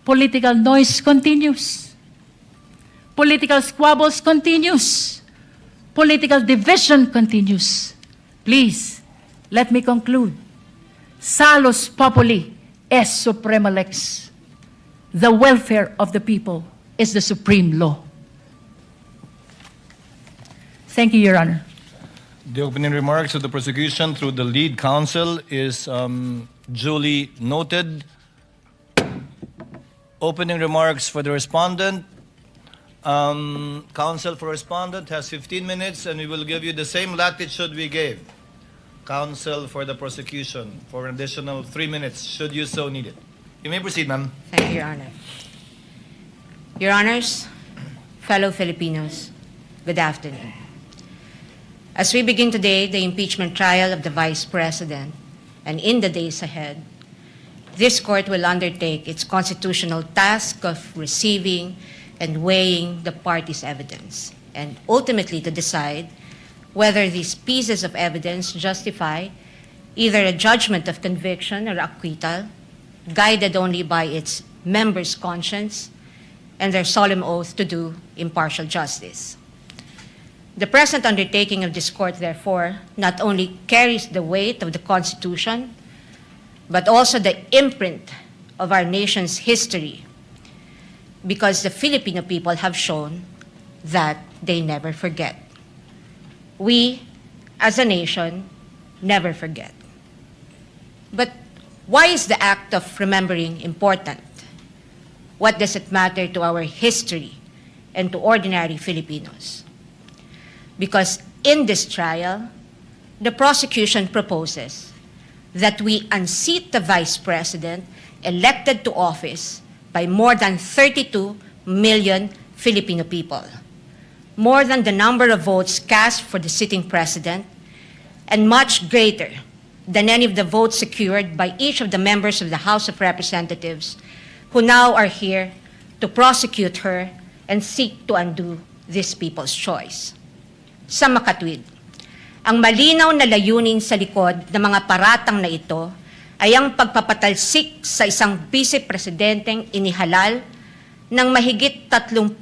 political noise continues. Political squabbles continues. Political division continues. Please, let me conclude. Salus populi est suprema lex. The welfare of the people is the supreme law. Thank you, Your Honor. The opening remarks of the prosecution through the lead counsel is duly noted. Opening remarks for the respondent. Counsel for respondent has 15 minutes, and we will give you the same latitude we gave counsel for the prosecution for an additional 3 minutes, should you so need it. You may proceed, ma'am. Thank you, Your Honor. Your Honors, fellow Filipinos, good afternoon. As we begin today the impeachment trial of the Vice President, and in the days ahead, this court will undertake its constitutional task of receiving and weighing the parties' evidence, and ultimately to decide whether these pieces of evidence justify either a judgment of conviction or acquittal, guided only by its members' conscience and their solemn oath to do impartial justice. The present undertaking of this court, therefore, not only carries the weight of the Constitution, but also the imprint of our nation's history, because the Filipino people have shown that they never forget. We, as a nation, never forget. But why is the act of remembering important? What does it matter to our history and to ordinary Filipinos? Because in this trial, the prosecution proposes that we unseat the Vice President elected to office by more than 32 million Filipino people, more than the number of votes cast for the sitting President, and much greater than any of the votes secured by each of the members of the House of Representatives who now are here to prosecute her and seek to undo this people's choice. Sa makatwid, ang malinaw na layunin sa likod ng mga paratang na ito ay ang pagpapatalsik sa isang vice-presidenteng inihalal ng mahigit 32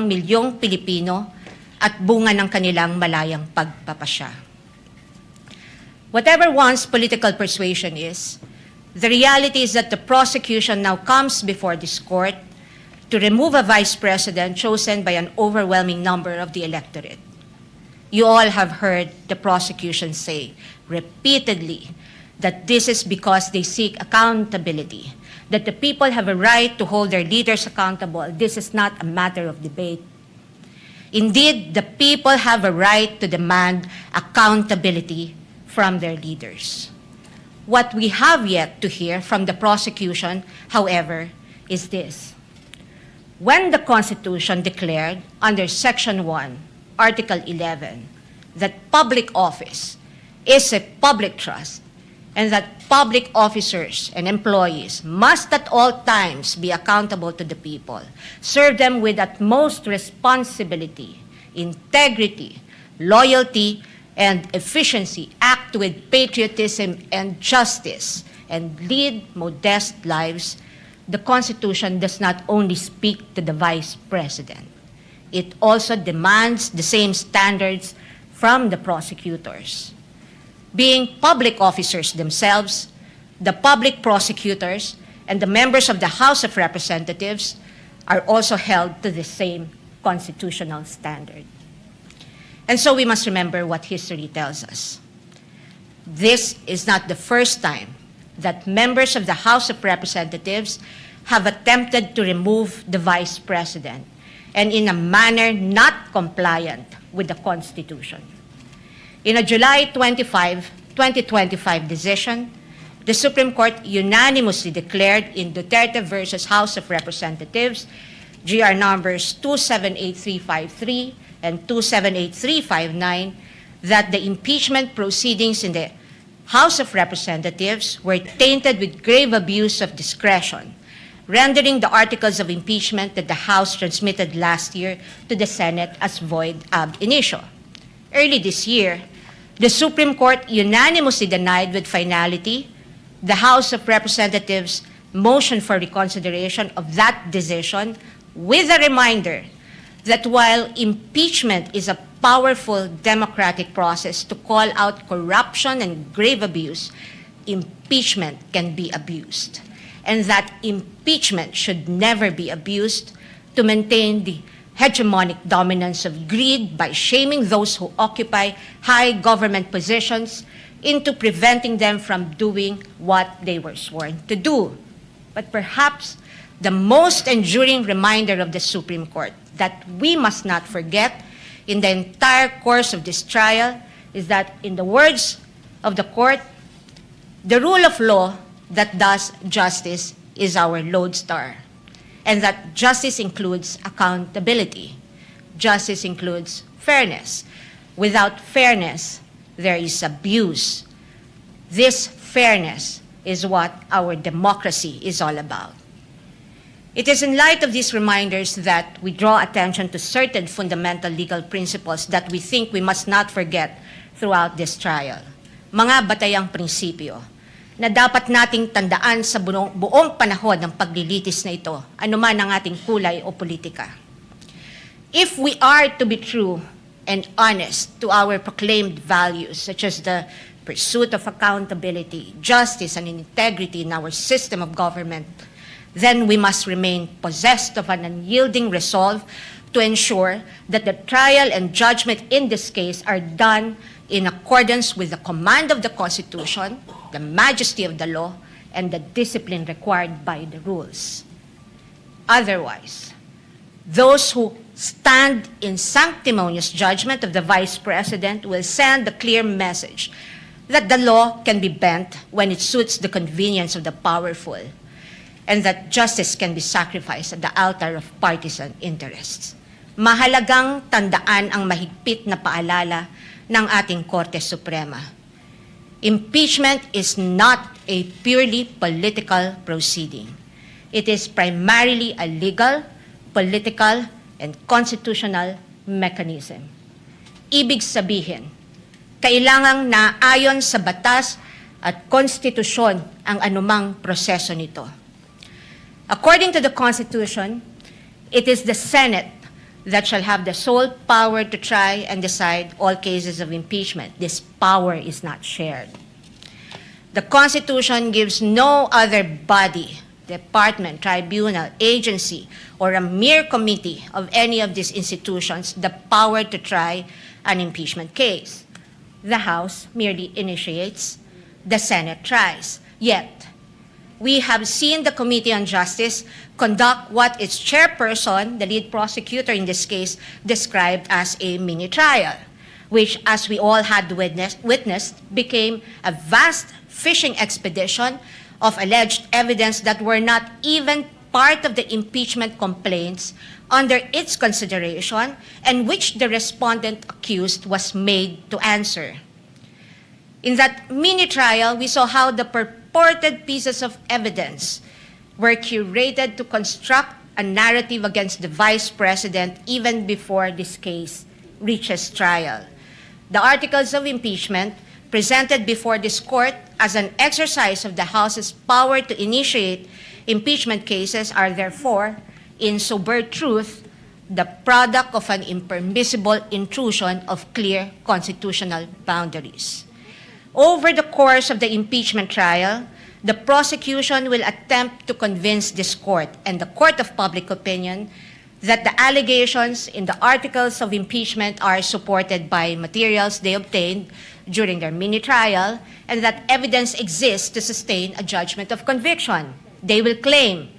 milyong Pilipino at bunga ng kanilang malayang pagpapasya. Whatever one's political persuasion is, the reality is that the prosecution now comes before this court to remove a Vice President chosen by an overwhelming number of the electorate. You all have heard the prosecution say repeatedly that this is because they seek accountability, that the people have a right to hold their leaders accountable. This is not a matter of debate. Indeed, the people have a right to demand accountability from their leaders. What we have yet to hear from the prosecution, however, is this. When the Constitution declared under Section 1, Article 11, that public office is a public trust and that public officers and employees must at all times be accountable to the people, serve them with utmost responsibility, integrity, loyalty, and efficiency, act with patriotism and justice, and lead modest lives, the Constitution does not only speak to the Vice President. It also demands the same standards from the prosecutors. Being public officers themselves, the public prosecutors and the members of the House of Representatives are also held to the same constitutional standard. And so we must remember what history tells us. This is not the first time that members of the House of Representatives have attempted to remove the Vice President, and in a manner not compliant with the Constitution. In a July 25, 2025 decision, the Supreme Court unanimously declared in Duterte versus House of Representatives, GR numbers 278353 and 278359, that the impeachment proceedings in the House of Representatives were tainted with grave abuse of discretion, rendering the articles of impeachment that the House transmitted last year to the Senate as void ab initio. Early this year, the Supreme Court unanimously denied with finality the House of Representatives' motion for reconsideration of that decision, with a reminder that while impeachment is a powerful democratic process to call out corruption and grave abuse, impeachment can be abused, and that impeachment should never be abused to maintain the hegemonic dominance of greed by shaming those who occupy high government positions into preventing them from doing what they were sworn to do. But perhaps the most enduring reminder of the Supreme Court that we must not forget in the entire course of this trial is that, in the words of the court, the rule of law that does justice is our lodestar, and that justice includes accountability. Justice includes fairness. Without fairness, there is abuse. This fairness is what our democracy is all about. It is in light of these reminders that we draw attention to certain fundamental legal principles that we think we must not forget throughout this trial. Mga batayang prinsipyo na dapat nating tandaan sa buong panahon ng paglilitis na ito, anuman ang ating kulay o politika. If we are to be true and honest to our proclaimed values, such as the pursuit of accountability, justice, and integrity in our system of government, then we must remain possessed of an unyielding resolve to ensure that the trial and judgment in this case are done in accordance with the command of the Constitution, the majesty of the law, and the discipline required by the rules. Otherwise, those who stand in sanctimonious judgment of the Vice President will send a clear message that the law can be bent when it suits the convenience of the powerful, and that justice can be sacrificed at the altar of partisan interests. Mahalagang tandaan ang mahigpit na paalala ng ating Korte Suprema. Impeachment is not a purely political proceeding. It is primarily a legal, political, and constitutional mechanism. Ibig sabihin, kailangang naayon sa batas at konstitusyon ang anumang proseso nito. According to the Constitution, it is the Senate that shall have the sole power to try and decide all cases of impeachment. This power is not shared. The Constitution gives no other body, department, tribunal, agency, or a mere committee of any of these institutions the power to try an impeachment case. The House merely initiates, the Senate tries. Yet, we have seen the Committee on Justice conduct what its chairperson, the lead prosecutor in this case, described as a mini trial, which, as we all had witnessed, became a vast fishing expedition of alleged evidence that were not even part of the impeachment complaints under its consideration and which the respondent accused was made to answer. In that mini trial, we saw how the purported pieces of evidence were curated to construct a narrative against the Vice President even before this case reaches trial. The articles of impeachment presented before this court as an exercise of the House's power to initiate impeachment cases are therefore, in sober truth, the product of an impermissible intrusion of clear constitutional boundaries. Over the course of the impeachment trial, the prosecution will attempt to convince this court and the court of public opinion that the allegations in the articles of impeachment are supported by materials they obtained during their mini trial and that evidence exists to sustain a judgment of conviction. They will claim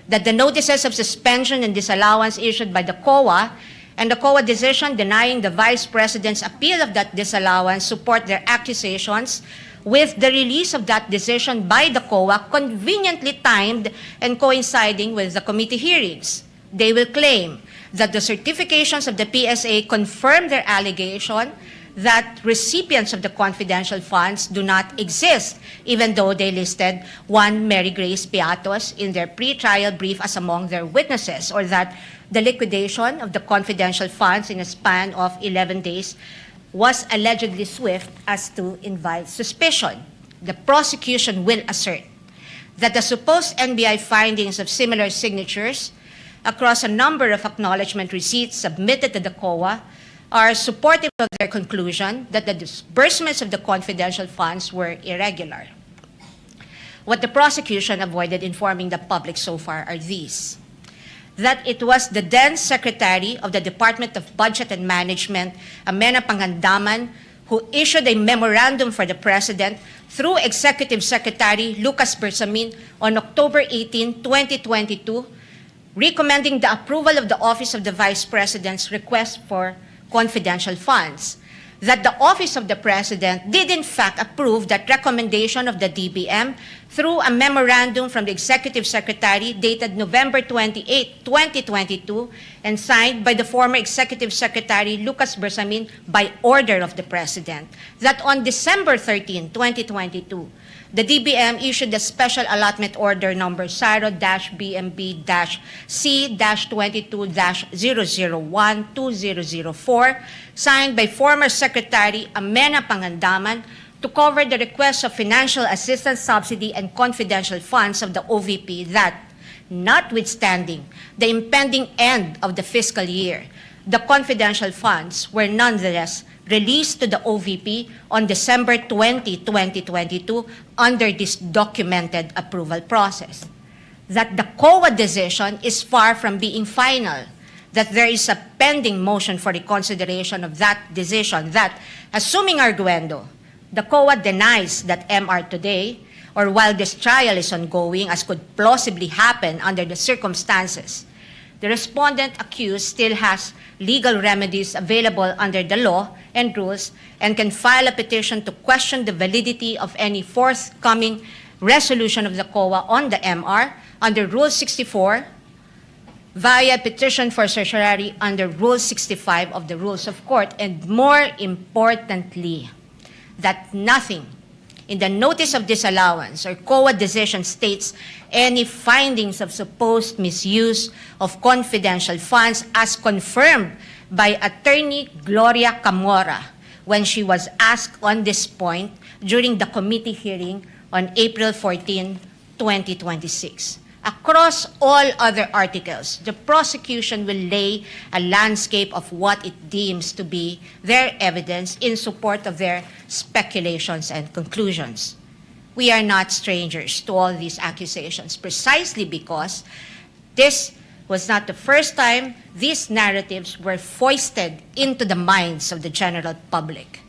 that the notices of suspension and disallowance issued by the COA and the COA decision denying the Vice President's appeal of that disallowance support their accusations, with the release of that decision by the COA conveniently timed and coinciding with the committee hearings. They will claim that the certifications of the PSA confirm their allegation that recipients of the confidential funds do not exist, even though they listed one Mary Grace Piatos in their pre-trial brief as among their witnesses, or that the liquidation of the confidential funds in a span of 11 days was allegedly swift as to invite suspicion. The prosecution will assert that the supposed NBI findings of similar signatures across a number of acknowledgement receipts submitted to the COA are supportive of their conclusion that the disbursements of the confidential funds were irregular. What the prosecution avoided informing the public so far are these: that it was the then Secretary of the Department of Budget and Management, Amena Pangandaman, who issued a memorandum for the President through Executive Secretary Lucas Bersamin on October 18, 2022, recommending the approval of the Office of the Vice President's request for confidential funds. That the Office of the President did in fact approve that recommendation of the DBM through a memorandum from the Executive Secretary dated November 28, 2022, and signed by the former Executive Secretary Lucas Bersamin by order of the President. That on December 13, 2022, the DBM issued a special allotment order number SARO-BMB-C-22-001-2004, signed by former Secretary Amena Pangandaman to cover the request of financial assistance, subsidy, and confidential funds of the OVP that, notwithstanding the impending end of the fiscal year, the confidential funds were nonetheless released to the OVP on December 20, 2022 under this documented approval process. That the COA decision is far from being final, that there is a pending motion for reconsideration of that decision, that, assuming arguendo, the COA denies that MR today, or while this trial is ongoing, as could plausibly happen under the circumstances, the respondent accused still has legal remedies available under the law and rules and can file a petition to question the validity of any forthcoming resolution of the COA on the MR under Rule 64 via petition for certiorari under Rule 65 of the Rules of Court, and more importantly, that nothing in the notice of disallowance or COA decision states any findings of supposed misuse of confidential funds as confirmed by Attorney Gloria Camora when she was asked on this point during the committee hearing on April 14, 2026. Across all other articles, the prosecution will lay a landscape of what it deems to be their evidence in support of their speculations and conclusions. We are not strangers to all these accusations, precisely because this was not the first time these narratives were foisted into the minds of the general public.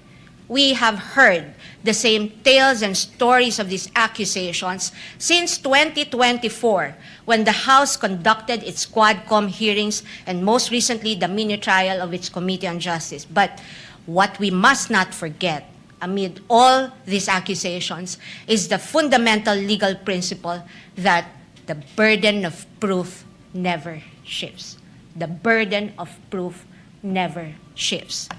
we have heard the same tales and stories of these accusations since 2024, when the House conducted its Quadcom hearings and most recently the mini trial of its Committee on Justice. But what we must not forget amid all these accusations is the fundamental legal principle that the burden of proof never shifts. The burden of proof never shifts.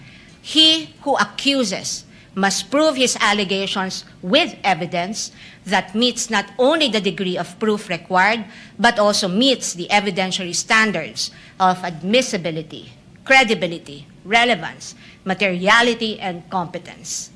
He who accuses must prove his allegations with evidence that meets not only the degree of proof required, but also meets the evidentiary standards of admissibility, credibility, relevance, materiality, and competence.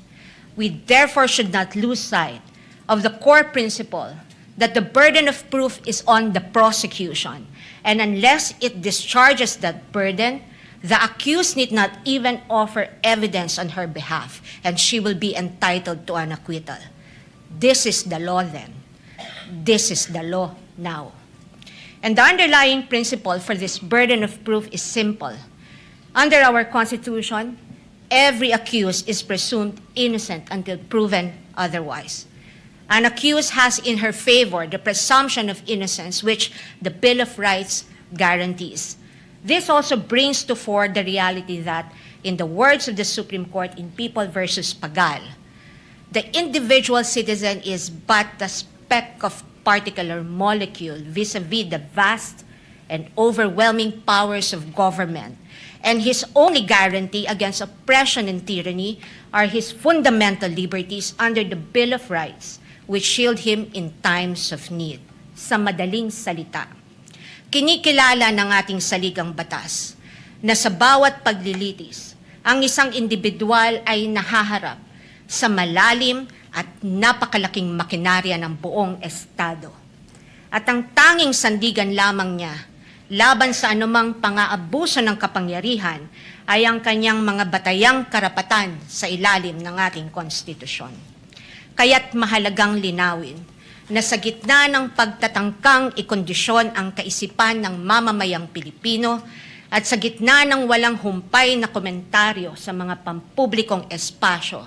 We therefore should not lose sight of the core principle that the burden of proof is on the prosecution, and unless it discharges that burden, the accused need not even offer evidence on her behalf, and she will be entitled to an acquittal. This is the law then. This is the law now. And the underlying principle for this burden of proof is simple. Under our Constitution, every accused is presumed innocent until proven otherwise. An accused has in her favor the presumption of innocence, which the Bill of Rights guarantees. This also brings to fore the reality that, in the words of the Supreme Court in People versus Pagal, the individual citizen is but the speck of particular molecule vis-a-vis the vast and overwhelming powers of government, and his only guarantee against oppression and tyranny are his fundamental liberties under the Bill of Rights, which shield him in times of need. Sa madaling salita, kinikilala ng ating saligang batas na sa bawat paglilitis, ang isang individual ay nahaharap sa malalim at napakalaking makinarya ng buong Estado. At ang tanging sandigan lamang niya laban sa anumang pang-aabuso ng kapangyarihan ay ang kanyang mga batayang karapatan sa ilalim ng ating konstitusyon. Kaya't mahalagang linawin na sa gitna ng pagtatangkang ikondisyon ang kaisipan ng mamamayang Pilipino at sa gitna ng walang humpay na komentaryo sa mga pampublikong espasyo,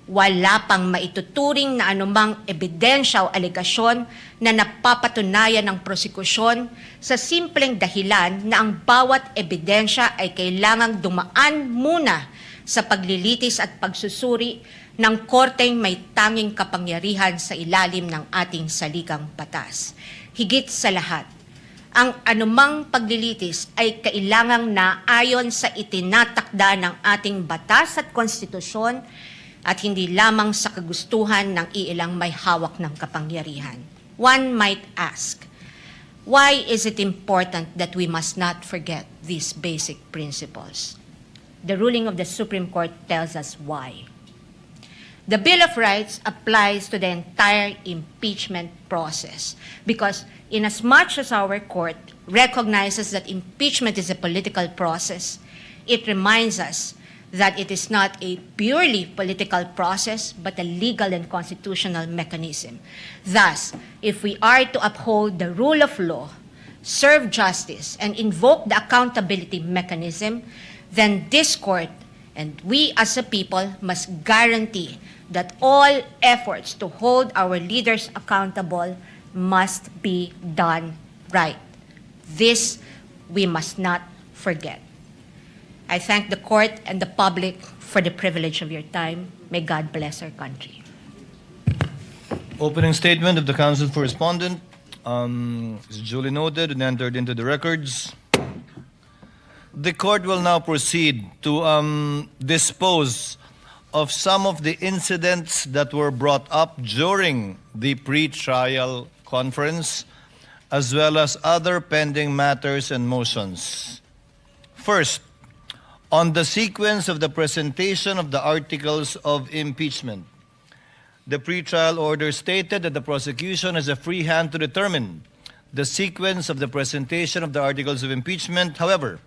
wala pang maituturing na anumang ebidensya o alegasyon na napapatunayan ng prosekusyon sa simpleng dahilan na ang bawat ebidensya ay kailangang dumaan muna sa paglilitis at pagsusuri ng korteng may tanging kapangyarihan sa ilalim ng ating saligang batas. Higit sa lahat, ang anumang paglilitis ay kailangang naayon sa itinatakda ng ating batas at konstitusyon at hindi lamang sa kagustuhan ng iilang may hawak ng kapangyarihan. One might ask, why is it important that we must not forget these basic principles? The ruling of the Supreme Court tells us why. The Bill of Rights applies to the entire impeachment process because inasmuch as our court recognizes that impeachment is a political process, it reminds us that it is not a purely political process but a legal and constitutional mechanism. Thus, if we are to uphold the rule of law, serve justice, and invoke the accountability mechanism, then this court and we as a people must guarantee that all efforts to hold our leaders accountable must be done right. This we must not forget. I thank the court and the public for the privilege of your time. May God bless our country. Opening statement of the Council for Respondent is duly noted and entered into the records. The court will now proceed to dispose of some of the incidents that were brought up during the pre-trial conference, as well as other pending matters and motions. First, on the sequence of the presentation of the articles of impeachment. The pre-trial order stated that the prosecution has a free hand to determine the sequence of the presentation of the articles of impeachment. However,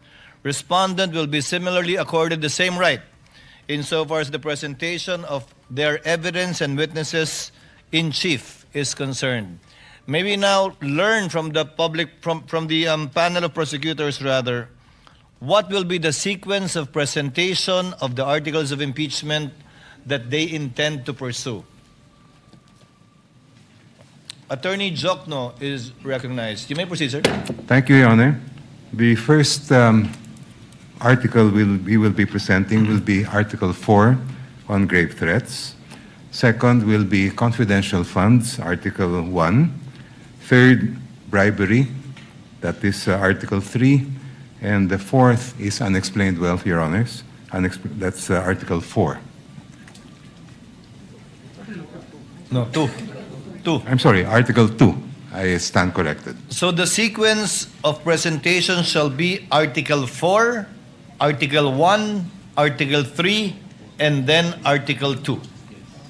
respondent will be similarly accorded the same right insofar as the presentation of their evidence and witnesses in chief is concerned. May we now learn from the public, from the panel of prosecutors rather, what will be the sequence of presentation of the articles of impeachment that they intend to pursue. Attorney Jokno is recognized. You may proceed, sir. Thank you, Your Honor. The first article we will be presenting will be Article 4 on grave threats. Second will be confidential funds, Article 1. Third, bribery, that is Article 3. And the fourth is unexplained wealth, Your Honors. That's Article 4. No, 2. I'm sorry, Article 2. I stand corrected. So the sequence of presentation shall be Article 4, Article 1, Article 3, and then Article 2.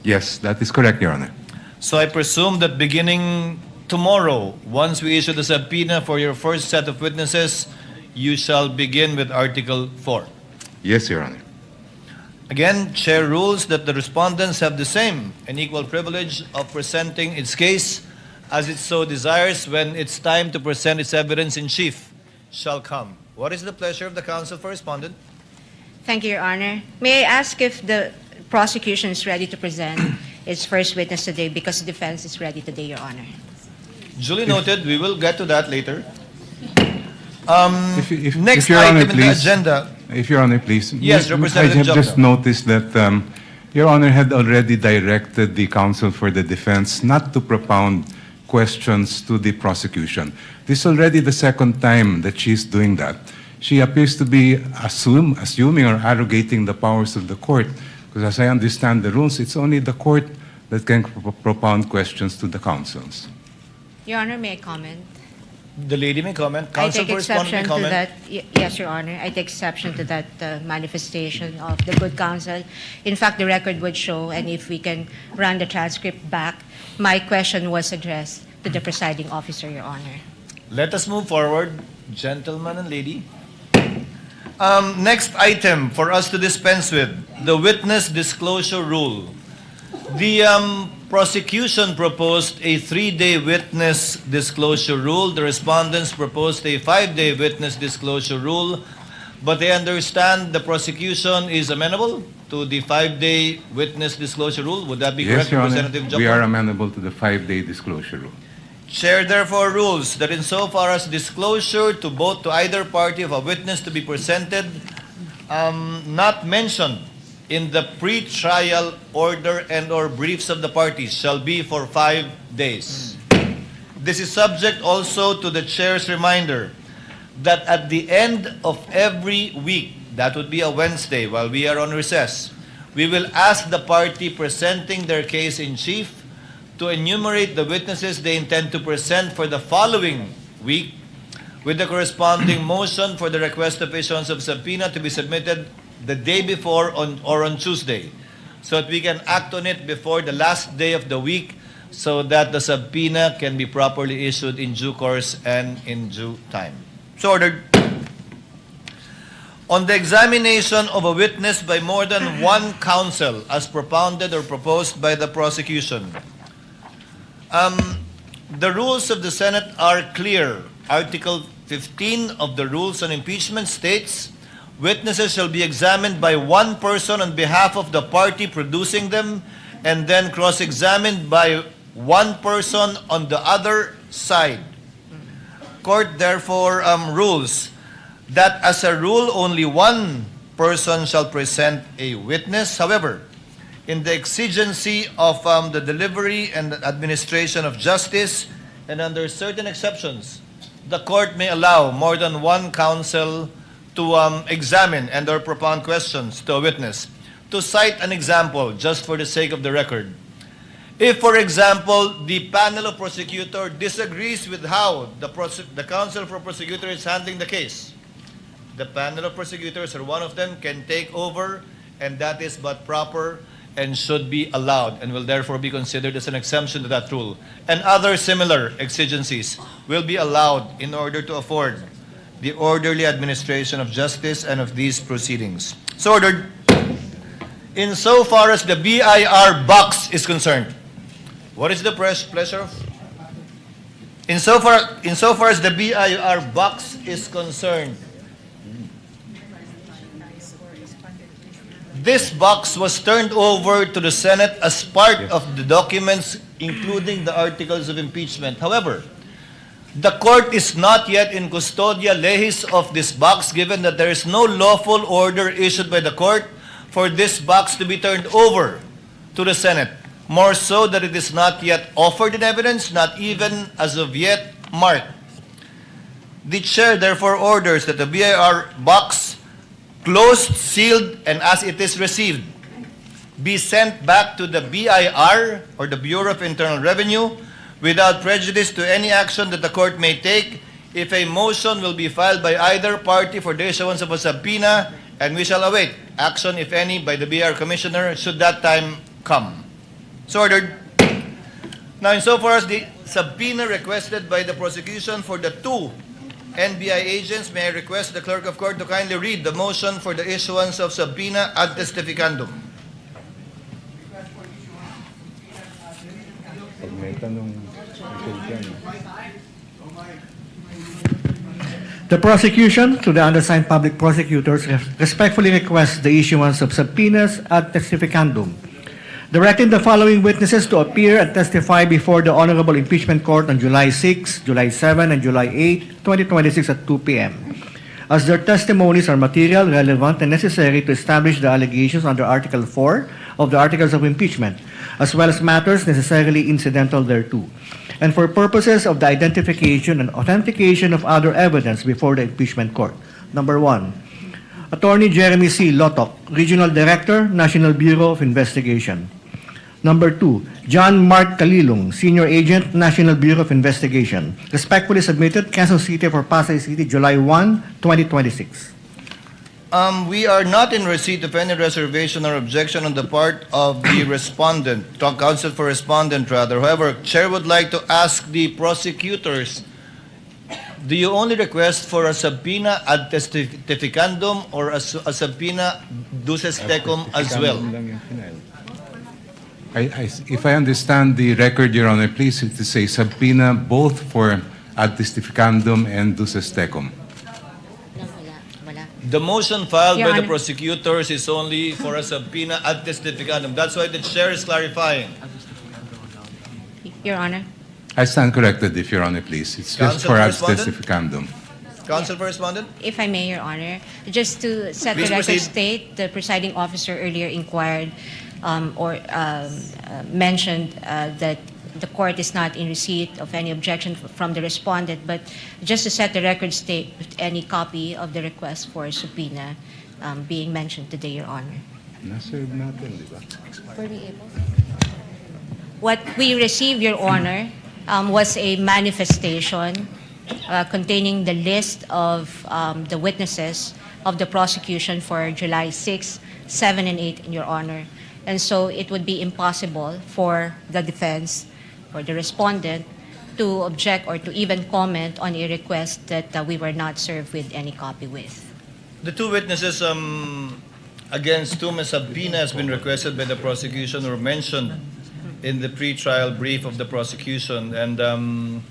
Yes, that is correct, Your Honor. So I presume that beginning tomorrow, once we issue the subpoena for your first set of witnesses, you shall begin with Article 4. Yes, Your Honor. Again, Chair rules that the respondents have the same and equal privilege of presenting its case as it so desires when it's time to present its evidence in chief shall come. What is the pleasure of the counsel for respondent? Thank you, Your Honor. May I ask if the prosecution is ready to present its first witness today because the defense is ready today, Your Honor? Duly noted. We will get to that later. if Next Your item Honor, in the please, agenda. If Your Honor, please. Yes, Representative I have just Jokno. noticed that Your Honor had already directed the counsel for the defense not to propound questions to the prosecution. This is already the second time that she's doing that. She appears to be assuming or arrogating the powers of the court, because as I understand the rules, it's only the court that can propound questions to the counsels. Your Honor, may I comment? The lady may comment. I Counsel take for respondent may exception to comment. that. Yes, Your Honor. I take exception to that manifestation of the good counsel. In fact, the record would show, and if we can run the transcript back, my question was addressed to the presiding officer, Your Honor. Let us move forward, gentleman and lady. Next item for us to dispense with, the witness disclosure rule. The prosecution proposed a 3-day witness disclosure rule. The respondents proposed a 5-day witness disclosure rule. But I understand the prosecution is amenable to the 5-day witness disclosure rule. Would that be Yes, correct, Your Honor. Representative Jokno? We are amenable to the 5-day disclosure rule. Chair therefore rules that insofar as disclosure to both to either party of a witness to be presented not mentioned in the pre-trial order and or briefs of the parties shall be for 5 days. This is subject also to the chair's reminder that at the end of every week, that would be a Wednesday while we are on recess, we will ask the party presenting their case in chief to enumerate the witnesses they intend to present for the following week with the corresponding motion for the request of issuance of subpoena to be submitted the day before or on Tuesday, so that we can act on it before the last day of the week so that the subpoena can be properly issued in due course and in due time. So ordered. On the examination of a witness by more than one counsel as propounded or proposed by the prosecution, the rules of the Senate are clear. Article 15 of the Rules on Impeachment states, witnesses shall be examined by one person on behalf of the party producing them and then cross-examined by one person on the other side. Court therefore rules that as a rule only one person shall present a witness. However, in the exigency of the delivery and administration of justice and under certain exceptions, the court may allow more than one counsel to examine and or propound questions to a witness. To cite an example, just for the sake of the record, if, for example, the panel of prosecutor disagrees with how the counsel for prosecutor is handling the case, the panel of prosecutors or one of them can take over, and that is but proper and should be allowed and will therefore be considered as an exemption to that rule. And other similar exigencies will be allowed in order to afford the orderly administration of justice and of these proceedings. So ordered. Insofar as the BIR box is concerned, what is the pleasure of? Insofar as the BIR box is concerned, This box was turned over to the Senate as part of the documents, including the articles of impeachment. However, the court is not yet in custodia lehis of this box, given that there is no lawful order issued by the court for this box to be turned over to the Senate. More so that it is not yet offered in evidence, not even as of yet marked. The chair therefore orders that the BIR box, closed, sealed, and as it is received, be sent back to the BIR, or the Bureau of Internal Revenue, without prejudice to any action that the court may take if a motion will be filed by either party for the issuance of a subpoena, and we shall await action, if any, by the BIR Commissioner should that time come. So ordered. Now, insofar as the subpoena requested by the prosecution for the two NBI agents, may I request the clerk of court to kindly read the motion for the issuance of subpoena ad testificandum. The prosecution, through the undersigned public prosecutors, respectfully requests the issuance of subpoenas ad testificandum, directing the following witnesses to appear and testify before the Honorable Impeachment Court on July 6, July 7, and July 8, 2026 at 2 p.m. as their testimonies are material, relevant, and necessary to establish the allegations under Article 4 of the Articles of Impeachment, as well as matters necessarily incidental thereto, and for purposes of the identification and authentication of other evidence before the Impeachment Court. Number 1, Attorney Jeremy C. Lotok, Regional Director, National Bureau of Investigation. Number 2, John Mark Kalilong, Senior Agent, National Bureau of Investigation. Respectfully submitted, Quezon City for Pasay City, July 1, 2026. We are not in receipt of any reservation or objection on the part of the respondent, counsel for respondent rather. However, Chair would like to ask the prosecutors, do you only request for a subpoena ad testificandum or a subpoena duces tecum as well? If I understand the record, Your Honor, please, to say subpoena both for ad testificandum and duces tecum. The motion filed Your by the Honor. prosecutors is only for a subpoena ad testificandum. That's why the chair is clarifying. Your Honor. I stand corrected, if Your Honor, please. It's just Counsel for ad for respondent? testificandum. Counsel for respondent? If I may, Your Honor, just to set Please the record proceed. straight, the presiding officer earlier inquired mentioned that the court is not in receipt of any objection from the respondent, but just to set the record straight, any copy of the request for subpoena being mentioned today, Your Honor. Naserve natin, di ba? Were we able? What we received, Your Honor, was a manifestation containing the list of the witnesses of the prosecution for July 6, 7, and 8, Your Honor. And so it would be impossible for the defense or the respondent to object or to even comment on a request that we were not served with any copy with. The two witnesses against whom a subpoena has been requested by the prosecution were mentioned in the pre-trial brief of the prosecution and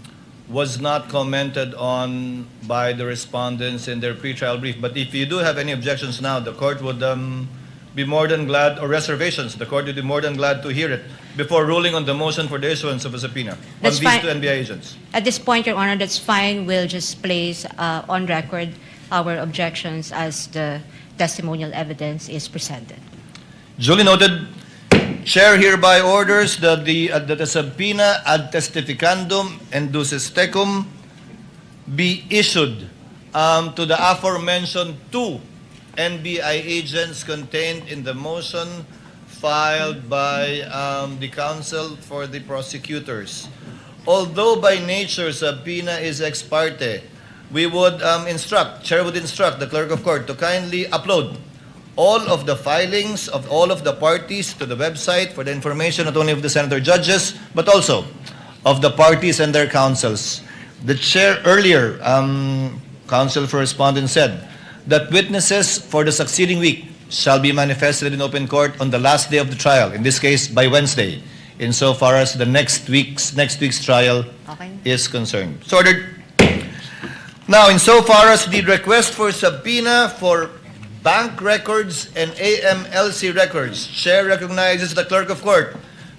was not commented on by the respondents in their pre-trial brief. But if you do have any objections now, the court would be more than glad, or reservations, the court would be more than glad to hear it before ruling on the motion for the issuance of a subpoena That's on these fine. two NBI agents. At this point, Your Honor, that's fine. We'll just place on record our objections as the testimonial evidence is presented. Duly noted. Chair hereby orders that the subpoena ad testificandum and duces tecum be issued to the aforementioned two NBI agents contained in the motion filed by the counsel for the prosecutors. Although by nature subpoena is ex parte, we would Chair would instruct the clerk of court to kindly upload all of the filings of all of the parties to the website for the information not only of the senator judges, but also of the parties and their counsels. The chair earlier, counsel for respondent, said that witnesses for the succeeding week shall be manifested in open court on the last day of the trial, in this case by Wednesday, insofar as the next week's trial is concerned. So ordered. Now, insofar as the request for subpoena for bank records and AMLC records. Chair recognizes the clerk of court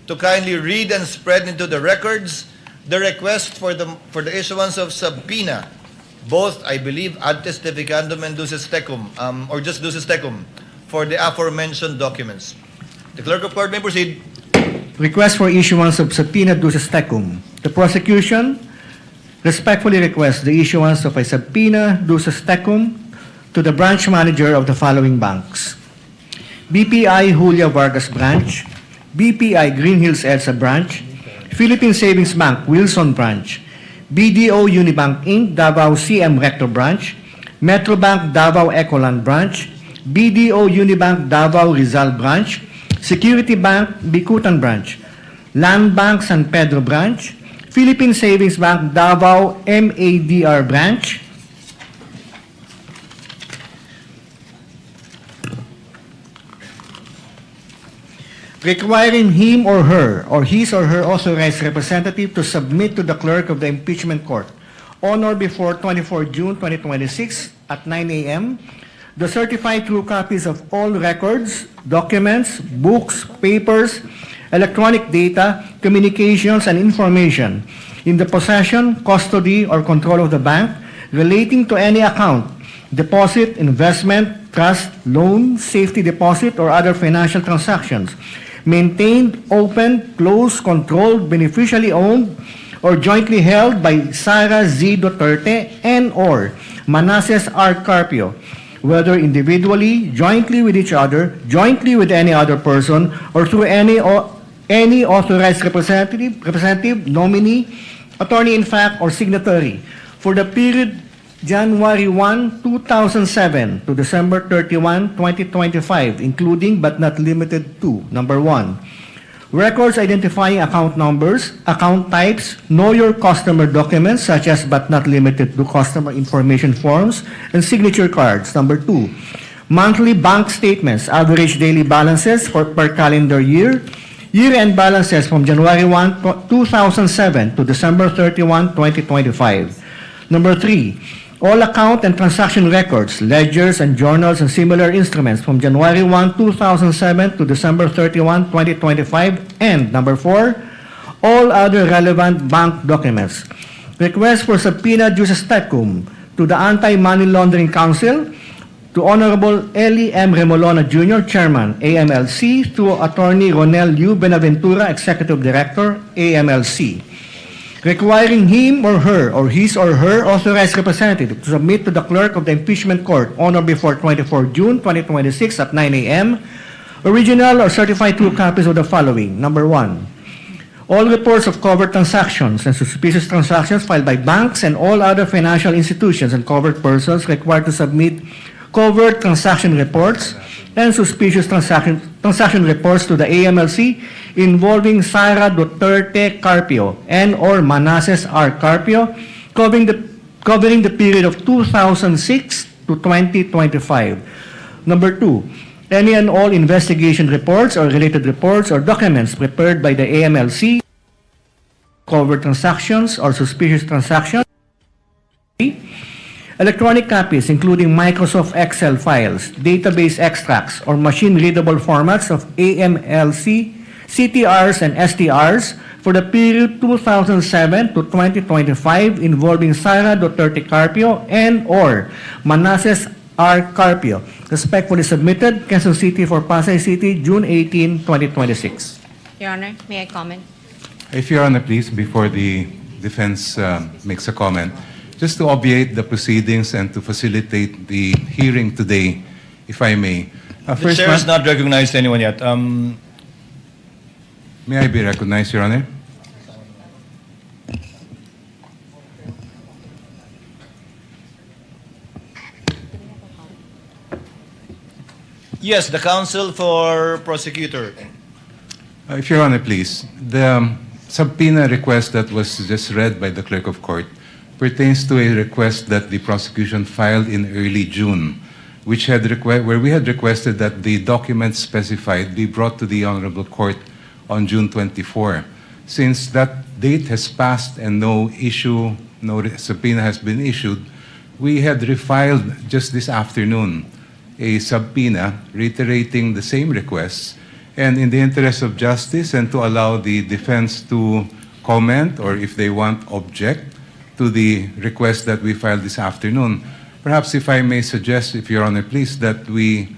to kindly read and spread into the records the request for the issuance of subpoena, both, I believe, ad testificandum and duces tecum, or just duces tecum, for the aforementioned documents. The clerk of court may proceed. Request for issuance of subpoena duces tecum. The prosecution respectfully requests the issuance of a subpoena duces tecum to the branch manager of the following banks: BPI Julia Vargas Branch, BPI Green Hills EDSA Branch, Philippine Savings Bank Wilson Branch, BDO Unibank Inc. Davao CM Rector Branch, Metrobank Davao Ecoland Branch, BDO Unibank Davao Rizal Branch, Security Bank Bicutan Branch, Land Bank San Pedro Branch, Philippine Savings Bank Davao MADR Branch, requiring him or her or his or her authorized representative to submit to the clerk of the impeachment court on or before 24 June 2026 at 9 a.m. the certified true copies of all records, documents, books, papers, electronic data, communications, and information in the possession, custody, or control of the bank relating to any account, deposit, investment, trust, loan, safety deposit, or other financial transactions maintained, opened, closed, controlled, beneficially owned, or jointly held by Sara Z. Duterte and or Manasseh R. Carpio, whether individually, jointly with each other, jointly with any other person, or through any authorized representative, nominee, attorney-in-fact, or signatory for the period January 1, 2007 to December 31, 2025, including but not limited to: number 1, records identifying account numbers, account types, know your customer documents such as but not limited to customer information forms and signature cards. Number 2, monthly bank statements, average daily balances per calendar year, year-end balances from January 1, 2007 to December 31, 2025. Number 3, all account and transaction records, ledgers and journals and similar instruments from January 1, 2007 to December 31, 2025. And number 4, all other relevant bank documents. Request for subpoena duces tecum to the Anti-Money Laundering Council, to Honorable Eli M. Remolona Jr., Chairman, AMLC, to Attorney Ronel U. Benaventura, Executive Director, AMLC, requiring him or her or his or her authorized representative to submit to the clerk of the impeachment court on or before 24 June 2026 at 9 a.m. original or certified true copies of the following: number 1, all reports of covered transactions and suspicious transactions filed by banks and all other financial institutions and covered persons required to submit covered transaction reports and suspicious transaction reports to the AMLC involving Sara Duterte Carpio and or Manasseh R. Carpio covering the period of 2006 to 2025. Number 2, any and all investigation reports or related reports or documents prepared by the AMLC, covered transactions or suspicious transactions, electronic copies including Microsoft Excel files, database extracts, or machine-readable formats of AMLC, CTRs, and STRs for the period 2007 to 2025 involving Sara Duterte Carpio and or Manasseh R. Carpio. Respectfully submitted, Quezon City for Pasay City, June 18, 2026. Your Honor, may I comment? If Your Honor, please, before the defense makes a comment, just to obviate the proceedings and to facilitate the hearing today, if I may. The chair has not recognized anyone yet. May I be recognized, Your Honor? Yes, the counsel for prosecutor. If Your Honor, please. The subpoena request that was just read by the clerk of court pertains to a request that the prosecution filed in early June, where we had requested that the documents specified be brought to the Honorable Court on June 24. Since that date has passed and no subpoena has been issued, we had refiled just this afternoon a subpoena reiterating the same requests, and in the interest of justice and to allow the defense to comment or if they want object to the request that we filed this afternoon. Perhaps if I may suggest, if Your Honor please, that we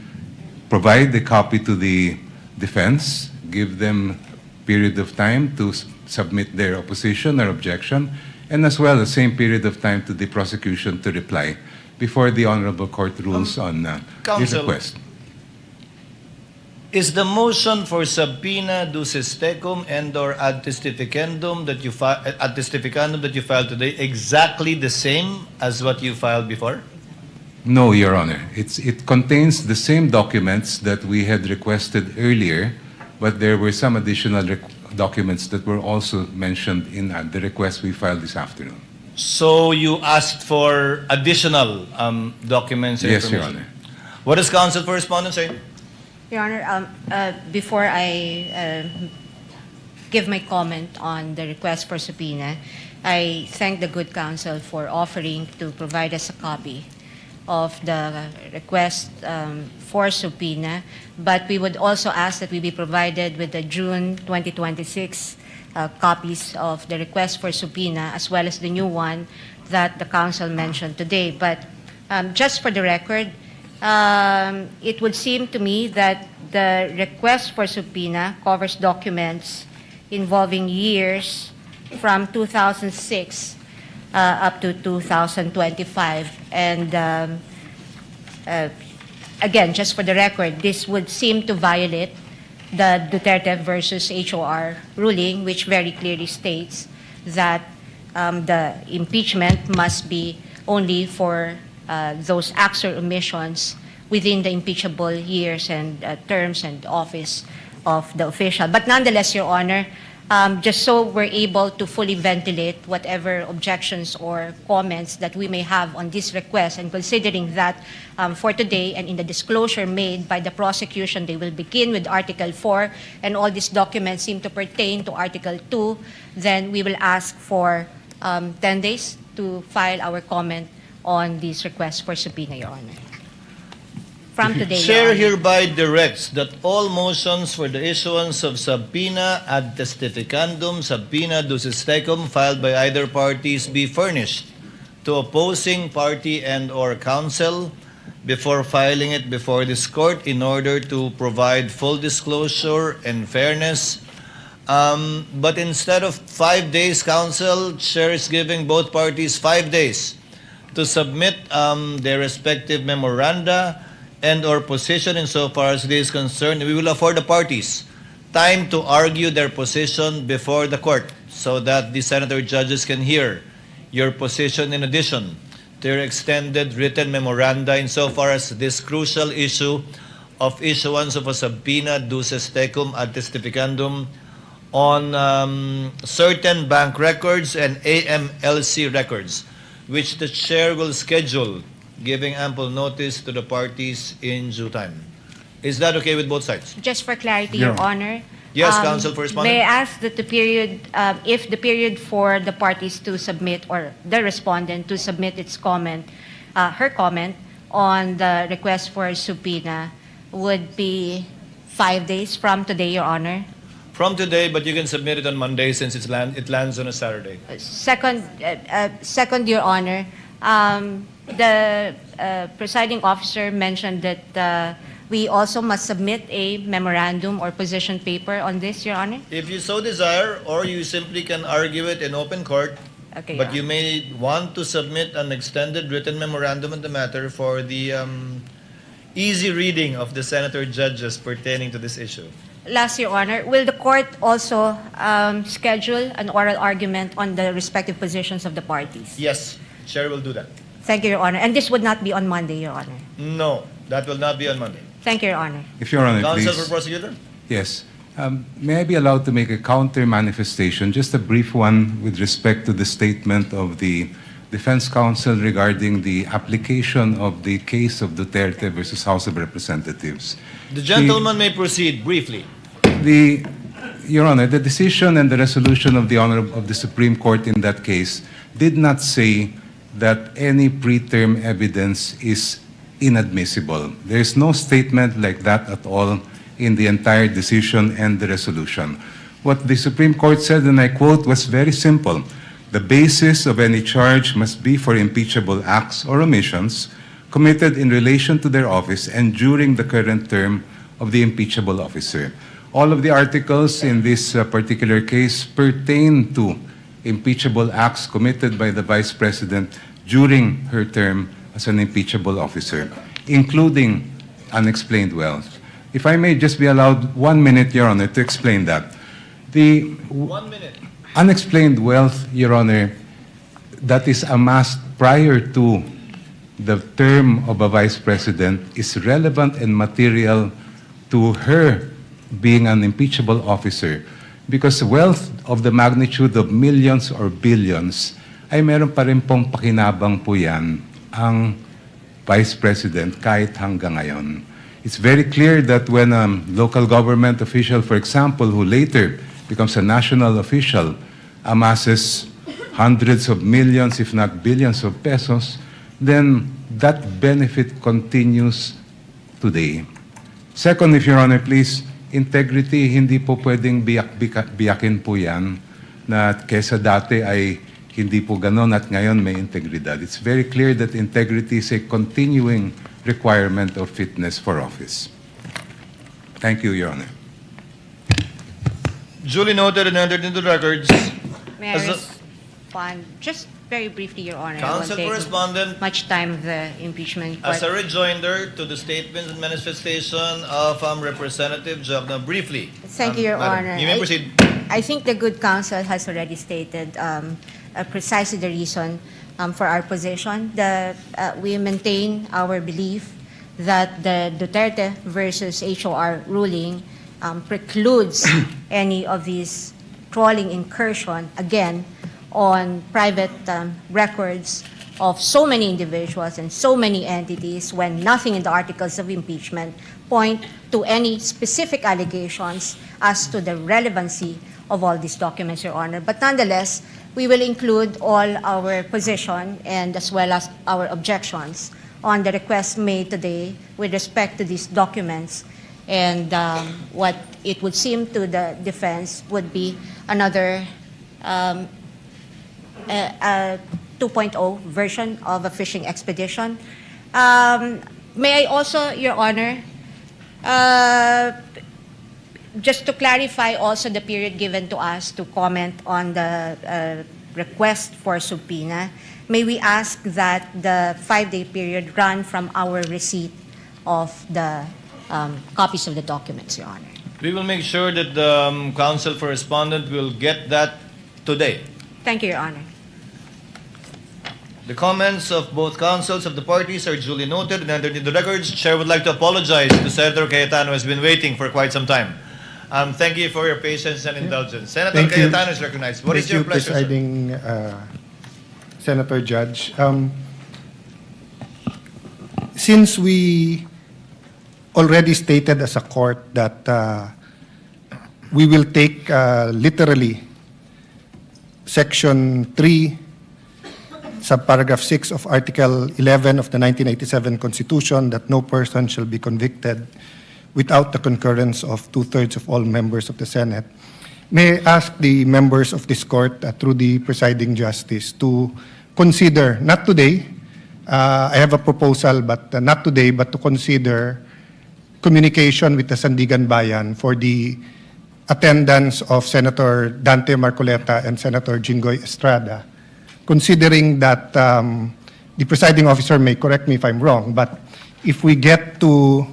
provide the copy to the defense, give them a period of time to submit their opposition or objection, and as well the same period of time to the prosecution to reply before the Honorable Court rules on this Counsel, request. Is the motion for subpoena duces tecum and/or ad testificandum that you filed today exactly the same as what you filed before? No, Your Honor. It contains the same documents that we had requested earlier, but there were some additional documents that were also mentioned in the request we filed this afternoon. So you asked for additional documents and Yes, Your information? Honor. What does counsel for respondent say? Your Honor, before I give my comment on the request for subpoena, I thank the good counsel for offering to provide us a copy of the request for subpoena, but we would also ask that we be provided with the June 2026 copies of the request for subpoena as well as the new one that the counsel mentioned today. But just for the record, it would seem to me that the request for subpoena covers documents involving years from 2006 up to 2025. And again, just for the record, this would seem to violate the Duterte versus HOR ruling, which very clearly states that the impeachment must be only for those acts or omissions within the impeachable years and terms and office of the official. But nonetheless, Your Honor, just so we're able to fully ventilate whatever objections or comments that we may have on this request, and considering that for today and in the disclosure made by the prosecution, they will begin with Article 4, and all these documents seem to pertain to Article 2, then we will ask for 10 days to file our comment on this request for subpoena, Your Honor. From today, Your Chair Honor. hereby directs that all motions for the issuance of subpoena ad testificandum, subpoena duces tecum filed by either parties be furnished to opposing party and/or counsel before filing it before this court in order to provide full disclosure and fairness. But instead of 5 days, counsel, Chair is giving both parties 5 days to submit their respective memoranda and/or position insofar as this is concerned. We will afford the parties time to argue their position before the court so that the senator judges can hear your position in addition to your extended written memoranda insofar as this crucial issue of issuance of a subpoena duces tecum ad testificandum on certain bank records and AMLC records, which the chair will schedule, giving ample notice to the parties in due time. Is that okay with both sides? Just for clarity, Yeah. Your Honor. Yes, counsel for respondent. May I ask that the period, if the period for the parties to submit or the respondent to submit its comment, her comment on the request for subpoena would be 5 days from today, Your Honor? From today, but you can submit it on Monday since it lands on a Saturday. Second, Your Honor, the presiding officer mentioned that we also must submit a memorandum or position paper on this, Your Honor. If you so desire, or you simply can argue it in open court, Okay, but Your you may want to submit an extended written memorandum on the matter for the easy reading of the senator judges pertaining to this issue. Last, Your Honor, will the court also schedule an oral argument on the respective positions of the parties? Yes, Chair will do that. Thank you, Your Honor. And this would not be on Monday, Your Honor. No, that will not be on Monday. Thank you, Your Honor. If Your Honor, Counsel please. for prosecutor? Yes. May I be allowed to make a counter manifestation, just a brief one with respect to the statement of the defense counsel regarding the application of the case of Duterte versus House of Representatives. The gentleman may proceed briefly. Your Honor, the decision and the resolution of the Supreme Court in that case did not say that any preterm evidence is inadmissible. There is no statement like that at all in the entire decision and the resolution. What the Supreme Court said, and I quote, was very simple. The basis of any charge must be for impeachable acts or omissions committed in relation to their office and during the current term of the impeachable officer. All of the articles in this particular case pertain to impeachable acts committed by the Vice President during her term as an impeachable officer, including unexplained wealth. If I may just be allowed 1 minute, Your Honor, to explain that. The 1 minute. unexplained wealth, Your Honor, that is amassed prior to the term of a Vice President is relevant and material to her being an impeachable officer, because wealth of the magnitude of millions or billions ay meron pa rin pong pakinabang po yan ang Vice President kahit hanggang ngayon. It's very clear that when a local government official, for example, who later becomes a national official, amasses hundreds of millions, if not billions of pesos, then that benefit continues today. Second, if Your Honor, please, integrity, hindi po pwedeng biyakin po yan na kesa dati ay hindi po ganon at ngayon may integridad. It's very clear that integrity is a continuing requirement of fitness for office. Thank you, Your Honor. Duly noted and entered into the records. May I respond? Just very briefly, Your Honor. Counsel I won't take Correspondent. much time of the impeachment court. As a rejoinder to the statements and manifestation of Representative Jogna, briefly. Thank you, Your Madam, Honor. You may proceed. I think the good counsel has already stated precisely the reason for our position. We maintain our belief that the Duterte versus HOR ruling precludes any of these trawling incursion, again, on private records of so many individuals and so many entities when nothing in the articles of impeachment point to any specific allegations as to the relevancy of all these documents, Your Honor. But nonetheless, we will include all our position and as well as our objections on the request made today with respect to these documents. And what it would seem to the defense would be another 2.0 version of a fishing expedition. May I also, Your Honor, just to clarify also the period given to us to comment on the request for subpoena, may we ask that the 5-day period run from our receipt of the copies of the documents, Your Honor. We will make sure that the counsel for respondent will get that today. Thank you, Your Honor. The comments of both counsels of the parties are duly noted and entered into the records. Chair would like to apologize to Senator Cayetano, who has been waiting for quite some time. Thank you for your patience and indulgence. Senator Cayetano is recognized. What is your pleasure, sir? Presiding Senator Judge. Since we already stated as a court that we will take literally Section 3, subparagraph 6 of Article 11 of the 1987 Constitution, that no person shall be convicted without the concurrence of 2/3 of all members of the Senate, may I ask the members of this court, through the presiding justice, to consider, not today, I have a proposal, but not today, but to consider communication with the Sandigan Bayan for the attendance of Senator Dante Marcoleta and Senator Jinggoy Estrada, considering that the presiding officer may correct me if I'm wrong, but if we get to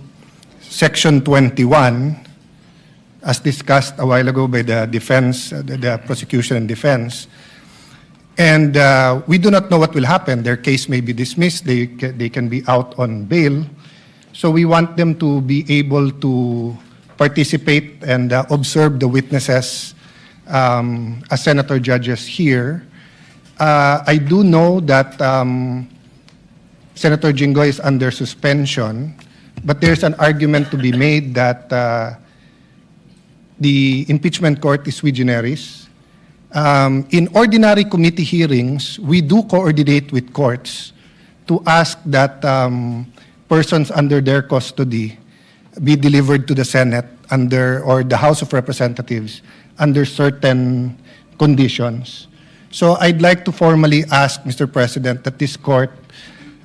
Section 21, as discussed a while ago by the defense, the prosecution and defense, and we do not know what will happen. Their case may be dismissed. They can be out on bail. So we want them to be able to participate and observe the witnesses as senator judges here. I do know that Senator Jinggoy is under suspension, but there's an argument to be made that the impeachment court is sui generis. In ordinary committee hearings, we do coordinate with courts to ask that persons under their custody be delivered to the Senate or the House of Representatives under certain conditions. So I'd like to formally ask, Mr. President, that this court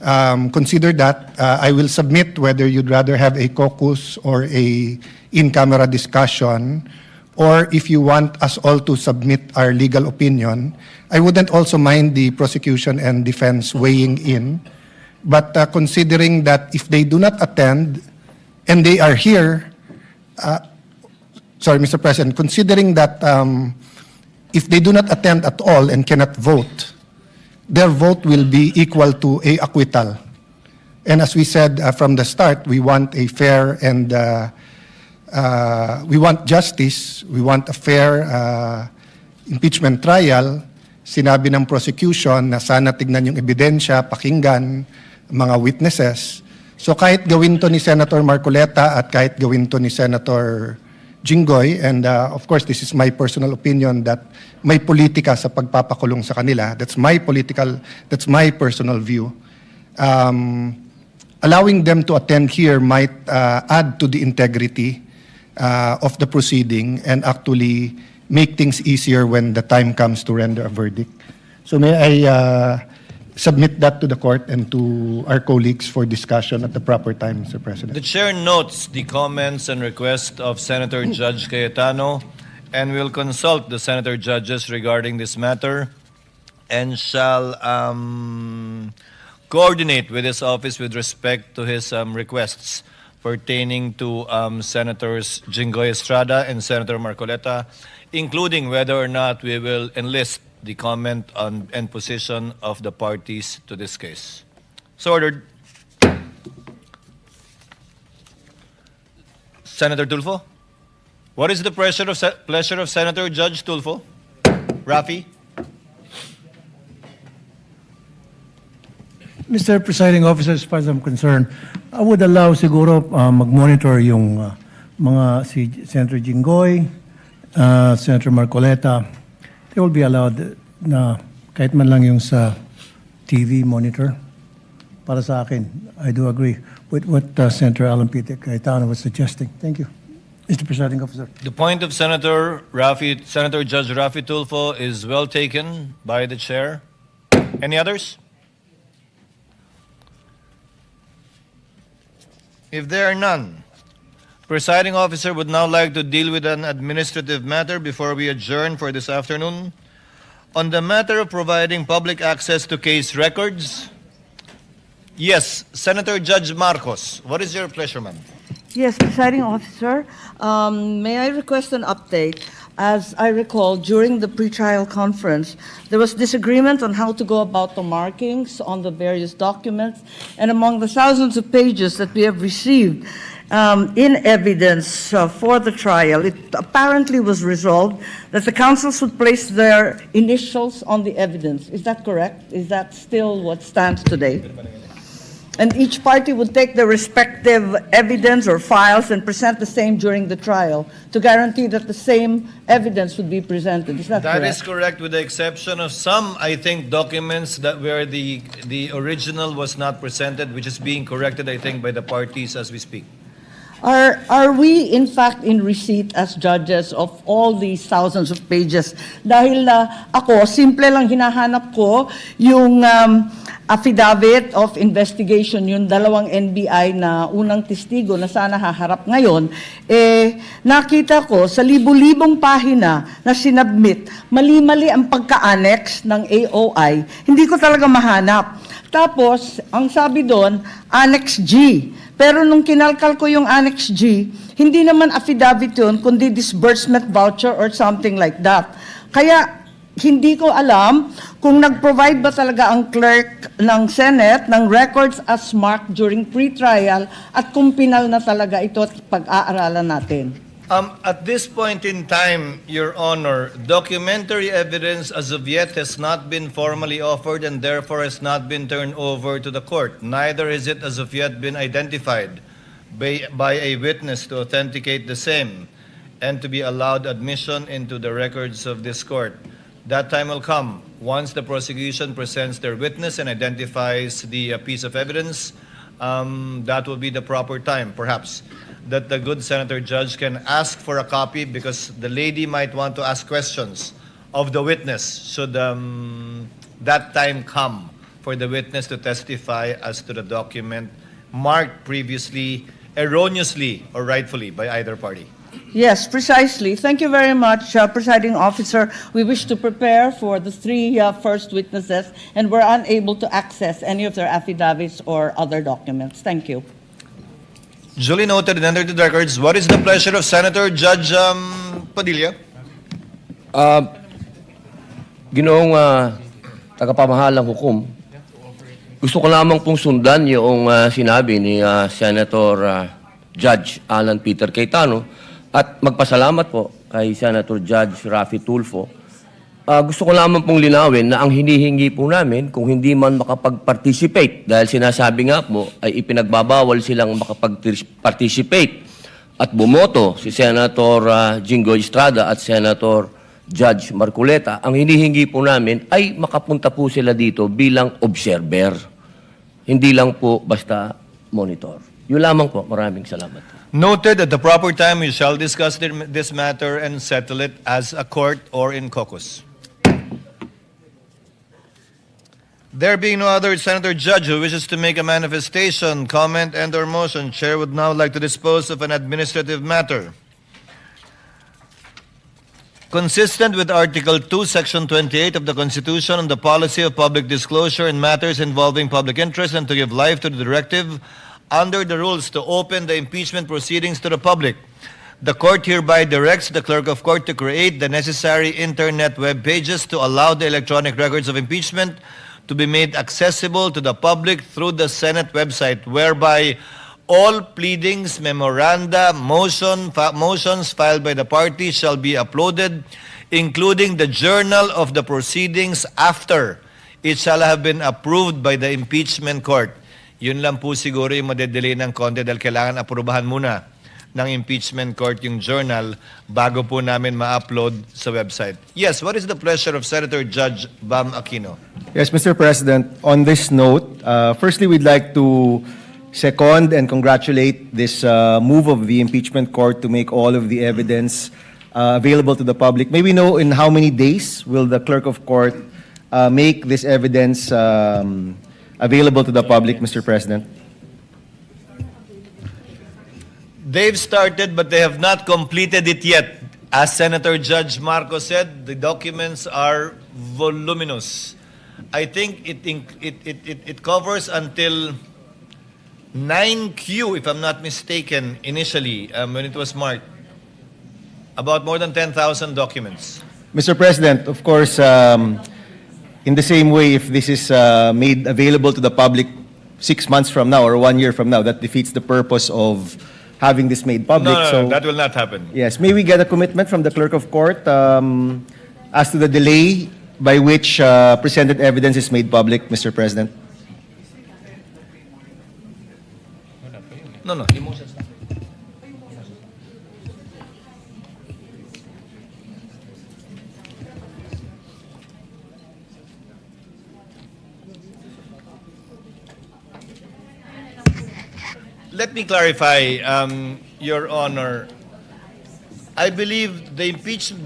consider that. I will submit whether you'd rather have a caucus or a in-camera discussion, or if you want us all to submit our legal opinion. I wouldn't also mind the prosecution and defense weighing in, but considering that if they do not attend and they are here, sorry, Mr. President, considering that if they do not attend at all and cannot vote, their vote will be equal to a acquittal. And as we said from the start, we want a fair and we want justice, we want a fair impeachment trial. Sinabi ng prosecution na sana tignan yung ebidensya, pakinggan mga witnesses. So kahit gawin to ni Senator Marcoleta at kahit gawin to ni Senator Jinggoy, and of course this is my personal opinion that may politika sa pagpapakulong sa kanila. That's my personal view. Allowing them to attend here might add to the integrity of the proceeding and actually make things easier when the time comes to render a verdict. So may I submit that to the court and to our colleagues for discussion at the proper time, Mr. President. The chair notes the comments and requests of Senator Judge Cayetano and will consult the senator judges regarding this matter and shall coordinate with his office with respect to his requests pertaining to Senators Jinggoy Estrada and Senator Marcoleta, including whether or not we will enlist the comment on and position of the parties to this case. So ordered. Senator Tulfo? What is the pleasure of Senator Judge Tulfo? Rafi? Mr. Presiding Officer, as far as I'm concerned, I would allow siguro mag-monitor yung mga si Senator Jinggoy, Senator Marcoleta. They will be allowed na kahit man lang yung sa TV monitor. Para sa akin, I do agree with what Senator Alan Peter Cayetano was suggesting. Thank you, Mr. Presiding Officer. The point of Senator Judge Rafi Tulfo is well taken by the chair. Any others? If there are none, Presiding Officer would now like to deal with an administrative matter before we adjourn for this afternoon. On the matter of providing public access to case records, yes, Senator Judge Marcos, what is your pleasure, ma'am? Yes, Presiding Officer, may I request an update? As I recall, during the pretrial conference, there was disagreement on how to go about the markings on the various documents, and among the thousands of pages that we have received in evidence for the trial, it apparently was resolved that the counsels would place their initials on the evidence. Is that correct? Is that still what stands today? And each party would take their respective evidence or files and present the same during the trial to guarantee that the same evidence would be presented. Is that correct? That is correct, with the exception of some, I think, documents that where the original was not presented, which is being corrected, I think, by the parties as we speak. Are we, in fact, in receipt as judges of all these thousands of pages? Dahil ako, simple lang hinahanap ko yung affidavit of investigation, yung dalawang NBI na unang testigo na sana haharap ngayon, nakita ko sa libu-libong pahina na sinubmit, mali-mali ang pagka-annex ng AOI. Hindi ko talaga mahanap. Tapos, ang sabi doon, Annex G. Pero nung kinalkal ko yung Annex G, hindi naman affidavit yun, kundi disbursement voucher or something like that. Kaya, hindi ko alam kung nag-provide ba talaga ang clerk ng Senate ng records as marked during pre-trial at kung pinal na talaga ito at pag-aaralan natin. At this point in time, Your Honor, documentary evidence as of yet has not been formally offered and therefore has not been turned over to the court. Neither is it as of yet been identified by a witness to authenticate the same and to be allowed admission into the records of this court. That time will come once the prosecution presents their witness and identifies the piece of evidence. that will be the proper time, perhaps, that the good Senator Judge can ask for a copy because the lady might want to ask questions of the witness should that time come for the witness to testify as to the document marked previously erroneously or rightfully by either party. Yes, precisely. Thank you very much, Presiding Officer. We wish to prepare for the three first witnesses, and we're unable to access any of their affidavits or other documents. Thank you. Duly noted and entered into the records. What is the pleasure of Senator Judge Padilla? Ginoong tagapamahalang hukom, gusto ko lamang pong sundan yung sinabi ni Senator Judge Alan Peter Cayetano at magpasalamat po kay Senator Judge Raffy Tulfo. Gusto ko lamang pong linawin na ang hinihingi po namin kung hindi man makapag-participate dahil sinasabi nga po ay ipinagbabawal silang makapag-participate at bumoto si Senator Jinggoy Estrada at Senator Judge Marcoleta. Ang hinihingi po namin ay makapunta po sila dito bilang observer. Hindi lang po basta monitor. Yun lamang po. Maraming salamat. Noted at the proper time we shall discuss this matter and settle it as a court or in caucus. There being no other Senator Judge who wishes to make a manifestation, comment, and/or motion, Chair would now like to dispose of an administrative matter. Consistent with Article 2, Section 28 of the Constitution on the policy of public disclosure in matters involving public interest and to give life to the directive under the rules to open the impeachment proceedings to the public, the court hereby directs the clerk of court to create the necessary internet web pages to allow the electronic records of impeachment to be made accessible to the public through the Senate website, whereby all pleadings, memoranda, motions filed by the party shall be uploaded, including the journal of the proceedings after it shall have been approved by the impeachment court. Yun lang po siguro yung madedelay ng konti dahil kailangan aprubahan muna ng impeachment court yung journal bago po namin ma-upload sa website. Yes, what is the pleasure of Senator Judge Bam Aquino? Yes, Mr. President, on this note, firstly, we'd like to second and congratulate this move of the impeachment court to make all of the evidence available to the public. May we know in how many days will the clerk of court make this evidence available to the public, Mr. President? They've started, but they have not completed it yet. As Senator Judge Marco said, the documents are voluminous. I think it covers until 9Q, if I'm not mistaken, initially, when it was marked. About more than 10,000 documents. Mr. President, of course, in the same way, if this is made available to the public 6 months from now or 1 year from now, that defeats the purpose of having this made public. No, that will not happen. Yes, may we get a commitment from the clerk of court as to the delay by which presented evidence is made public, Mr. President? No. Let me clarify, Your Honor. I believe the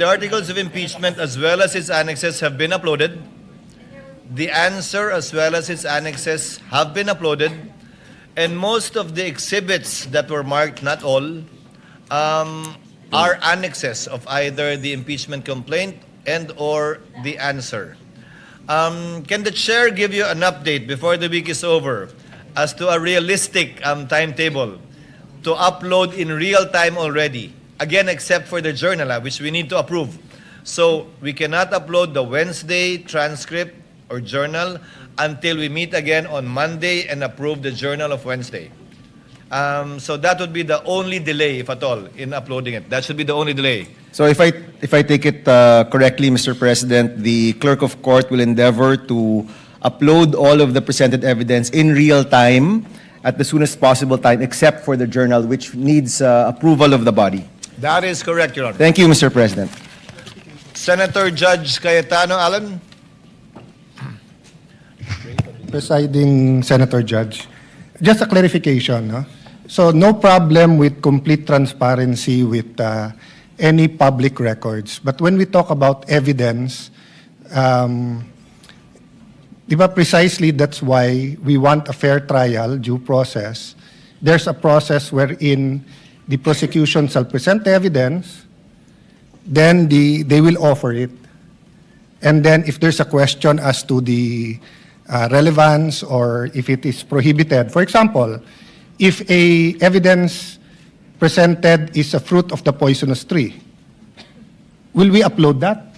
articles of impeachment as well as its annexes have been uploaded. The answer as well as its annexes have been uploaded. And most of the exhibits that were marked, not all, are annexes of either the impeachment complaint and or the answer. Can the chair give you an update before the week is over as to a realistic timetable to upload in real time already? Again, except for the journal, which we need to approve. So we cannot upload the Wednesday transcript or journal until we meet again on Monday and approve the journal of Wednesday. So that would be the only delay, if at all, in uploading it. That should be the only delay. So if I take it correctly, Mr. President, the clerk of court will endeavor to upload all of the presented evidence in real time at the soonest possible time, except for the journal, which needs approval of the body. That is correct, Your Honor. Thank you, Mr. President. Senator Judge Cayetano Alan. Presiding Senator Judge, Just a clarification. No? So no problem with complete transparency with any public records. But when we talk about evidence, diba precisely that's why we want a fair trial, due process. There's a process wherein the prosecution shall present the evidence, then they will offer it. And then if there's a question as to the relevance or if it is prohibited, for example, if a evidence presented is a fruit of the poisonous tree, will we upload that?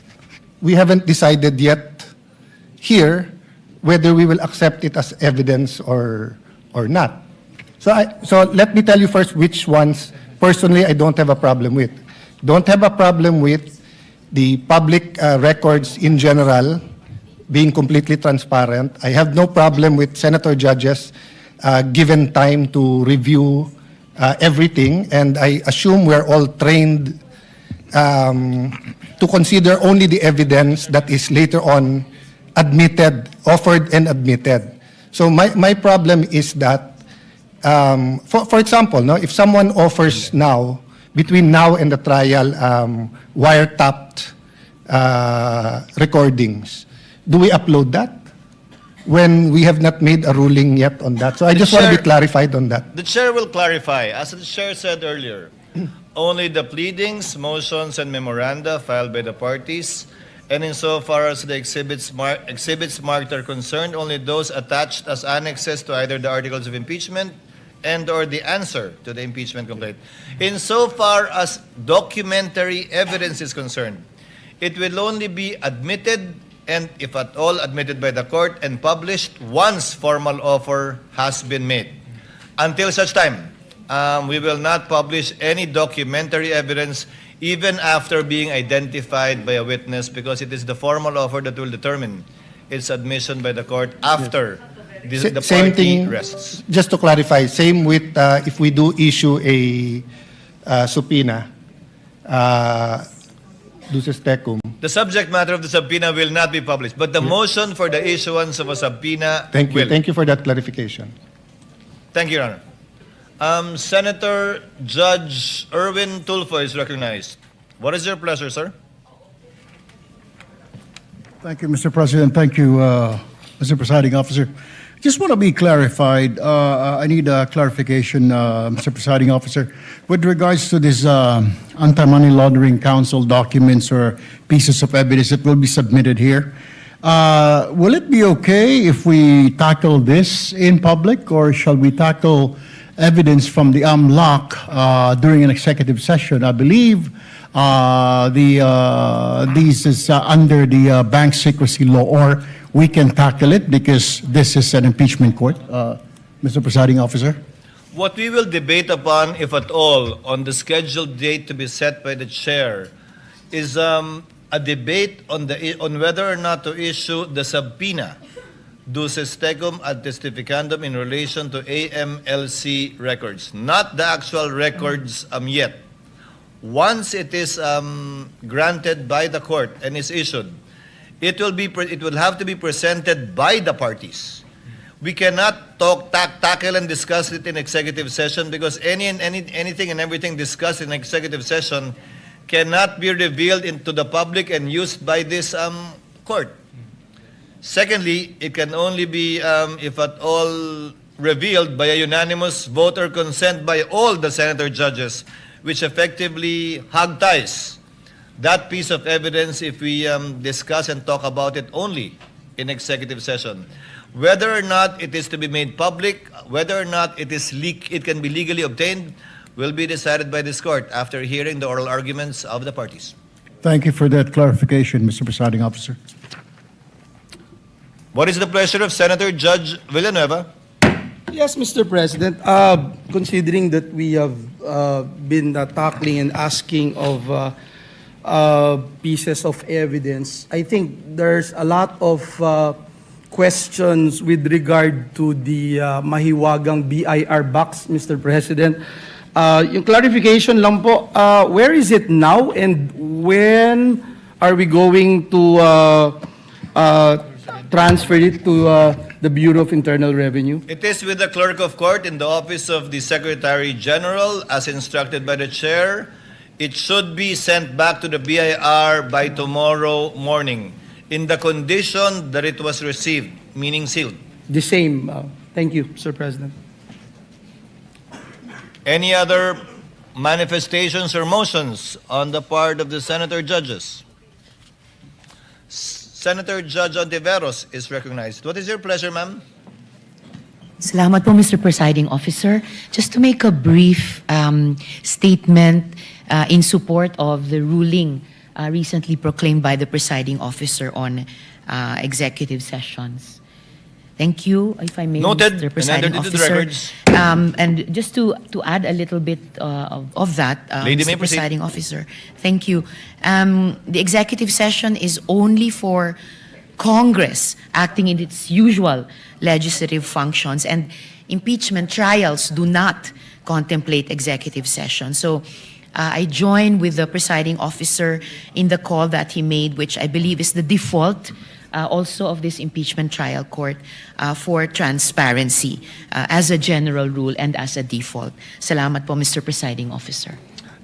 We haven't decided yet here whether we will accept it as evidence or not. So let me tell you first which ones personally I don't have a problem with. Don't have a problem with the public records in general being completely transparent. I have no problem with senator judges given time to review everything, and I assume we're all trained to consider only the evidence that is later on admitted, offered and admitted. So my problem is that, for example, no, if someone offers now, between now and the trial, wiretapped recordings, do we upload that when we have not made a ruling yet on that? So I just want to be clarified on that. The chair will clarify. As the chair said earlier, only the pleadings, motions, and memoranda filed by the parties, and insofar as the exhibits marked are concerned, only those attached as annexes to either the articles of impeachment and or the answer to the impeachment complaint. Insofar as documentary evidence is concerned, it will only be admitted, and if at all admitted by the court and published once formal offer has been made. Until such time, we will not publish any documentary evidence even after being identified by a witness, because it is the formal offer that will determine its admission by the court after the Same party thing, rests. just to clarify, same with if we do issue a subpoena, duces tecum. The subject matter of the subpoena will not be published, but the motion for the issuance of a subpoena Thank you. will. Thank you for that clarification. Thank you, Your Honor. Senator Judge Erwin Tulfo is recognized. What is your pleasure, sir? Thank you, Mr. President. Thank you, Mr. Presiding Officer. Just want to be clarified. I need a clarification, Mr. Presiding Officer, with regards to this Anti-Money Laundering Council documents or pieces of evidence that will be submitted here. Will it be okay if we tackle this in public, or shall we tackle evidence from the AMLAC during an executive session? I believe this is under the bank secrecy law, or we can tackle it because this is an impeachment court, Mr. Presiding Officer. What we will debate upon, if at all, on the scheduled date to be set by the chair is a debate on whether or not to issue the subpoena duces tecum ad testificandum in relation to AMLC records, not the actual records yet. Once it is granted by the court and is issued, it will have to be presented by the parties. We cannot tackle and discuss it in executive session, because anything and everything discussed in executive session cannot be revealed into the public and used by this court. Secondly, it can only be, if at all, revealed by a unanimous vote or consent by all the senator judges, which effectively hog ties that piece of evidence if we discuss and talk about it only in executive session. Whether or not it is to be made public, whether or not it can be legally obtained, will be decided by this court after hearing the oral arguments of the parties. Thank you for that clarification, Mr. Presiding Officer. What is the pleasure of Senator Judge Villanueva? Yes, Mr. President. Considering that we have been tackling and asking of pieces of evidence, I think there's a lot of questions with regard to the mahiwagang BIR box, Mr. President. Yung clarification lang po, where is it now, and when are we going to transfer it to the Bureau of Internal Revenue. It is with the Clerk of Court in the Office of the Secretary General as instructed by the Chair. It should be sent back to the BIR by tomorrow morning in the condition that it was received, meaning sealed. The same. Thank you, Mr. President. Any other manifestations or motions on the part of the Senator Judges? Senator Judge Ontiveros is recognized. What is your pleasure, ma'am? Salamat po, Mr. Presiding Officer. Just to make a brief statement in support of the ruling recently proclaimed by the Presiding Officer on executive sessions. Thank you, if I may, Noted. Mr. Presiding And entered into the Officer. records. And just to add a little bit of that, Lady, may Mr. proceed. Presiding Officer, thank you. The executive session is only for Congress acting in its usual legislative functions, and impeachment trials do not contemplate executive session. So I join with the Presiding Officer in the call that he made, which I believe is the default also of this impeachment trial court for transparency as a general rule and as a default. Salamat po, Mr. Presiding Officer.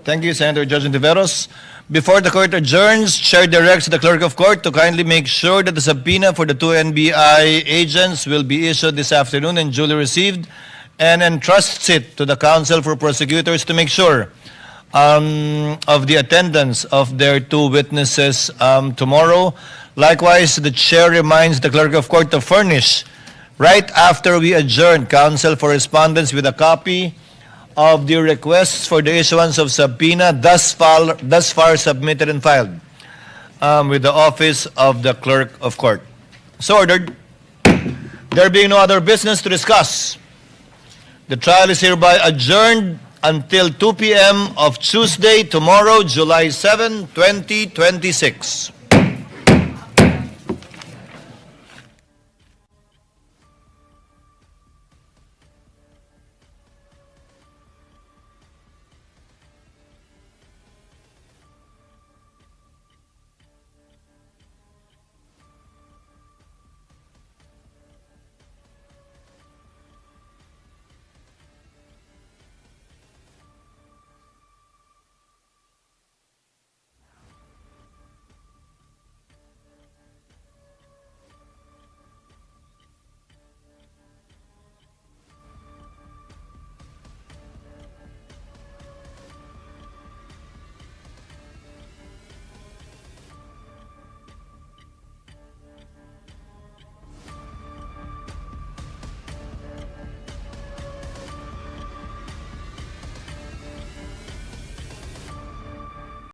Thank you, Senator Judge Ontiveros. Before the court adjourns, Chair directs the Clerk of Court to kindly make sure that the subpoena for the two NBI agents will be issued this afternoon and duly received, and entrusts it to the Counsel for Prosecutors to make sure of the attendance of their two witnesses tomorrow. Likewise, the Chair reminds the Clerk of Court to furnish, right after we adjourn, Counsel for Respondents with a copy of the requests for the issuance of subpoena thus far submitted and filed with the Office of the Clerk of Court. So ordered. There being no other business to discuss, the trial is hereby adjourned until 2 p.m. of Tuesday, tomorrow, July 7, 2026.